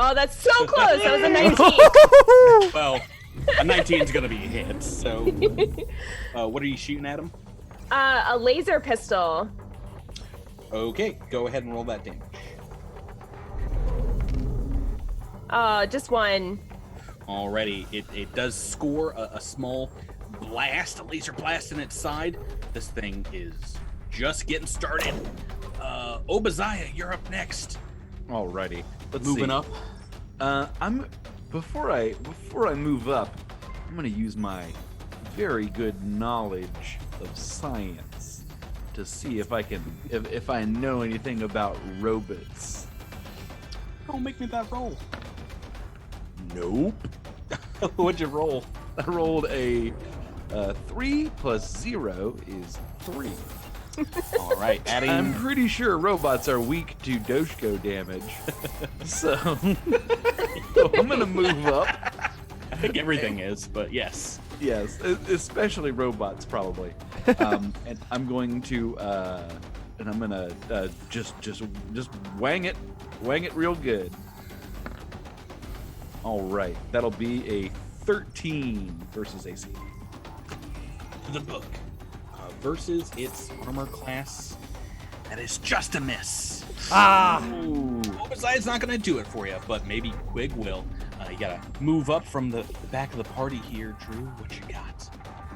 Oh, that's so close. That was a 19. Well, a 19 is gonna be a hit. So, what are you shooting at him? A laser pistol. Okay, go ahead and roll that damage. Just one. Alrighty, it does score a small blast, a laser blast in its side. This thing is just getting started. Obadiah, you're up next. Alrighty. Let's Moving see. up. Before I move up, I'm gonna use my very good knowledge of science to see if I know anything about robots. Don't make me that roll. Nope. What'd you roll? I rolled a 3 plus 0 is 3. All right, adding. I'm pretty sure robots are weak to Doshko damage. so I'm gonna move up. I think everything is, but yes. Yes, especially robots probably. And I'm going to just wang it real good. All right, that'll be a 13 versus AC. The book versus its armor class. That is just a miss. Ooh. Obadiah's not going to do it for you, but maybe Quig will. You got to move up from the back of the party here, Drew. What you got?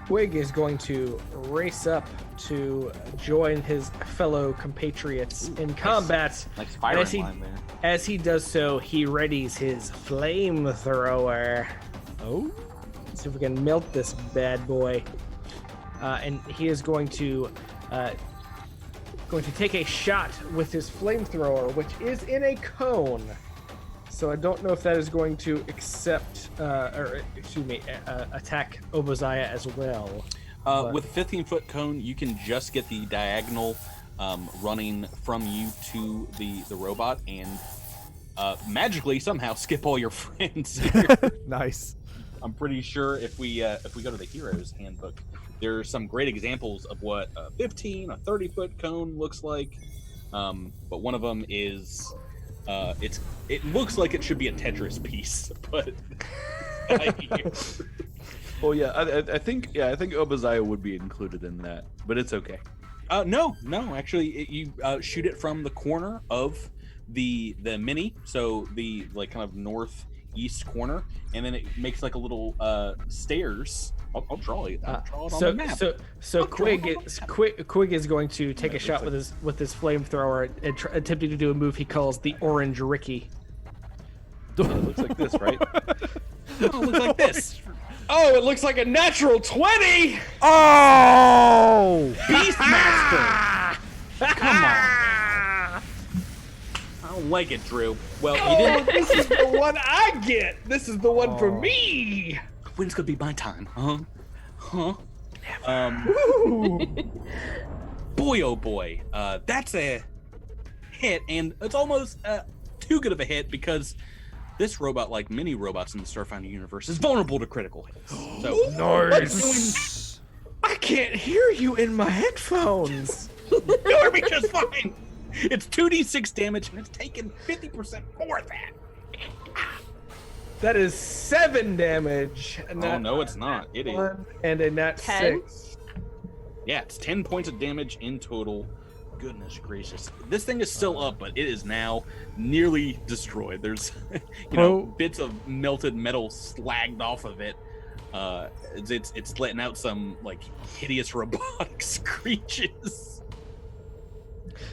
Quig is going to race up to join his fellow compatriots in combat. Nice And firing line there. as he does so, he readies his flamethrower. Oh. See if we can melt this bad boy. And he is going to take a shot with his flamethrower, which is in a cone. So I don't know if that is going to attack Obadiah as well. With a 15-foot cone, you can just get the diagonal running from you to the robot and magically somehow skip all your friends. Nice. I'm pretty sure if we go to the Heroes Handbook, there are some great examples of what a 15, a 30-foot cone looks like. But one of them is it looks like it should be a Tetris piece, but Well, yeah, I think Obadiah would be included in that, but it's okay. no, actually, you shoot it from the corner of the mini, so the like kind of northeast corner, and then it makes like a little stairs. I'll draw it. I'll draw it on the map. So Quig is going to take a shot with his flamethrower and attempting to do a move he calls the Orange Ricky. It looks like this, right? It looks like this. Oh, it looks like a natural 20! Oh! Beastmaster! Come on. I don't like it, Drew. Well, you didn't. This is the one I get! This is the one for me! When's gonna be my time? Huh? Boy, oh boy. That's a hit, and it's almost too good of a hit because this robot, like many robots in the Starfinder universe, is vulnerable to critical hits. So, Nice. I can't hear you in my headphones! you're just fine. It's 2d6 damage, and it's taken 50% more of that. That is 7 damage. Oh, no, it's not. It is. And a nat 10? 6. Yeah, it's 10 points of damage in total. Goodness gracious. This thing is still up, but it is now nearly destroyed. There's, bits of melted metal slagged off of it. It's letting out some, like, hideous robotic screeches.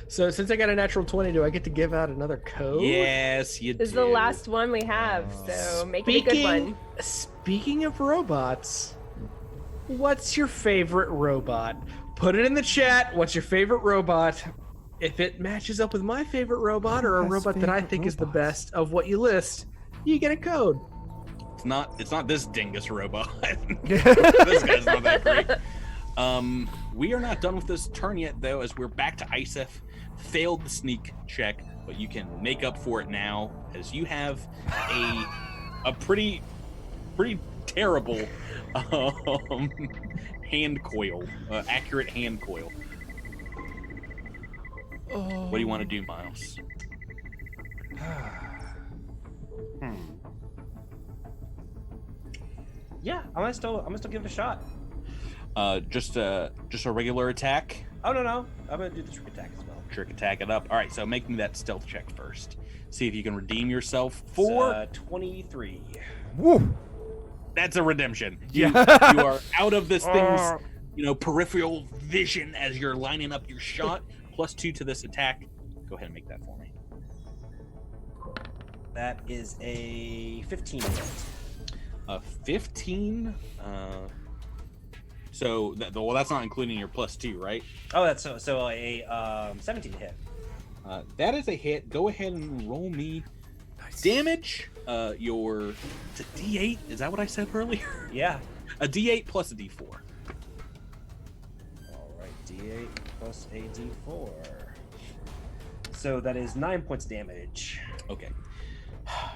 So since I got a natural 20, do I get to give out another code? Yes, you do. This is the last one we have, so make it a good one. Speaking of robots, what's your favorite robot? Put it in the chat. What's your favorite robot? If it matches up with my favorite robot or a Best robot that I think is the favorite best of what you list, you get a code. It's not this dingus robot. This guy's not that great. We are not done with this turn yet, though, as we're back to Isef. Failed the sneak check, but you can make up for it now, as you have a pretty terrible hand coil, accurate hand coil. What do you want to do, Miles? Yeah, I'm gonna still give it a shot. Just a regular attack. Oh no, I'm gonna do the trick attack as well. Trick attack it up. All right, so make me that stealth check first. See if you can redeem yourself for 23. Woo! That's a redemption. You are out of this thing's, peripheral vision as you're lining up your shot. +2 to this attack. Go ahead and make that for me. That is a 15 hit. 15. So that's not including your +2, right? Oh, that's so a 17 hit. That is a hit. Go ahead and roll me damage. It's a D8. Is that what I said earlier? Yeah. A D8 plus a D4. All right, D8 plus a D4. So that is 9 points damage. Okay.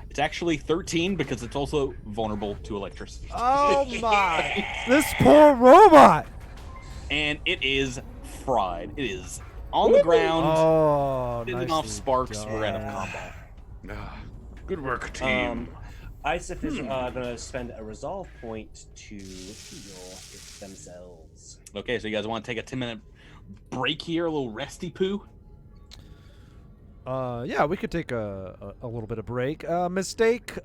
It's actually 13 because it's also vulnerable to electricity. Oh my! This poor robot. And it is fried. It is on the ground. Oh, Sending off sparks. We're out of combat. Good work, team. Isif is gonna spend a resolve point to heal themselves. Okay, so you guys want to take a 10-minute break here, a little resty poo? Yeah, we could take a little bit of break. Mistake.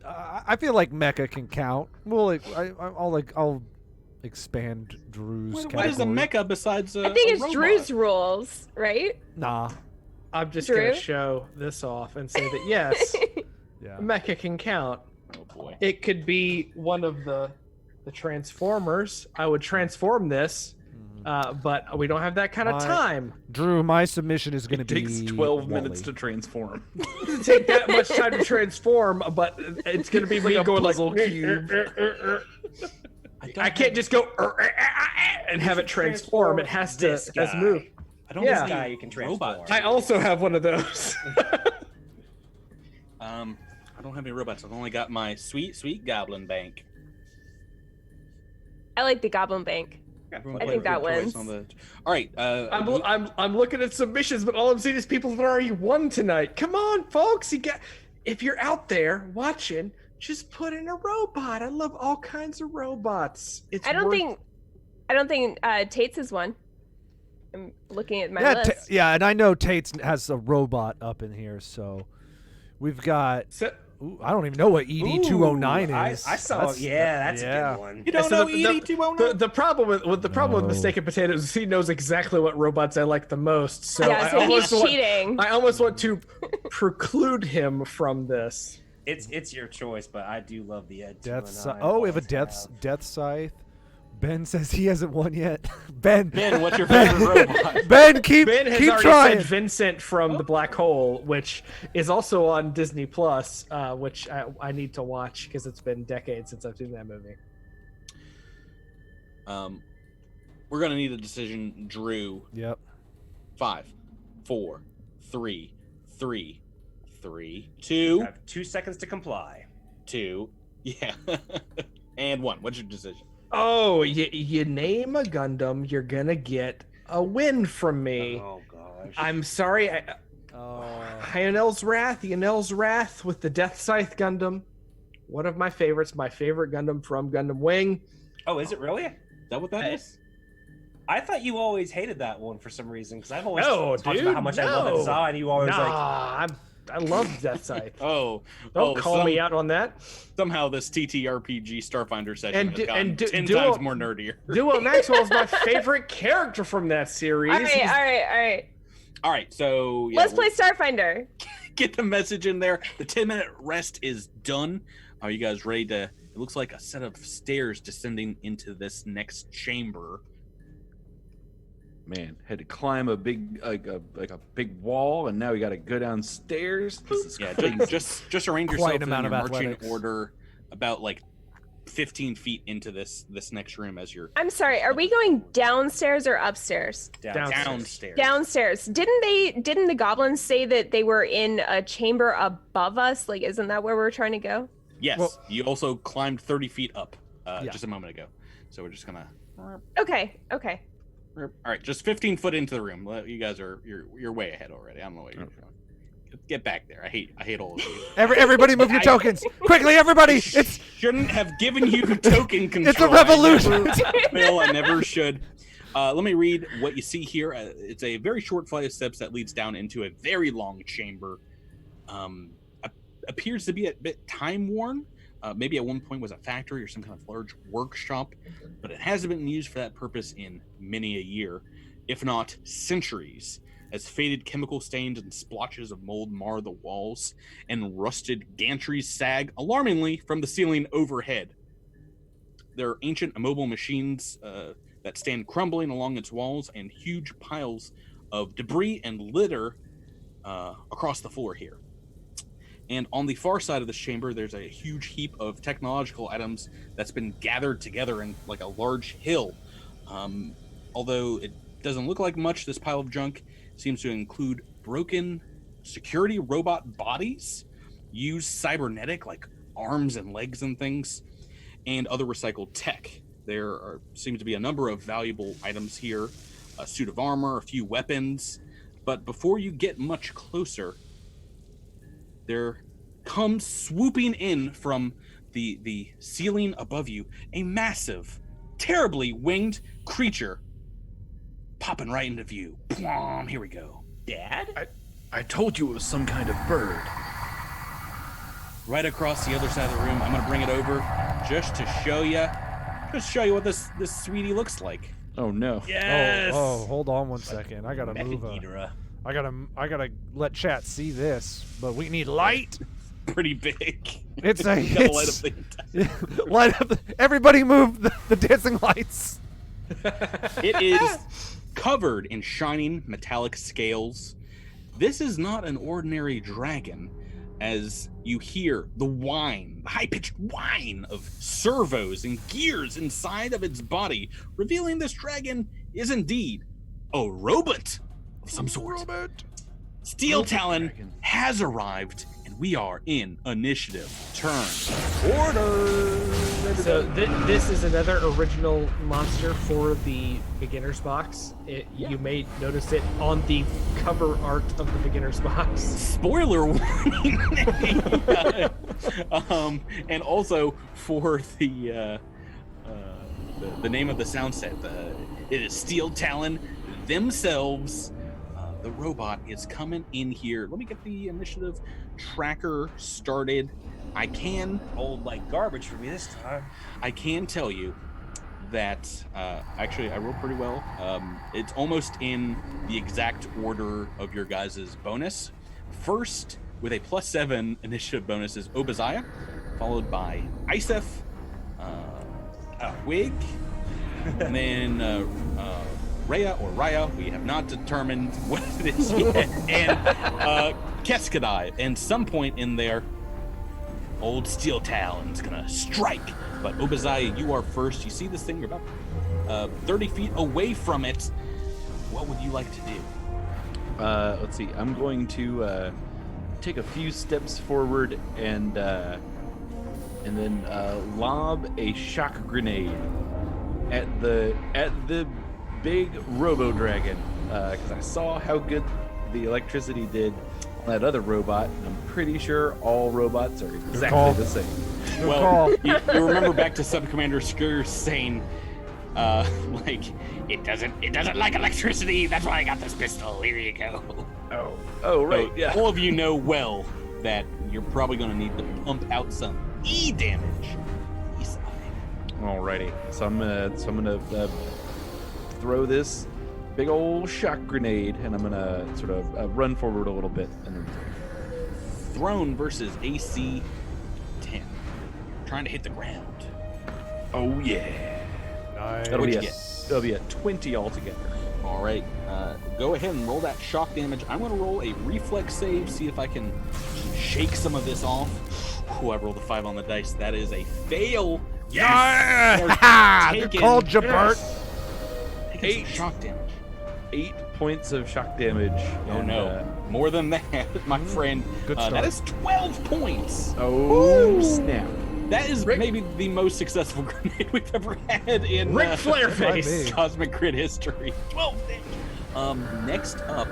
I feel like mecha can count. Well, I'll expand Drew's. What is a mecha besides a I think it's robot? Drew's rules, right? Nah. I'm just Drew? gonna show this off and say that yes, Yeah. mecha can count. Oh boy. It could be one of the Transformers. I would transform this, but we don't have that kind of time. Drew, my submission is going It to be. takes 12 minutes Wally. to transform. It doesn't take that much time to transform, but it's gonna be me like a going puzzle like cube. I can't just go and have it transform. It has to this guy. move. I don't Yeah. have Guy any you can transform. robots. I also have one of those. I don't have any robots. I've only got my sweet goblin bank. I like the Goblin Bank. Everyone I play think that with toys wins. All right. I'm looking at submissions, but all I'm seeing is people that already won tonight. Come on, folks! If you're out there watching, just put in a robot. I love all kinds of robots. I don't think Tate's is one. I'm looking at my Yeah, list. and I know Tate's has a robot up in here, so we've got. Ooh, I don't even know what ED209 is. I saw. That's a yeah. good one. You don't know ED209? The problem with No. Mistaken Potatoes is he knows exactly what robots I like the most. So Yeah, so he's cheating. I almost want to preclude him from this. It's your choice, but I do love the Ed. We have a death scythe. Ben says he hasn't won yet. Ben, what's your favorite robot? Ben, keep Ben has already trying. said Vincent from The Black Hole, which is also on Disney Plus, which I need to watch because it's been decades since I've seen that movie. We're gonna need a decision, Drew. Yep. 5, 4, 3, 2, You have 2 seconds to comply. 2, yeah, and 1. What's your decision? Oh, you name a Gundam, you're gonna get a win from me. Oh gosh. I'm sorry. Yonel's Wrath with the Death Scythe Gundam. One of my favorites. My favorite Gundam from Gundam Wing. Oh, is it really? Is that what that is? I thought you always hated that one for some reason because I've always No, talked dude, about how much I love no. it, Zah, and you always I love Death Scythe. Oh, Don't call me out on that. Somehow this TTRPG Starfinder session And has gotten 10 Duo- times more nerdier. Duo Maxwell is my favorite character from that series. All right. All right, so yeah, Let's play Starfinder. get the message in there. The 10-minute rest is done. Are you guys ready to? It looks like a set of stairs descending into this next chamber. Man, had to climb a big a big wall, and now we got to go downstairs. This is Yeah, crazy. just arrange Quite yourself an in amount your of marching athletics. order, about like 15 feet into this next room as you're I'm sorry. Are we going downstairs or upstairs? downstairs. Downstairs. Didn't the goblins say that they were in a chamber above us? Like, isn't that where we're trying to go? Yes. Well- You also climbed 30 feet up Yeah. just a moment ago. So we're just gonna. Okay. All right, just 15 foot into the room. You guys you're way ahead already. I don't know what you're doing. Get back there. I hate all of you. Everybody move your tokens quickly. Everybody, it's Shouldn't have given you token control. it's a revolution. Bill, I never should. Let me read what you see here. It's a very short flight of steps that leads down into a very long chamber. Appears to be a bit time worn. Maybe at one point was a factory or some kind of large workshop, but it hasn't been used for that purpose in many a year, if not centuries, as faded chemical stains and splotches of mold mar the walls, and rusted gantries sag alarmingly from the ceiling overhead. There are ancient immobile machines that stand crumbling along its walls, and huge piles of debris and litter across the floor here. And on the far side of this chamber, there's a huge heap of technological items that's been gathered together in like a large hill. Although it doesn't look like much, this pile of junk seems to include broken security robot bodies, used cybernetic like arms and legs and things, and other recycled tech. There seems to be a number of valuable items here, a suit of armor, a few weapons. But before you get much closer, there comes swooping in from the ceiling above you a massive, terribly winged creature popping right into view. Plum, here we go. Dad? I told you it was some kind of bird. Right across the other side of the room, I'm gonna bring it over just to show you what this sweetie looks like. Oh no. Yes. Oh, hold on one second. I gotta move. Ghidorah. I gotta let chat see this, but we need light. Pretty big. It's a You gotta light up the light up. Everybody move the dancing lights. It is covered in shining metallic scales. This is not an ordinary dragon, as you hear the whine, the high-pitched whine of servos and gears inside of its body, revealing this dragon is indeed a robot of some sort. Steel Talon has arrived, and we are in initiative turn. Order! So this is another original monster for the beginner's box. You may notice it on the cover art of the beginner's box. Spoiler warning! And also for the name of the sound set, it is Steel Talon themselves. The robot is coming in here. Let me get the initiative tracker started. I can Old like garbage for me this time. I can tell you that actually I rolled pretty well. It's almost in the exact order of your guys' bonus. First, with a +7 initiative bonus, is Obadiah, followed by Isef, Wig, and then Raya, we have not determined what it is yet, and Keskadai. And some point in there, old Steel Talon's gonna strike. But Obadiah, you are first. You see this thing? You're about 30 feet away from it. What would you like to do? Let's see. I'm going to take a few steps forward and then lob a shock grenade at the big Robo Dragon, because I saw how good the electricity did on that other robot, and I'm pretty sure all robots are exactly the same. Well, you remember back to Sub Commander Skur saying, It doesn't like electricity. That's why I got this pistol. Here you go. Oh, right, so yeah. all of you know well that you're probably going to need to pump out some E damage. E side. Alrighty, so I'm gonna throw this big old shock grenade, and I'm gonna sort of run forward a little bit, and then Thrown versus AC 10. Trying to hit the ground. oh yeah, Nice. that'll be a 20 altogether. All right, go ahead and roll that shock damage. I'm going to roll a reflex save, see if I can shake some of this off. Ooh, I rolled a 5 on the dice. That is a fail. Yes! Good call, Jabert. Taking some shock damage. 8 points of shock damage. Oh and, no, more than that, my friend. Good That start. is 12 points. Oh snap! That is maybe the most successful grenade we've ever had in Ric Flair face. me. Cosmic Crit history. 12 damage. Next up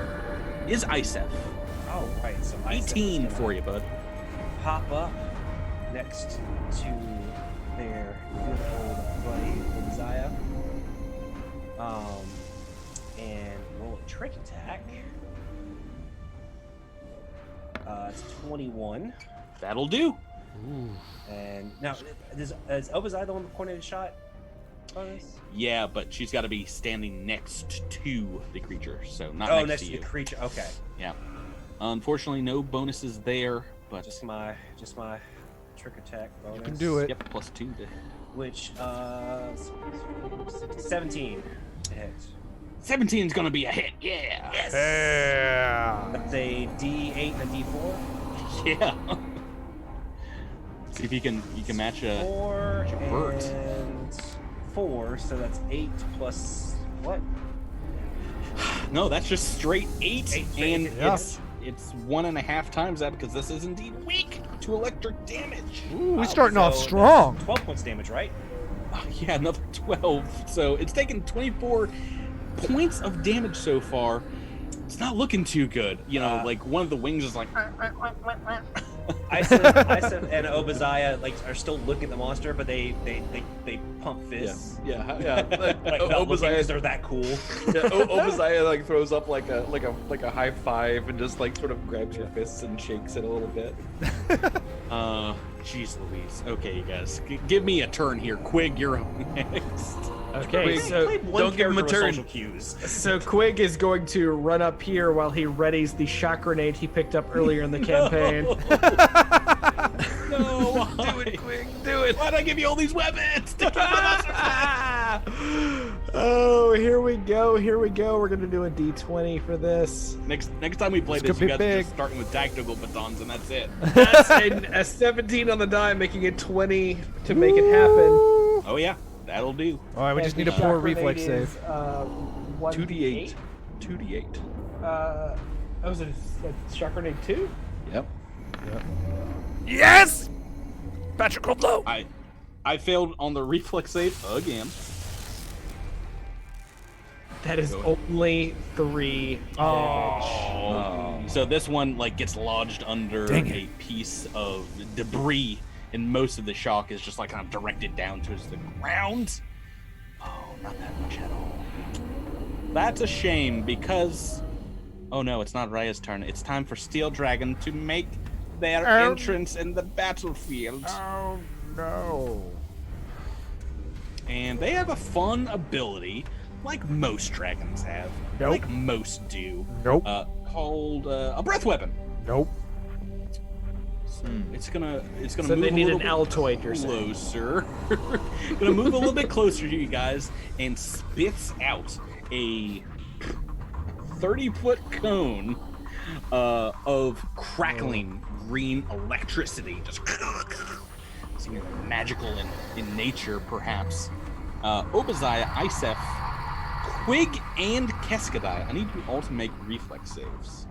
is Isef. Oh, right. So Isef is 18 gonna for you, bud. Pop up next to their good old buddy Obadiah. And roll a trick attack. It's 21. That'll do. And now, is Obadiah the one with coordinated shot bonus? Yeah, but she's got to be standing next to the creature, so not Oh, next next to to you. the creature. Okay. Yeah. Unfortunately, no bonuses there, but Just my trick attack bonus. You can do it. yep, +2 to Which 17 to hit. 17 is gonna be a hit. Yeah. Yeah. That's a D8 and a D4. Yeah. See if you can match a 4 Jabert. and 4, so that's 8 plus what? No, that's just straight 8, Eight, and yeah. it's 1.5 times that because this is indeed weak to electric damage. Ooh, we're starting off So strong. that's 12 points damage, right? Yeah, another 12. So it's taken 24 points of damage so far. It's not looking too good. You know, like one of the wings is like. Isef and Obadiah are still looking at the monster, but they pump Yeah, fists. yeah. Like not looking 'cause they're that cool. Obadiah throws up like a high five and just sort of grabs your fists and shakes it a little bit. Jeez Louise. Okay, you guys, give me a turn here. Quig, you're up next. Okay, Quig, so Played one don't give him a character with turn. social cues. so Quig is going to run up here while he readies the shock grenade he picked up earlier in the campaign. No, Do it, Quig, do it. Why'd I give you all these weapons? To kill the monster? Oh, here we go. We're gonna do a D20 for this. Next time we play This this, could you be guys are big. just starting with tactical batons, and that's it. That's a 17 on the die, making it 20 to make it happen. Oh yeah, that'll do. All right, we just And need a the poor shock reflex grenade save. is, 2d8. 2d8. Was it a shock grenade 2? Yep. Yes. Patrick rolled low. I failed on the reflex save again. That is Go ahead. only 3 damage. Oh. So this one gets lodged under Dang it. a piece of debris, and most of the shock is just kind of directed down towards the ground. Oh, not that much at all. That's a shame because. Oh no, it's not Raya's turn. It's time for Steel Dragon to make their entrance in the battlefield. Oh no. And they have a fun ability, like most dragons have. Nope. Like most do. Nope. Called a breath weapon. Nope. It's gonna So move they a need little an bit Altoid, you're saying. closer. Gonna move a little bit closer to you guys and spits out a 30-foot cone of crackling green electricity. Just something magical in nature, perhaps. Obadiah, Isef, Quig, and Keskadai. I need you all to make reflex saves.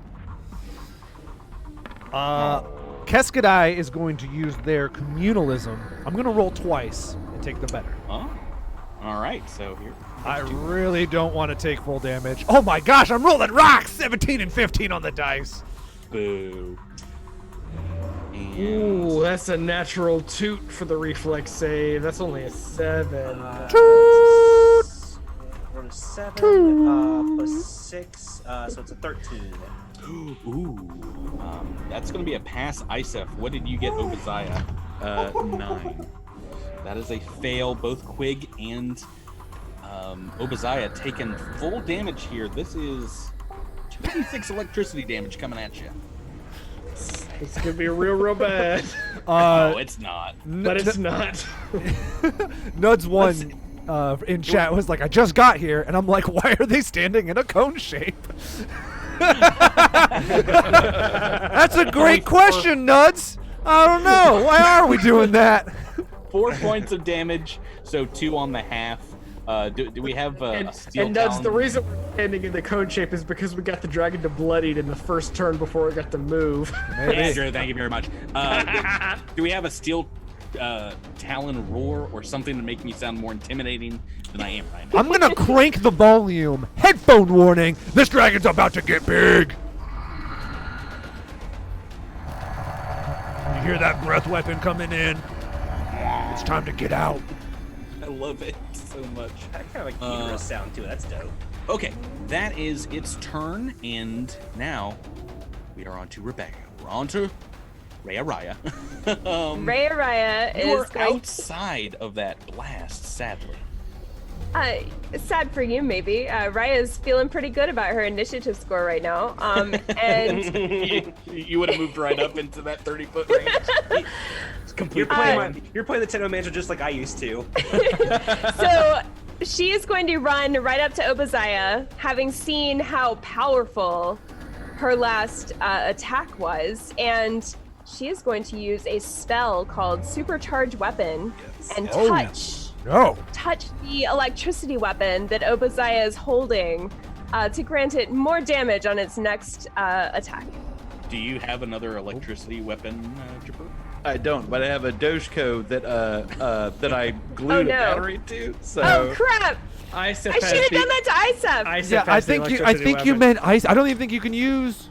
Keskadai is going to use their communalism. I'm going to roll twice and take the better. Oh, all right. So here. I really don't want to take full damage. Oh my gosh, I'm rolling rocks! 17 and 15 on the dice. Boo. And Ooh, that's a natural toot for the reflex save. That's only a 7. Rolled a 7 plus 6, so it's a 13. ooh, that's gonna be a pass. Isef, what did you get, Obadiah? 9. That is a fail. Both Quig and Obadiah taking full damage here. This is 26 electricity damage coming at you. It's gonna be real bad. Oh, it's not. But it's not. Nuds one in chat was like, I just got here, and I'm like, why are they standing in a cone shape? That's a great question, Nuds. I don't know. Why are we doing that? 4 points of damage, so 2 on the half. Do we have a steel And that's the Talon? reason we're standing in the cone shape is because we got the dragon to bloodied in the first turn before it got to move. Andrew, thank you very much. Do we have a steel Talon roar or something to make me sound more intimidating than I am right now? I'm gonna crank the volume. Headphone warning. This dragon's about to get big. You hear that breath weapon coming in? It's time to get out. I love it so much. That kind of like uterus sound too. That's dope. Okay, that is its turn, and now we are on to Rebecca. We're on to Raya. Raya You're is going. outside of that blast, sadly. Sad for you, maybe. Raya's feeling pretty good about her initiative score right now. And you would have moved right up into that 30-foot range. It's complete. You're playing the Tenno Manager just like I used to. so she is going to run right up to Obadiah, having seen how powerful her last attack was, and she is going to use a spell called Supercharged Weapon and touch the electricity weapon that Obadiah is holding to grant it more damage on its next attack. Do you have another electricity weapon, Jabber? I don't, but I have a Doshko that I glued a battery to. So. Oh crap! I should have done that to Isep. Yeah, I think you meant ice. I don't even think you can use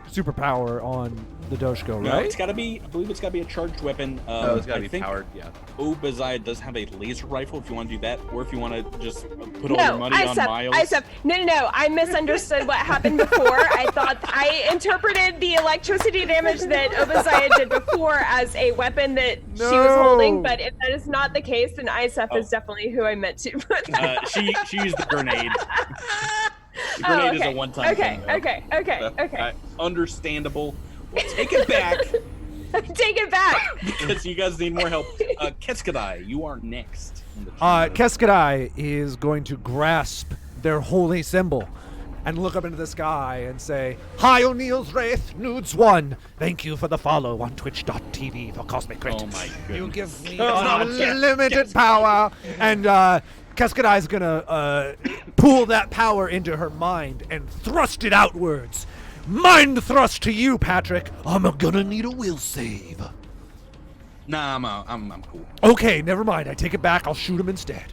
superpower on the Doshko, right? No, it's got to be. I believe it's got to be a charged weapon. It's got to I be think powered. Yeah. Obadiah does have a laser rifle. If you want to do that, or if you want to just put all your money on Miles. Isep. No. I misunderstood what happened before. I thought I interpreted the electricity damage that Obadiah did before as a weapon that she was holding. But if that is not the case, then Isep is definitely who I meant to put that. She used the grenade. The grenade is a one-time thing. Okay. Understandable. We'll take it back. Take it back. Because you guys need more help. Keskadai, you are next. Keskadai is going to grasp their holy symbol and look up into the sky and say, "Hi, O'Neill's Wraith, Nudes 1. Thank you for the follow on twitch.tv for Cosmic Crit. Oh my goodness. You give me unlimited power." And Keskadai is going to pool that power into her mind and thrust it outwards. Mind thrust to you, Patrick. I'm gonna need a will save. Nah, I'm cool. Okay, never mind. I take it back. I'll shoot him instead.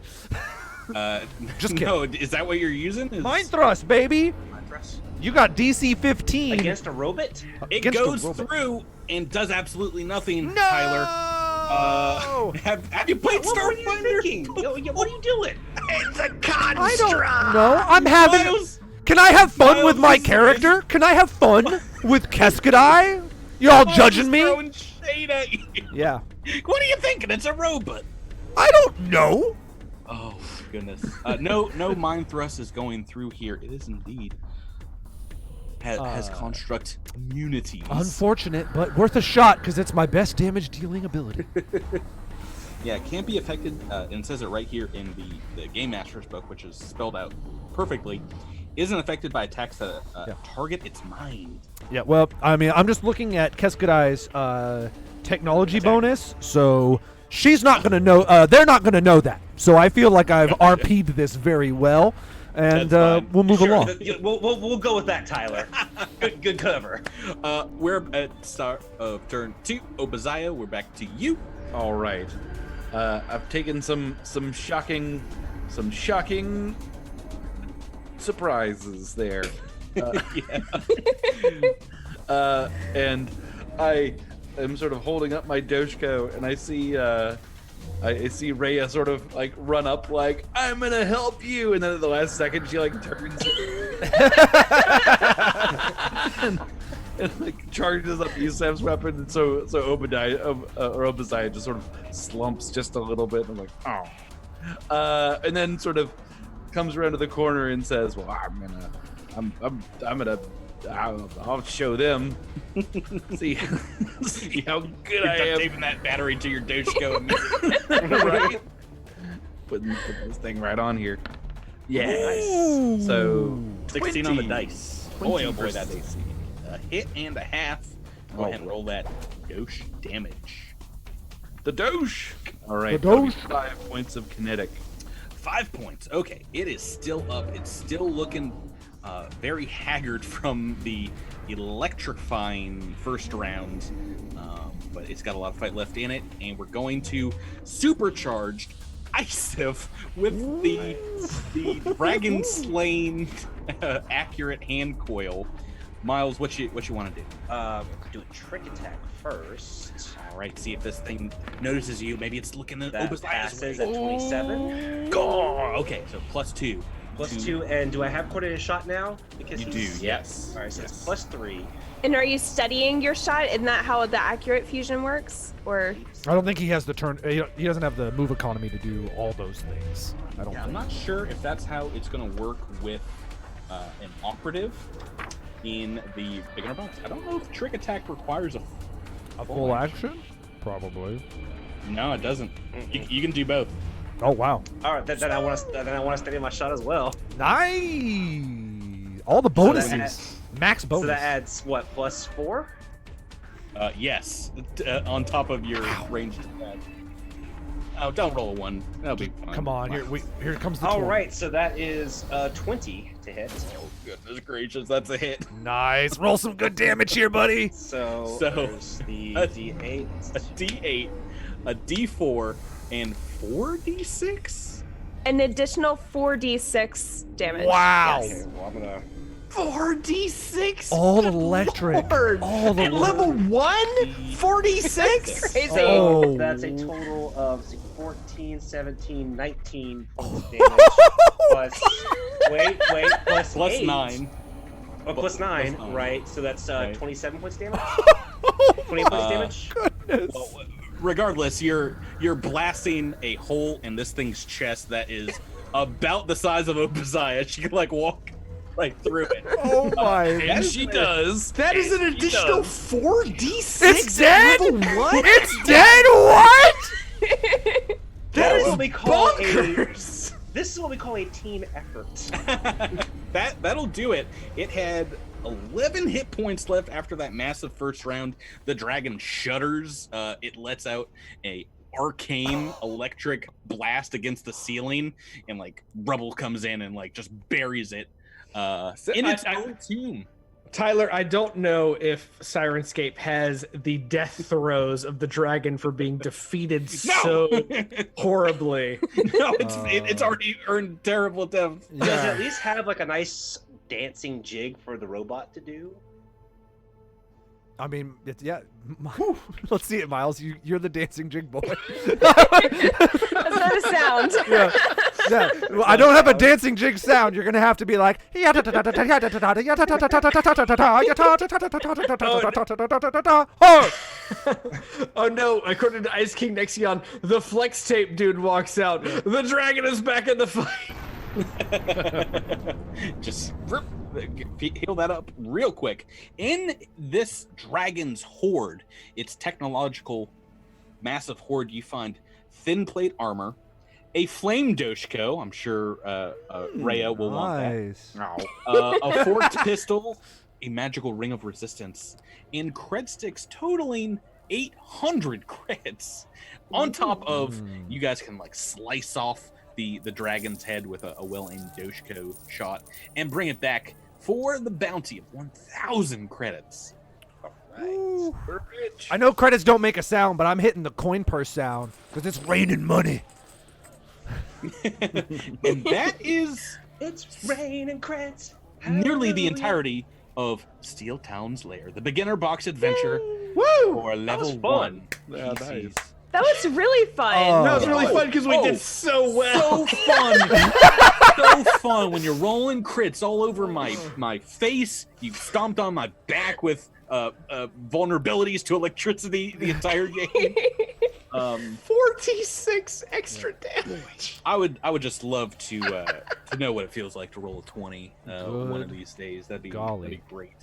Just kidding. No, is that what you're using? Mind thrust, baby. Mind thrust. You got DC 15 Against a robot? It Against a goes robot. through and does absolutely nothing, No! Tyler. Have you played What were you Starfinder? thinking? What are you doing? It's a construct. I don't know. I'm having. Miles, Can I have fun Miles with my is- character? Can I have fun with Keskadai? You all judging me? throwing shade at you. Yeah. What are you thinking? It's a robot. I don't know. Oh goodness. No mind thrust is going through here. It is indeed. Has construct immunities. Unfortunate, but worth a shot because it's my best damage dealing ability. Yeah, it can't be affected, and it says it right here in the Game Master's book, which is spelled out perfectly. Isn't affected by attacks that target its mind. Yeah, well, I mean, I'm just looking at Keskadai's technology bonus, so she's not going to know, they're not going to know that. So I feel like I've RP'd this very well, and That's fine. we'll move along. We'll go with that, Tyler. Good cover. We're at start of turn 2. Obadiah, we're back to you. All right. I've taken some shocking surprises there. And I am sort of holding up my Doshko, and I see Rhea sort of like run up like, "I'm gonna help you," and then at the last second she like turns and like charges up Yusef's weapon, and so Obadiah just sort of slumps just a little bit, and I'm like, oh, and then sort of comes around to the corner and says, "Well, I'll show them. see how good I am." Taping that battery to your Doshko. Right? Putting this thing right on here. Yes. So 16 on the dice. Boy, oh boy, that's a hit and a half. Go ahead and roll that Dosh damage. The Dosh. All right. The Dosh. 5 points of kinetic. 5 points. Okay, it is still up. It's still looking very haggard from the electrifying first round, but it's got a lot of fight left in it, and we're going to supercharged Icef with the dragon slain accurate hand coil. Miles, what you want to do? Do a trick attack first. All right, see if this thing notices you. Maybe it's looking at That Obasiah's passes way. at 27. Oh, okay, so +2. +2, and do I have coordinated shot now? Because You do, yes. All right, so it's +3. And are you studying your shot? Isn't that how the accurate fusion works? Or I don't think he has the turn. He doesn't have the move economy to do all those things. I don't I'm think. not sure if that's how it's going to work with an operative in the beginner box. I don't know if trick attack requires a Full action? Probably. No, it doesn't. You can do both. Oh wow. All right, then I want to study my shot as well. Nice. All the bonuses. Max bonus. So that adds what, +4? Yes, on top of your ranged attack. Oh, don't roll a 1. That'll be fine. Come on, here comes the All 20. right, so that is 20 to hit. Oh, goodness gracious, that's a hit. Nice. Roll some good damage here, buddy. So there's the a D8. A D8, a D4, and 4D6? an additional 4d6 damage. Wow. Okay, well, I'm gonna. 4d6? All Good electric. Lord. All the At level 1? 46? Crazy. So Oh. that's a total of 14, 17, 19 points of Oh. damage. Wait, plus Plus 8. 9. Oh, plus 9, plus 9. right? So that's Right. 27 points damage? 20 points damage? Goodness. Well, regardless, you're blasting a hole in this thing's chest that is about the size of Obasiah. She can like walk right through it. Oh my. And she does. That is an And she additional does. 4d6? It's dead? Level 1? It's dead? What? That That's is what we call bonkers. This is what we call a team effort. That'll do it. It had 11 hit points left after that massive first round. The dragon shudders. It lets out a arcane electric blast against the ceiling, and like rubble comes in and like just buries it in its own tomb. Tyler, I don't know if Syrinscape has the death throes of the dragon for being defeated so horribly. No, it's already earned terrible death. Does it at least have like a nice dancing jig for the robot to do? I mean, yeah. Let's see it, Miles. You're the dancing jig boy. That's not a sound. Yeah. Well, I don't have a dancing jig sound. You're gonna have to be like. Oh no, according to Ice King Nexion, the flex tape dude walks out. The dragon is back in the fight. Just heal that up real quick. In this dragon's hoard, its technological massive hoard, you find thin plate armor, a flame doshko. I'm sure Rhea will want that. A forked pistol, a magical ring of resistance, and cred sticks totaling 800 creds. On top of, you guys can like slice off the dragon's head with a well-aimed doshko shot and bring it back for the bounty of 1,000 credits. All right, we're rich. I know credits don't make a sound, but I'm hitting the coin purse sound because it's raining money. And that is It's raining creds. nearly the entirety of Steel Town's Lair, the beginner box adventure for level was 1. Yeah, PCs. nice. That was really fun. Oh. That was really fun because we Oh. did so well. So fun. So fun when you're rolling crits all over my face. You stomped on my back with vulnerabilities to electricity the entire game. 46 extra damage. I would just love to know what it feels like to roll a 20 one of these days. That'd be great.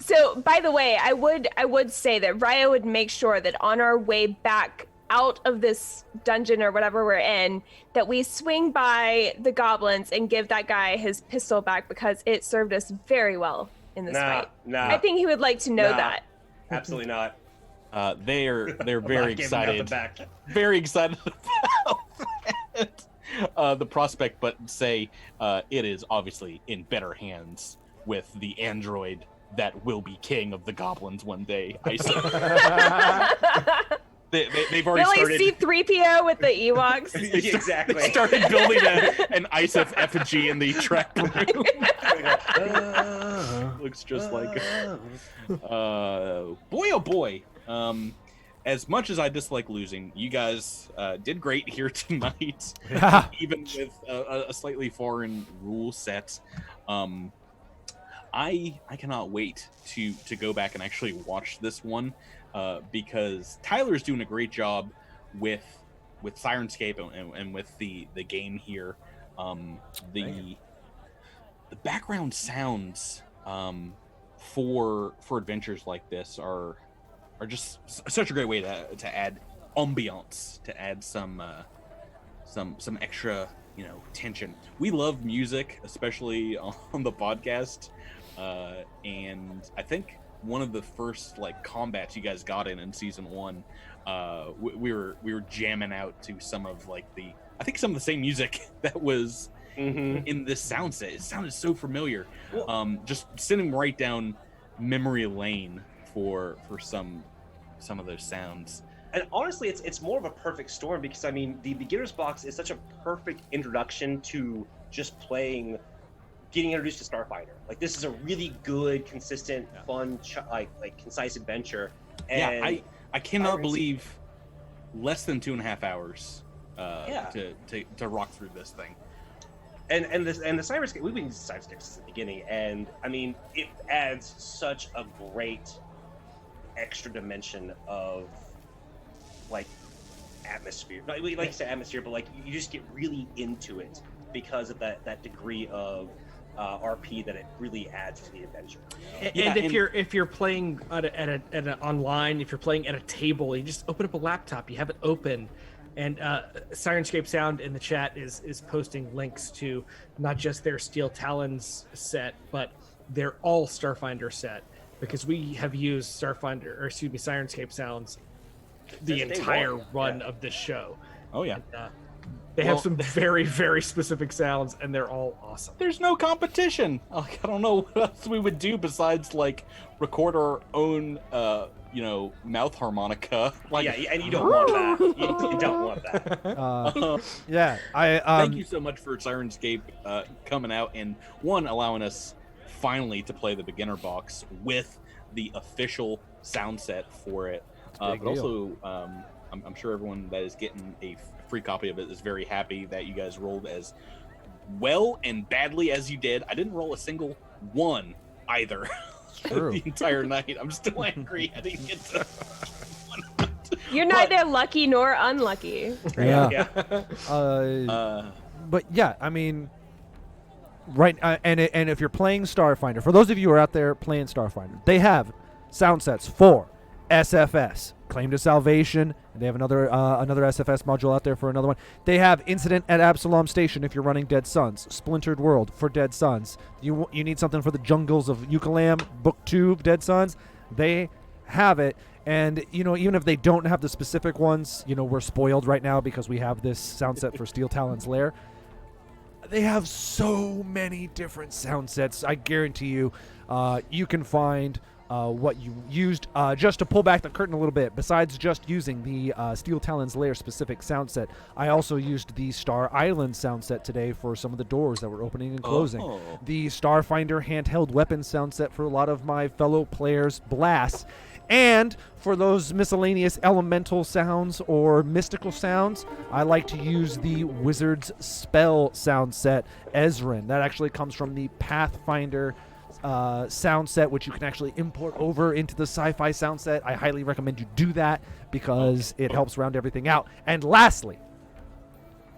So, by the way, I would say that Raya would make sure that on our way back out of this dungeon or whatever we're in, that we swing by the goblins and give that guy his pistol back because it served us very well in this fight. I think he would like to know that. Absolutely not. They're I'm very not giving out the excited. back. Very excited about that. the prospect, but say it is obviously in better hands with the android that will be king of the goblins one day. They've already Really, started. C-3PO with the Ewoks? Exactly. They started building an Isif effigy in the trap room. Looks just like boy, oh boy. As much as I dislike losing, you guys did great here tonight. Yeah. Even with a slightly foreign rule set. I cannot wait to go back and actually watch this one because Tyler's doing a great job with Syrinscape and with the game here. The background sounds for adventures like this are just such a great way to add ambiance, to add some extra tension. We love music, especially on the podcast, and I think one of the first combats you guys got in season 1, we were jamming out to some of some of the same music that was in this sound set. It sounded so familiar. Just sitting right down memory lane for some of those sounds. And honestly, it's more of a perfect storm because I mean the beginner's box is such a perfect introduction to just getting introduced to Starfighter. Like this is a really good, consistent, fun, concise adventure. And I cannot believe less than 2.5 hours to rock through this thing. And the Syrinscape, we've been using Syrinscape since the beginning, and I mean it adds such a great extra dimension of atmosphere. Like you said, atmosphere, but you just get really into it because of that degree of RP that it really adds to the adventure. And if you're playing at online, if you're playing at a table, you just open up a laptop, you have it open, and Syrinscape Sound in the chat is posting links to not just their Steel Talons set, but their all Starfinder set, because we have used Syrinscape Sounds the entire run of this show. Oh yeah. And, they have some very, very specific sounds, and they're all awesome. There's no competition. I don't know what else we would do besides record our own, mouth harmonica. And you don't want that. You don't want that. Thank you so much for Syrinscape coming out and allowing us finally to play the beginner box with the official sound set for it. But also, I'm sure everyone that is getting a free copy of it is very happy that you guys rolled as well and badly as you did. I didn't roll a single one either the entire night. I'm still angry. I didn't get to one. You're neither lucky nor unlucky. Yeah. But yeah, I mean, right. And if you're playing Starfinder, for those of you who are out there playing Starfinder, they have sound sets for SFS, Claim to Salvation, and they have another SFS module out there for another one. They have Incident at Absalom Station if you're running Dead Suns, Splintered World for Dead Suns. You need something for the Jungles of Eucalam, Book 2 of Dead Suns, they have it. And, even if they don't have the specific ones, we're spoiled right now because we have this sound set for Steel Talon's Lair. They have so many different sound sets. I guarantee you, you can find what you used. Just to pull back the curtain a little bit, besides just using the Steel Talon's Lair specific sound set, I also used the Star Island sound set today for some of the doors that were opening and closing. The Starfinder handheld weapon sound set for a lot of my fellow players' blasts. And for those miscellaneous elemental sounds or mystical sounds, I like to use the Wizard's Spell sound set, Ezrin. That actually comes from the Pathfinder sound set, which you can actually import over into the sci-fi sound set. I highly recommend you do that because it helps round everything out. And lastly,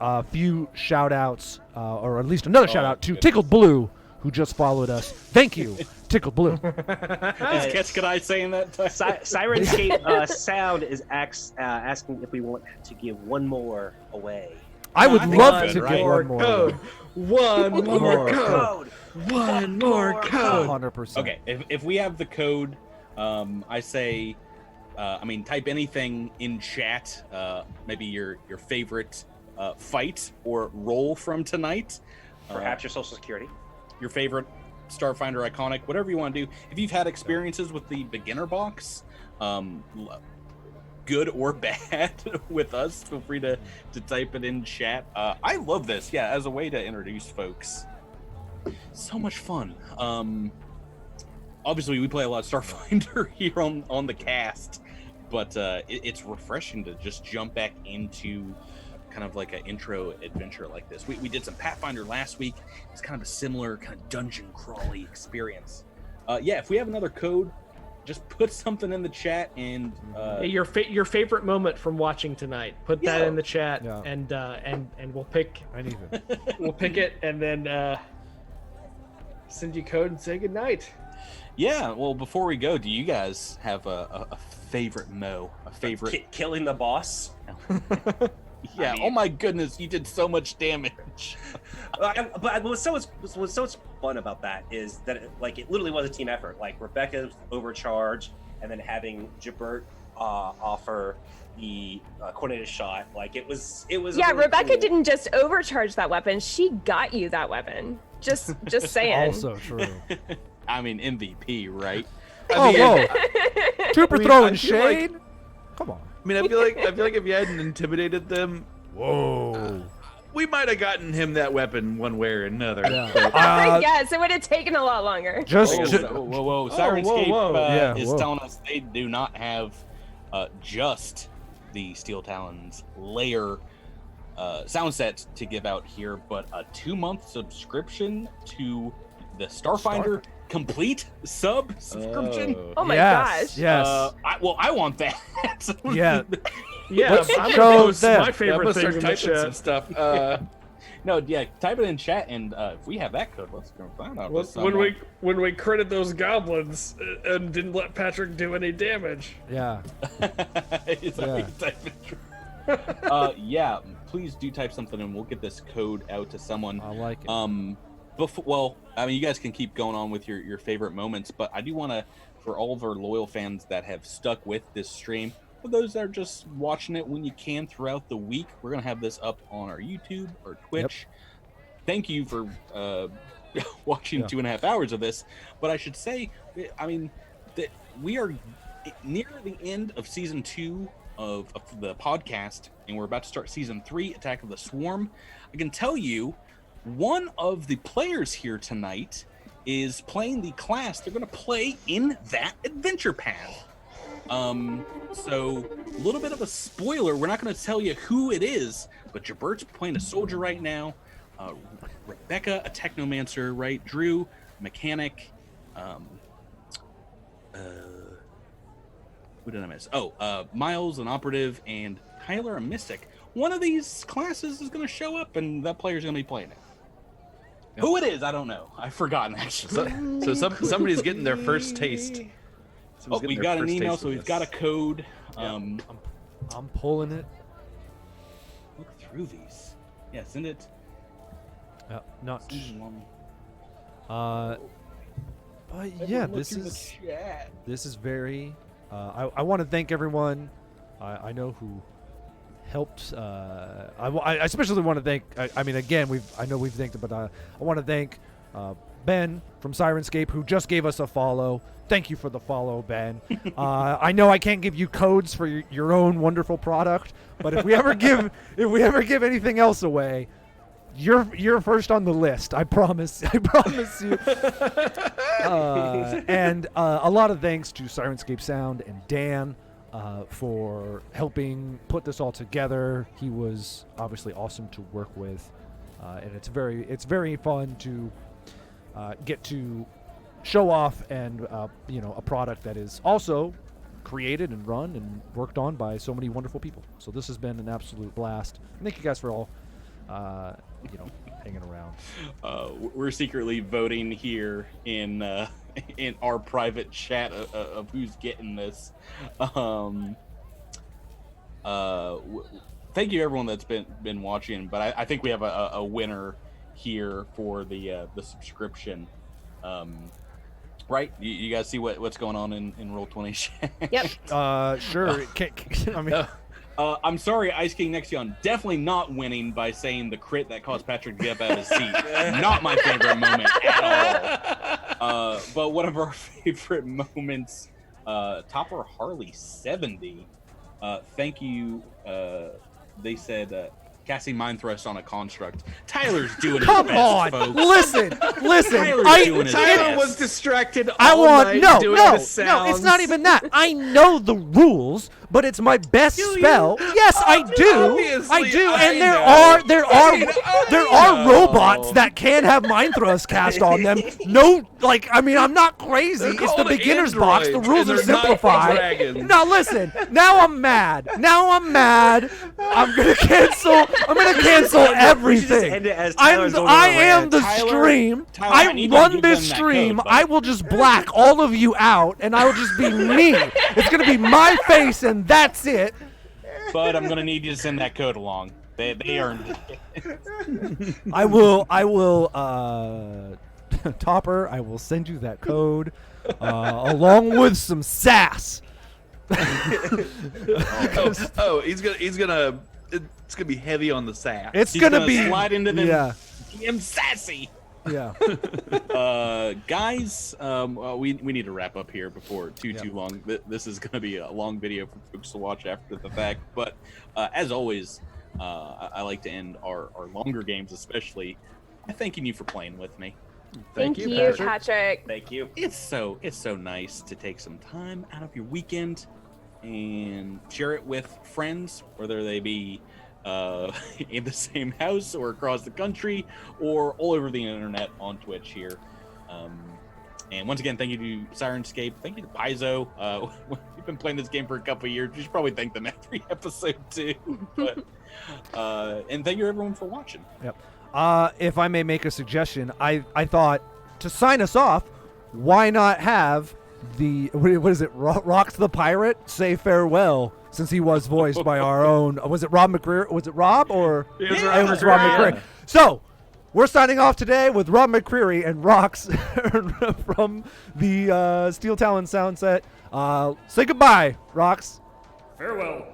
a few shout outs, or at least another shout out to Tickled Blue, who just followed us. Thank you, Tickled Blue. Is Catch I saying that? Syrinscape Sound is asking if we want to give one more away. I would love to give One more code. 100%. Okay, if we have the code, I say, type anything in chat. Maybe your favorite fight or roll from tonight. Perhaps your social security. Your favorite Starfinder iconic, whatever you want to do. If you've had experiences with the beginner box, good or bad with us, feel free to type it in chat. I love this, yeah, as a way to introduce folks. So much fun. Obviously, we play a lot of Starfinder here on the cast, but it's refreshing to just jump back into kind of like an intro adventure like this. We did some Pathfinder last week. It's kind of a similar kind of dungeon crawly experience. Yeah, if we have another code, just put something in the chat and Your favorite moment from watching tonight. Put that in the chat, Yeah. and we'll pick Anything. we'll pick it and then send you code and say goodnight. yeah. Well, before we go, do you guys have a favorite Mo? A favorite? Killing the boss. Yeah. Oh my goodness, you did so much damage. But what's so much fun about that is that it literally was a team effort. Like Rebecca's overcharge, and then having Jabert offer the coordinated shot. Like it was. Yeah, really Rebecca cool. didn't just overcharge that weapon; she got you that weapon. Just saying. Also true. I mean, MVP, right? Oh, whoa. Trooper I mean, throwing I feel like- shade? Come on. I mean, I feel like if you hadn't intimidated them, Whoa. we might have gotten him that weapon one way or another. Yeah. But- Yes, it would have taken a lot longer. Just, Whoa! Syrinscape whoa. is whoa. telling us they do not have just the Steel Talons Lair sound set to give out here, but a 2-month subscription to the Starfinder complete subscription. Oh my yes, gosh. yes. I want that. Yeah. Yeah, Let's I'm show gonna post them. my Yeah, I'm favorite gonna things start in the typing some chat. stuff. No, yeah, type it in chat, and if we have that code, let's go find out. When we critted those goblins and didn't let Patrick do any damage. Yeah. Yeah, please do type something, and we'll get this code out to someone. I like it. Well, I mean, you guys can keep going on with your favorite moments, but I do want to, for all of our loyal fans that have stuck with this stream, for those that are just watching it when you can throughout the week, we're going to have this up on our YouTube or Twitch. Thank you for watching 2.5 hours of this. But I should say, I mean, that we are near the end of season 2 of the podcast, and we're about to start season 3, Attack of the Swarm. I can tell you, one of the players here tonight is playing the class they're going to play in that adventure path. So a little bit of a spoiler. We're not going to tell you who it is, but Jabert's playing a soldier right now. Rebecca, a technomancer, right? Drew, mechanic. Who did I miss? Miles, an operative, and Tyler, a mystic. One of these classes is going to show up, and that player's going to be playing it. Yep. Who it is, I don't know. I've forgotten, actually. So somebody's getting their first taste. We got an email, so we've got a code. Yeah. I'm pulling it. Look through these. Yeah, send it. Not. Season 1. But yeah, this is very. I want to thank everyone. I know who helped. I especially want to thank. I mean, again, I know we've thanked, but I want to thank Ben from Syrinscape, who just gave us a follow. Thank you for the follow, Ben. I know I can't give you codes for your own wonderful product, but if we ever give anything else away, you're first on the list. I promise. I promise you. And a lot of thanks to Syrinscape Sound and Dan for helping put this all together. He was obviously awesome to work with, and it's very fun to get to show off and a product that is also created and run and worked on by so many wonderful people. So this has been an absolute blast. And thank you guys for all hanging around. We're secretly voting here in our private chat of who's getting this. Thank you everyone that's been watching, but I think we have a winner here for the subscription. Right? You guys see what's going on in Roll20 chat? Yep. Sure. I mean, I'm sorry, Ice King Nexion. Definitely not winning by saying the crit that caused Patrick to get up out of his seat. Not my favorite moment at all. But one of our favorite moments, Topper Harley 70. Thank you. They said casting Mind Thrust on a construct. Tyler's doing his Come best, on, folks. listen. Tyler's doing his Tyler best. was distracted I all want night no, doing no, the no. sounds. It's not even that. I know the rules, but it's my best Do you? spell. Yes, I do. Obviously, I do, I and know. there are robots that can have mind thrust cast on them. No, like I mean, I'm not crazy. They're It's the called beginner's box. The androids, rules and are they're not simplified. dragons. Now listen. Now I'm mad. I'm gonna cancel. Everything. end it as Tyler's going on I a am rant. the Tyler, stream. Tyler, I I need you to run give this them that stream. code, I buddy. will just black all of you out, and I will just be me. It's gonna be my face, and that's it. But I'm gonna need you to send that code along. They earned it. I will. Topper, I will send you that code along with some sass. He's gonna. It's gonna be heavy on the sack. It's He's gonna be slide into them. yeah, I'm sassy. yeah. Guys, we need to wrap up here before too long. This is going to be a long video for folks to watch after the fact. But as always, I like to end our longer games, especially, by thanking you for playing with me. Thank you, Patrick. Thank you. It's so nice to take some time out of your weekend and share it with friends, whether they be in the same house or across the country or all over the internet on Twitch here. And once again, thank you to Syrinscape. Thank you to Paizo. We've been playing this game for a couple of years. We should probably thank them every episode too. But and thank you everyone for watching. Yep. If I may make a suggestion, I thought to sign us off, why not have the what is it? Rox the Pirate say farewell, since he was voiced by our own. Was it Rob McCreary? Was it Rob or It was it was Rob Rob. McCreary? So we're signing off today with Rob McCreary and Rox from the Steel Talon sound set. Say goodbye, Rox. Farewell.